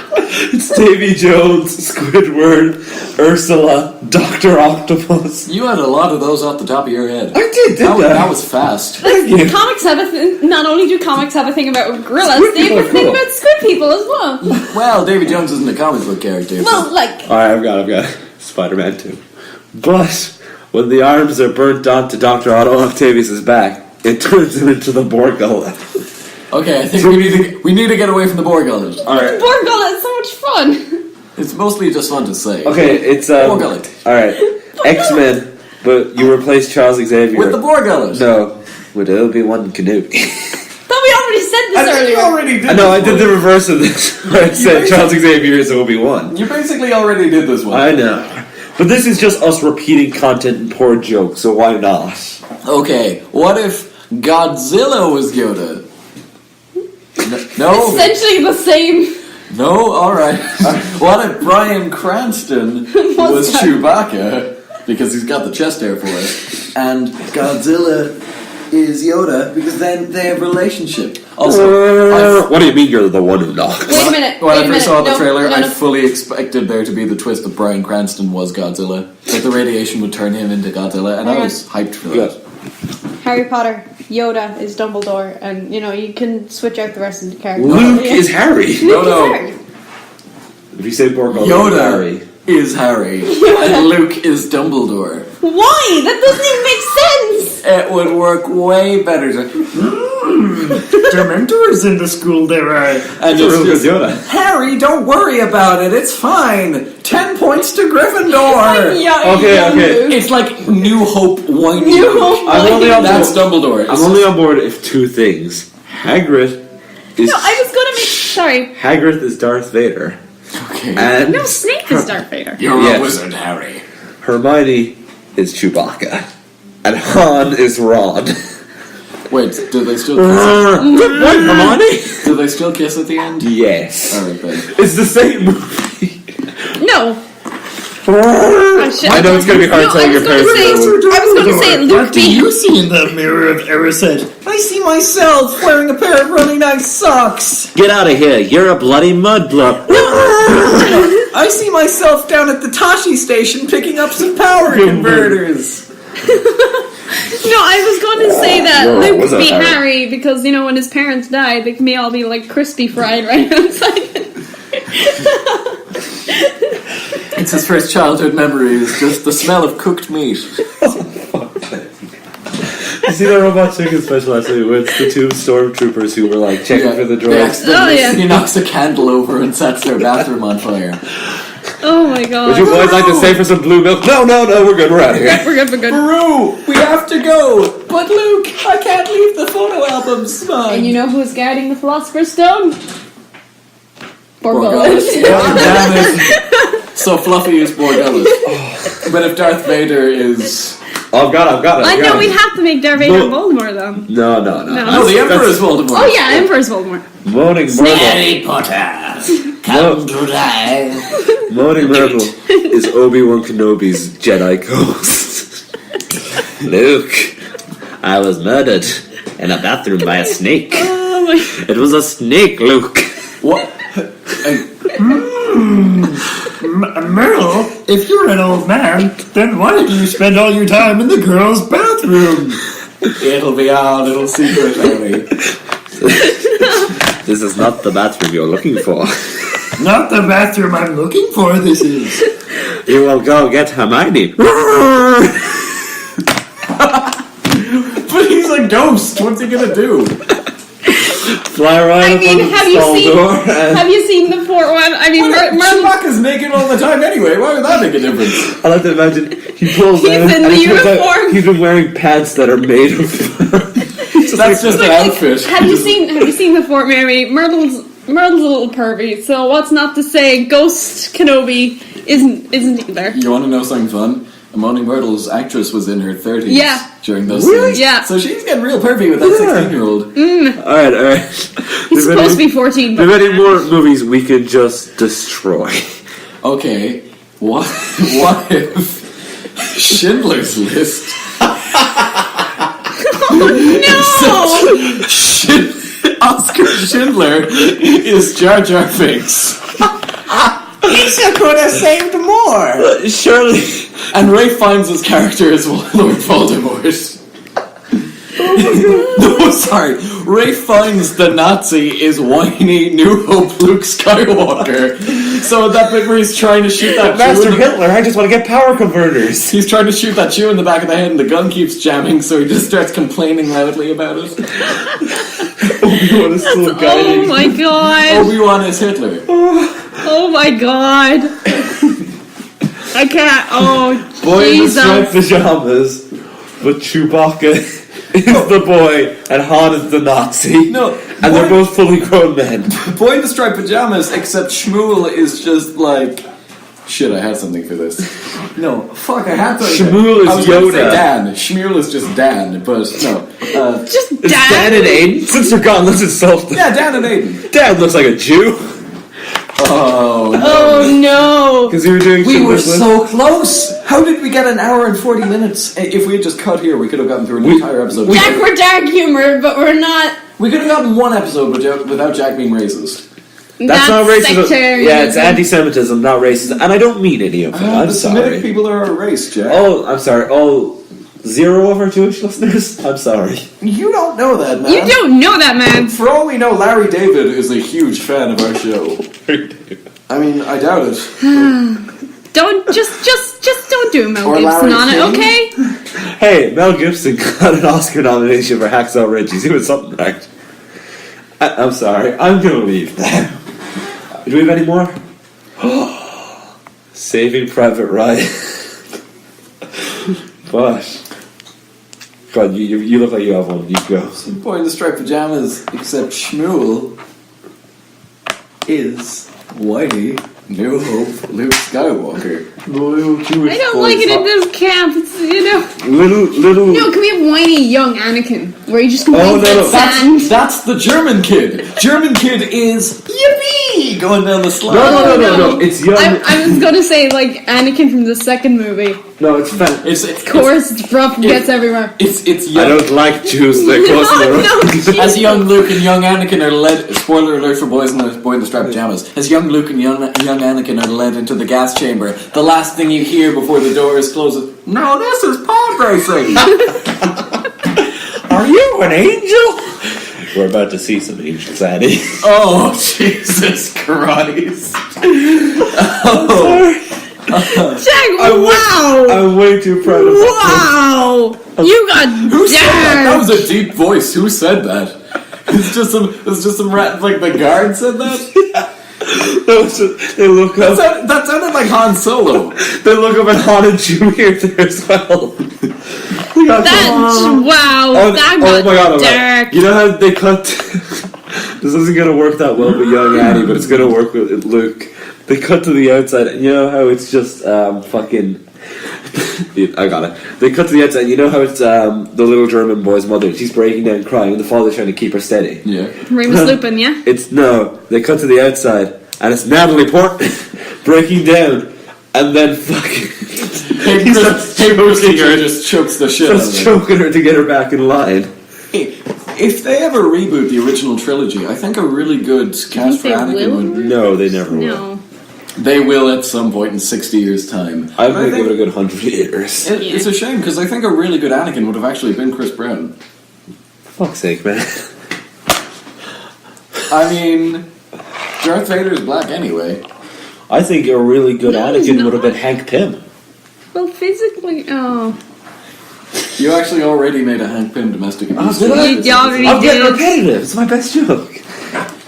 It's Davy Jones, Squidward, Ursula, Dr. Octopus. You had a lot of those off the top of your head. I did, That was fast. Comics have a not only do comics have a thing about gorillas, they have a thing about squid people as well. Well, Davy Jones isn't a comic book character. Well, like... Alright, I've got Spider-Man 2. But when the arms are burnt onto Dr. Otto Octavius' back, it turns him into the Bor Gullet. Okay, I think we need to get away from the Bor Gullet. Alright. Bor Gullet is so much fun. It's mostly just fun to say. Okay, it's Bor Gullet. Alright. X-Men, but you replace Charles Xavier. With the Bor Gullet. No, with Obi-Wan Kenobi. Thought we already said this earlier. already did I know, I did the reverse of this. Where I said Charles Xavier is Obi-Wan. You basically already did this one. I know. But this is just us repeating content and poor jokes, so why not? Okay, what if Godzilla was Yoda? No? Essentially the same. No? Alright. What if Bryan Cranston was Chewbacca? Because he's got the chest hair for it. And Godzilla is Yoda because then they have a relationship. Also, what do you mean you're the one who knocked? Wait a minute. when I wait a first minute. saw the No, trailer, no, I no. fully expected there to be the twist that Bryan Cranston was Godzilla. That the radiation would turn him into Godzilla, and I was hyped for that. Harry Potter, Yoda is Dumbledore, and you can switch out the rest of the characters. Luke is Harry. Luke No. is Harry. If you say Bor Gullet, Yoda Harry. is Harry, and Luke is Dumbledore. Why? That doesn't even make sense. It would work way better. Dementors in the school there are. And Luke is Yoda. Harry, don't worry about it. It's fine. 10 points to Gryffindor. Okay. It's like New Hope whiny. New Hope I'm only on That's board. Dumbledore. I'm only on board if two things. Hagrid is No, I was gonna make. Sorry. Hagrid is Darth Vader, Okay. and No, Snape is Darth Vader. You're Yes. a wizard, Harry. Hermione is Chewbacca, and Han is Ron. Wait, do they still kiss? Good point, Hermione. Do they still kiss at the end? Yes, Alright then. it's the same movie. No. I know it's gonna be hard telling your parents. I was gonna say Luke What do you see in the mirror of Erised? I see myself wearing a pair of really nice socks. Get out of here! You're a bloody mudblood. I see myself down at the Tashi station picking up some power converters. No, I was going to say that You're a Luke would wizard, be Harry. Harry because when his parents died, they may all be like crispy fried right outside. It's his first childhood memory. It's just the smell of cooked meat. You see that Robot Chicken special actually, where it's the two stormtroopers who were like checking for the droids. Oh, yeah. He knocks a candle over and sets their bathroom on fire. Oh my god. Would you boys like to stay for some blue milk? No, we're good. We're out of here. We're good. Baru, we have to go. But Luke, I can't leave the photo albums. And you know who's guarding the Philosopher's Stone? Bor Bor Gullet. Gullet. God damn it. So Fluffy is Bor Gullet. But if Darth Vader is... I've got it. I know we'd have to make Darth Vader Voldemort though. No. No, the Emperor is Voldemort. Oh yeah, Emperor's Voldemort. Moaning Myrtle. Potter, come to die. Moaning Myrtle is Obi-Wan Kenobi's Jedi ghost. Luke, I was murdered in a bathroom by a snake. Oh my. It was a snake, Luke. What? Myrtle, if you're an old man, then why do you spend all your time in the girls' bathroom? It'll be our little secret, Harry. This is not the bathroom you're looking for. Not the bathroom I'm looking for, this is. You will go get Hermione. But he's a ghost. What's he gonna do? Fly right I up mean, on the have you stall seen? door and Have you seen the fourth one? I mean, Myrtle. Chewbacca's naked all the time anyway. Why would that make a difference? I like to imagine he pulls He's down in and the it turns out uniform. he's been wearing pants that are made of fur. That's just an outfit. Have you seen the Fort Mary? Myrtle's a little pervy, so what's not to say Ghost Kenobi isn't either. You want to know something fun? Moaning Myrtle's actress was in her 30s Yeah. during those Really? scenes. Yeah. So she's getting real pervy with that 16-year-old. Alright. He's supposed to be 14. There are many more movies we can just destroy. Okay, what if Schindler's List? No! Schindler is Jar Jar Binks. He could have saved more. Surely. And Ray Fiennes' character is Lord Voldemort. No, sorry. Ray Fiennes, the Nazi, is whiny New Hope Luke Skywalker. So that bit where he's trying to shoot that Master Hitler, I just want to get power converters. He's trying to shoot that Jew in the back of the head and the gun keeps jamming, so he just starts complaining loudly about it. Obi-Wan is still guiding. Oh my god. Obi-Wan is Hitler. Oh my god. I can't. Oh, Boy in the Jesus. striped pajamas, but Chewbacca is the boy and Han is the Nazi. No, and they're both fully grown men. Boy in the striped pajamas, except Shmuel is just like... Shit, I had something for this. No, fuck, I had something. Shmuel I was is gonna Yoda. say Dan. Shmuel is just Dan, but no. Just It's Dan. Dan and Aiden. Since they're gone, let's insult them. Yeah, Dan and Aiden. Dan looks like a Jew. Oh, no. Oh no. Because you were doing We were Schindler's so close! How did we get an hour and 40 minutes? If we had just cut here, we could have gotten through an entire episode. Jack, we're dark humor, but we're not. We could have gotten one episode without Jack being racist. That's not racism. sectarianism. Yeah, it's anti-Semitism, not racism. And I don't mean any of it. I'm the sorry. Semitic people are a race, Jack. Oh, I'm sorry. Oh, 0 of our Jewish listeners? I'm sorry. You don't know that, man. You don't know that, man. For all we know, Larry David is a huge fan of our show. I mean, I doubt it. Don't just don't do Mel Or Gibson Larry on it, King. okay? Hey, Mel Gibson got an Oscar nomination for Hacksaw Ridge. He's doing something right. I'm sorry. I'm going to leave now. Do we have any more? Saving Private Ryan. But, God, you look like you have one. You go. Boy in the striped pajamas, except Shmuel is Whitey, New Hope, Luke Skywalker. I don't like it in this camp. It's, you know. Little. No, can we have whiny young Anakin where he just Oh, complains no, about sand? That's the German kid. German kid is yippee going down the slide. No. It's young. I was gonna say like Anakin from the second movie. No, it's fun. Of course, it's rough and gets everywhere. It's I young. don't like Jews that cross the road. No, As young Luke and young Anakin are led, spoiler alert for Boy in the Striped Pajamas, as young Luke and young Anakin are led into the gas chamber, the last thing you hear before the doors close is, "No, this is pod racing." Are you an angel? We're about to see some angels, Addy. Oh, Jesus Christ. Jack, wow! I'm way too proud of that. Wow! You got Who said that? That was dark. a deep voice. Who said that? It's just some rat, like the guard said that? They look up. That sounded like Han Solo. They look up at Han and Chewie there as well. That got dark. You know how they cut... This isn't going to work that well with young Annie, but it's going to work with Luke. They cut to the outside, and you know how it's just fucking... I got it. They cut to the outside, you know how it's the little German boy's mother. She's breaking down crying, and the father's trying to keep her steady. Yeah. Remus Lupin, yeah? They cut to the outside, and it's Natalie Portman breaking down, and then fucking... Hey, Christopher just chokes the shit out of Just her. choking her to get her back in line. Hey, if they ever reboot the original trilogy, I think a really good cast for they Anakin will? would... No, they never will. No. They will at some point in 60 years' time. I'm going to give it a good 100 years. It's a shame, because I think a really good Anakin would have actually been Chris Brown. Fuck's sake, man. I mean, Darth Vader's black anyway. I think a really good No, he's Anakin would have not. been Hank Pym. Well, physically, oh. You actually already made a Hank Pym domestic abuse. did I? You already I'm getting did. repetitive. It's my best joke.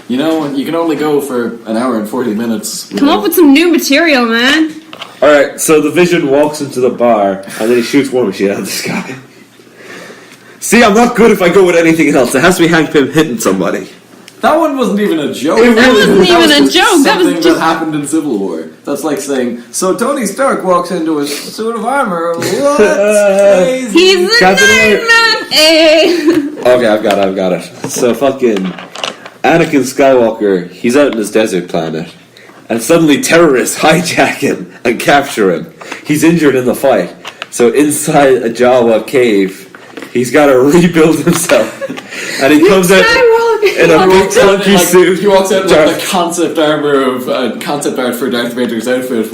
You know, you can only go for an hour and 40 minutes. Come up with some new material, man. Alright, so the Vision walks into the bar, and then he shoots War Machine out of the sky. See, I'm not good if I go with anything else. It has to be Hank Pym hitting somebody. That one wasn't even a joke. That wasn't even was a just joke. That was something just... happened in Civil War. That's like saying, so Tony Stark walks into a suit of armor. What? Crazy. He's a Captain nightman! Eh. Okay, I've got it. So fucking Anakin Skywalker, he's out in his desert planet, and suddenly terrorists hijack him and capture him. He's injured in the fight, so inside a Jawa cave, he's got to rebuild himself, and he comes out. in a big clunky suit. He walks out in like the concept armor of concept art for Darth Vader's outfit.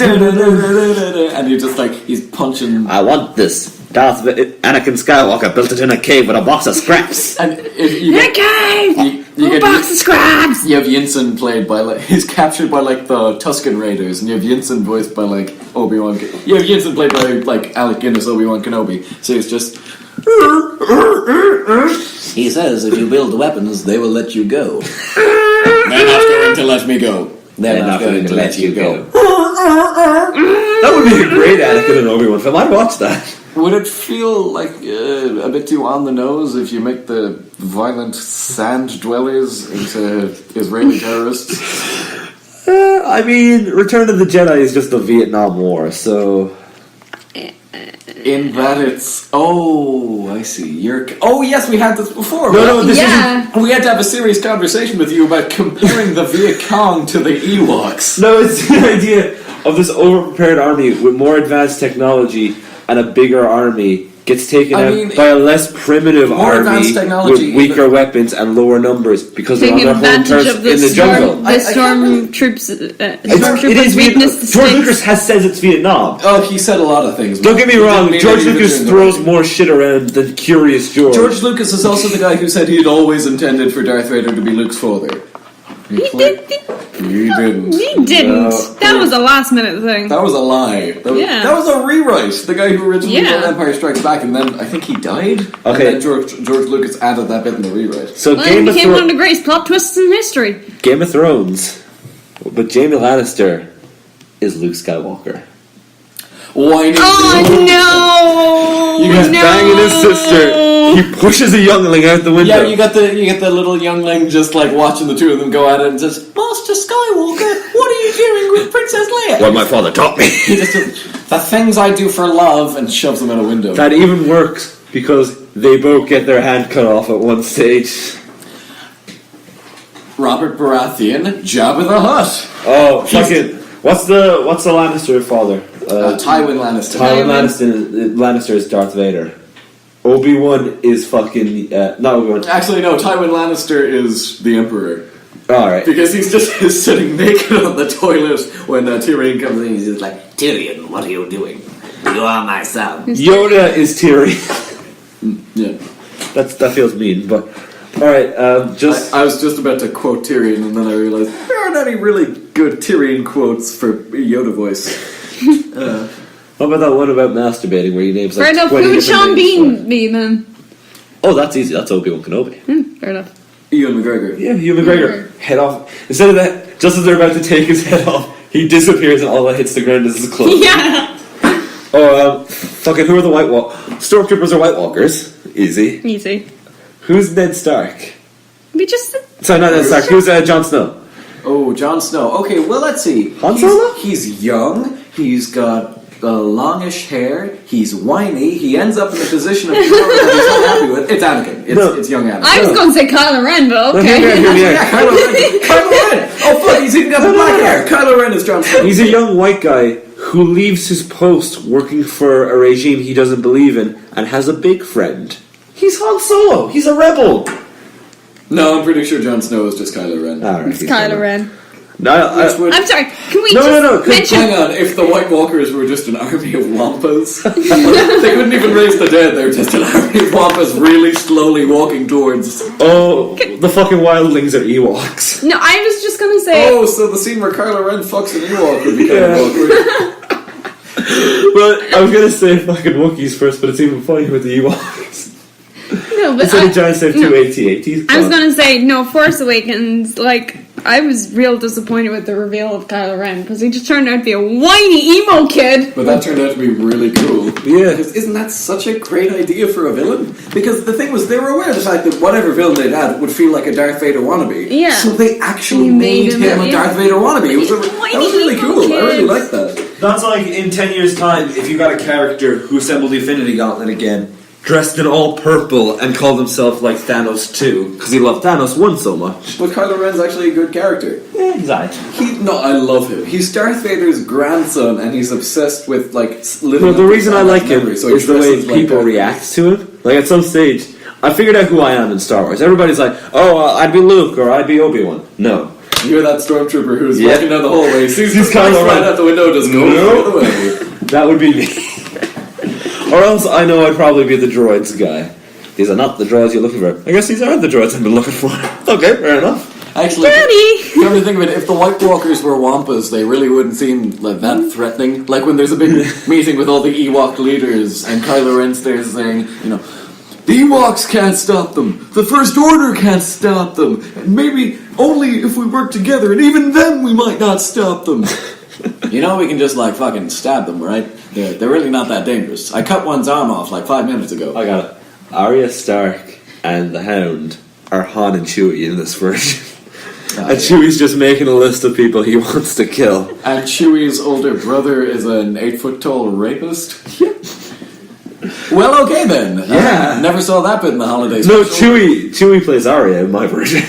And you're just like, he's punching. I want this. Anakin Skywalker built it in a cave with a box of scraps. And if you In a cave! you A box of scraps! You have Yinsen played by like, he's captured by like the Tusken Raiders, and you have Yinsen voiced by like Obi-Wan. You have Yinsen played by like Alec Guinness, Obi-Wan Kenobi. So it's just. He says, if you build weapons, they will let you go. They're not going to let me go. They're not going to let you go. That would be a great Anakin and Obi-Wan film. I'd watch that. Would it feel like a bit too on the nose if you make the violent sand dwellers into Israeli terrorists? I mean, Return of the Jedi is just the Vietnam War, so... In that it's... Oh, I see. Oh, yes, we had this before. No, this isn't... We had to have a serious conversation with you about comparing the Viet Cong to the Ewoks. No, it's the idea of this over-prepared army with more advanced technology and a bigger army gets taken out by a less primitive army with weaker weapons and lower numbers because they're on their home turf in the jungle. The stormtroopers weakness the George Lucas has said it's Vietnam. Oh, he said a lot of things. Don't get me wrong, George Lucas throws more shit around than Curious George. George Lucas is also the guy who said he had always intended for Darth Vader to be Luke's father. He didn't. No. That was a last minute thing. That was a lie. That was a rewrite. The guy who originally did Empire Strikes Back, and then I think he died. Okay. And then George Lucas added that bit in the rewrite. So it became one of the greatest plot twists in history. Game of Thrones. But Jaime Lannister is Luke Skywalker. Why no! He's banging his sister. He pushes a youngling out the window. Yeah, you get the little youngling just like watching the two of them go at it and says, Master Skywalker, what are you doing with Princess Leia? What my father taught me. He just does, the things I do for love, and shoves them out a window. That even works because they both get their hand cut off at one stage. Robert Baratheon, Jabba the Hutt. Oh, fucking. What's the Lannister father? Tywin Lannister. Tywin Lannister is Darth Vader. Obi-Wan is fucking... not Obi-Wan. Actually, no, Tywin Lannister is the Emperor. Alright. Because he's sitting naked on the toilet when Tyrion comes in. He's just like, Tyrion, what are you doing? You are my son. Yoda is Tyrion. Yeah. That feels mean, but... Alright, I was just about to quote Tyrion, and then I realized there aren't any really good Tyrion quotes for Yoda voice. How about that one about masturbating where he names like 20 who would different Sean names Bean be then? Oh, that's easy. That's Obi-Wan Kenobi. Fair enough. Ewan McGregor. Yeah, Ewan McGregor. Head off. Instead of that, just as they're about to take his head off, he disappears and all that hits the ground is his clothes. Yeah. Oh, fucking who are the White Walkers? Stormtroopers are White Walkers. Easy. Who's Ned Stark? We just... Sorry, not Ned Stark. Who's Jon Snow? Oh, Jon Snow. Okay, well, let's see. Han Solo? He's young. He's got longish hair. He's whiny. He ends up in a position of power that he's not happy with. It's Anakin. It's young Anakin. I was going to say Kylo Ren, but okay. Yeah, Kylo Ren. Kylo Ren. Oh, fuck, he's even got the black hair. Kylo Ren is Jon Snow. He's a young white guy who leaves his post working for a regime he doesn't believe in and has a big friend. He's Han Solo. He's a rebel. No, I'm pretty sure Jon Snow is just Kylo Ren. All right, It's Kylo Ren. No, I'm sorry. Can we mention? Hang on. If the White Walkers were just an army of wampas, they couldn't even raise the dead. They're just an army of wampas, really slowly walking towards. Oh, the fucking wildlings are Ewoks. No, I was just gonna say. Oh, so the scene where Kylo Ren fucks an Ewok would be kind of awkward. Well, I was gonna say fucking Wookiees first, but it's even funnier with the Ewoks. No, but instead of giant save 2 AT-ATs. I was gonna say no. Force Awakens, like I was real disappointed with the reveal of Kylo Ren because he just turned out to be a whiny emo kid. But that turned out to be really cool. Yeah, because isn't that such a great idea for a villain? Because the thing was, they were aware of the fact that whatever villain they'd had would feel like a Darth Vader wannabe. Yeah. So they actually made him a Darth Vader wannabe. That was really cool. I really liked that. That's like in 10 years' time, if you got a character who assembled the Infinity Gauntlet again, dressed in all purple, and called himself like Thanos 2, because he loved Thanos 1 so much. But Kylo Ren's actually a good character. Yeah, he's alright. I love him. He's Darth Vader's grandson, and he's obsessed with, like, living. Well, the reason I like him so is the way like people react to him. Like, at some stage, I figured out who I am in Star Wars. Everybody's like, I'd be Luke, or I'd be Obi-Wan. No. You're that stormtrooper who's walking down the hallway, sees Kylo Kylo Ren right out the window, just go the other way. That would be me. Or else I know I'd probably be the droids guy. These are not the droids you're looking for. I guess these aren't the droids I've been looking for. Okay, fair enough. Actually, come to think of it, if the White Walkers were Wampas, they really wouldn't seem like that threatening. Like when there's a big meeting with all the Ewok leaders, and Kylo Ren's there saying, the Ewoks can't stop them. The First Order can't stop them. And maybe only if we work together, and even then we might not stop them. We can just fucking stab them, right? They're really not that dangerous. I cut one's arm off 5 minutes ago. I got it. Arya Stark and the Hound are Han and Chewie in this version. And Chewie's just making a list of people he wants to kill. And Chewie's older brother is an 8-foot-tall rapist? Well, okay then. Yeah. Never saw that bit in the holidays. No, Chewie plays Arya in my version.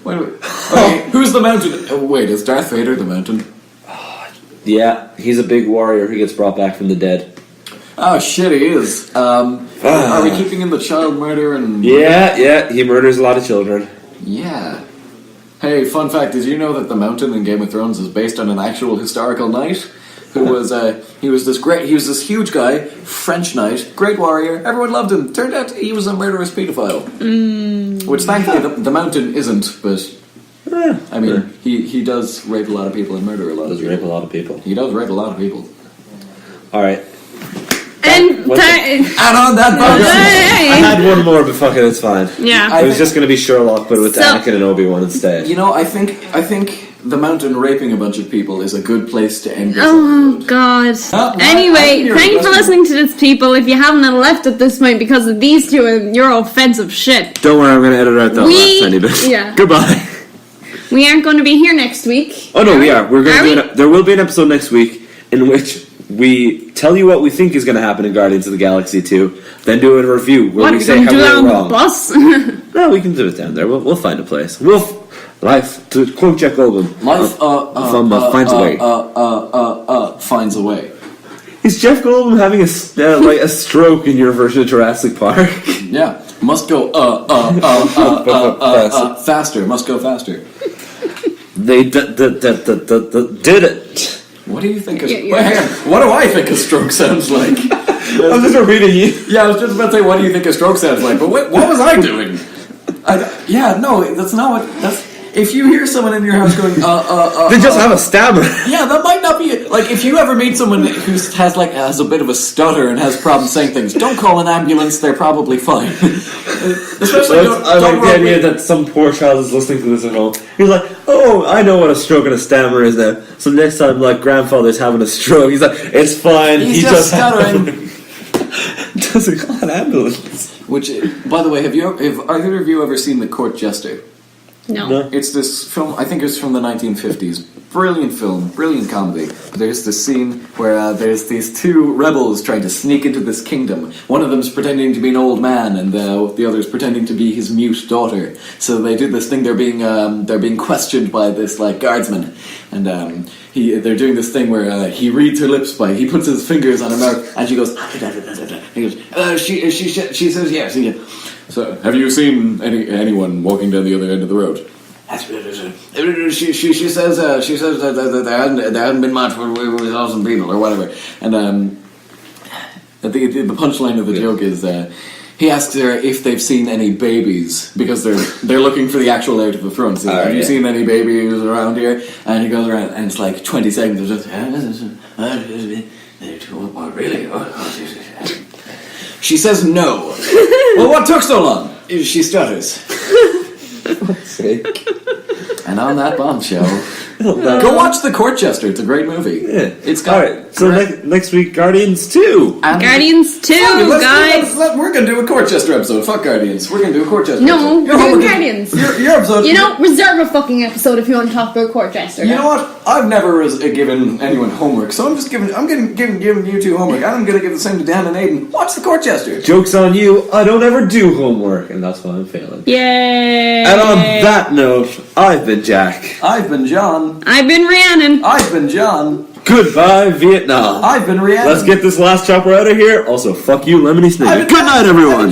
Wait. Okay, who's the Mountain? Wait, is Darth Vader the Mountain? Yeah, he's a big warrior who gets brought back from the dead. Oh shit, he is. Are we keeping in the child murder and... Yeah, he murders a lot of children. Yeah. Hey, fun fact, did you know that the Mountain in Game of Thrones is based on an actual historical knight? Who was, he was this huge guy, French knight, great warrior, everyone loved him. Turned out he was a murderous pedophile. Which thankfully the Mountain isn't, but... I mean, he does rape a lot of people and murder a lot of people. Rape a lot of people. He does rape a lot of people. Alright. And on that I had one more, but fuck it, it's fine. Yeah. It was just going to be Sherlock, but with Anakin and Obi-Wan instead. I think the Mountain raping a bunch of people is a good place to end this episode. God. Anyway, thank you for listening to this, people. If you haven't left at this point because of these two and your offensive shit. Don't worry, I'm going to edit out that last tiny bit. Yeah. Goodbye. We aren't going to be here next week. Oh no, we are. We're going to there will be an episode next week in which we tell you what we think is going to happen in Guardians of the Galaxy 2, then do a review where we say how we were wrong. Bus? No, we can do it down there. We'll find a place. Life, to quote Jeff Goldblum, life finds a way. Finds a way. Is Jeff Goldblum having a stroke in your version of Jurassic Park? Yeah, must go faster. Must go faster. They did it. What do you think? What do I think a stroke sounds like? I was just repeating you. Yeah, I was just about to say, what do you think a stroke sounds like? But what was I doing? That's not what. That's if you hear someone in your house going, they just have a stammer. Yeah, that might not be it. Like if you ever meet someone who has a bit of a stutter and has problems saying things, don't call an ambulance. They're probably fine. Especially I like the idea that some poor child is listening to this at home. He's like, oh, I know what a stroke and a stammer is now. So next time, grandfather's having a stroke, he's like, it's fine. He's just stuttering. Doesn't call an ambulance. Which, by the way, have either of you ever seen The Court Jester? No. It's this film, I think it's from the 1950s. Brilliant film, brilliant comedy. There's this scene where there's these two rebels trying to sneak into this kingdom. One of them's pretending to be an old man, and the other's pretending to be his mute daughter. So they do this thing. They're being questioned by this guardsman, and they're doing this thing where he reads her lips he puts his fingers on her mouth, and she goes. He goes. She says yes. So, have you seen anyone walking down the other end of the road? She says that there hasn't been much with 1,000 people or whatever. And the punchline of the joke is he asks her if they've seen any babies because they're looking for the actual heir to the throne. So, have you seen any babies around here? And he goes around and it's like 20 seconds of just really? She says no. Well, what took so long? She stutters. For fuck's sake. And on that bombshell, go watch The Court Jester. It's a great movie. Yeah. It's got. All right. So next week, Guardians 2. Guardians 2, guys. We're gonna do a Court Jester episode. Fuck Guardians. We're gonna do a Court Jester. No, we're doing Guardians. Your episode. Reserve a fucking episode if you want to talk about Court Jester. You know what? I've never given anyone homework, so I'm giving you two homework. I'm gonna give the same to Dan and Aiden. Watch The Court Jester. Joke's on you. I don't ever do homework, and that's why I'm failing. Yay! And on that note, I've been Jack. I've been John. I've been Rhiannon. I've been John. Goodbye, Vietnam. I've been Rhiannon. Let's get this last chopper out of here. Also, fuck you, Lemony Snicket. Good night, everyone.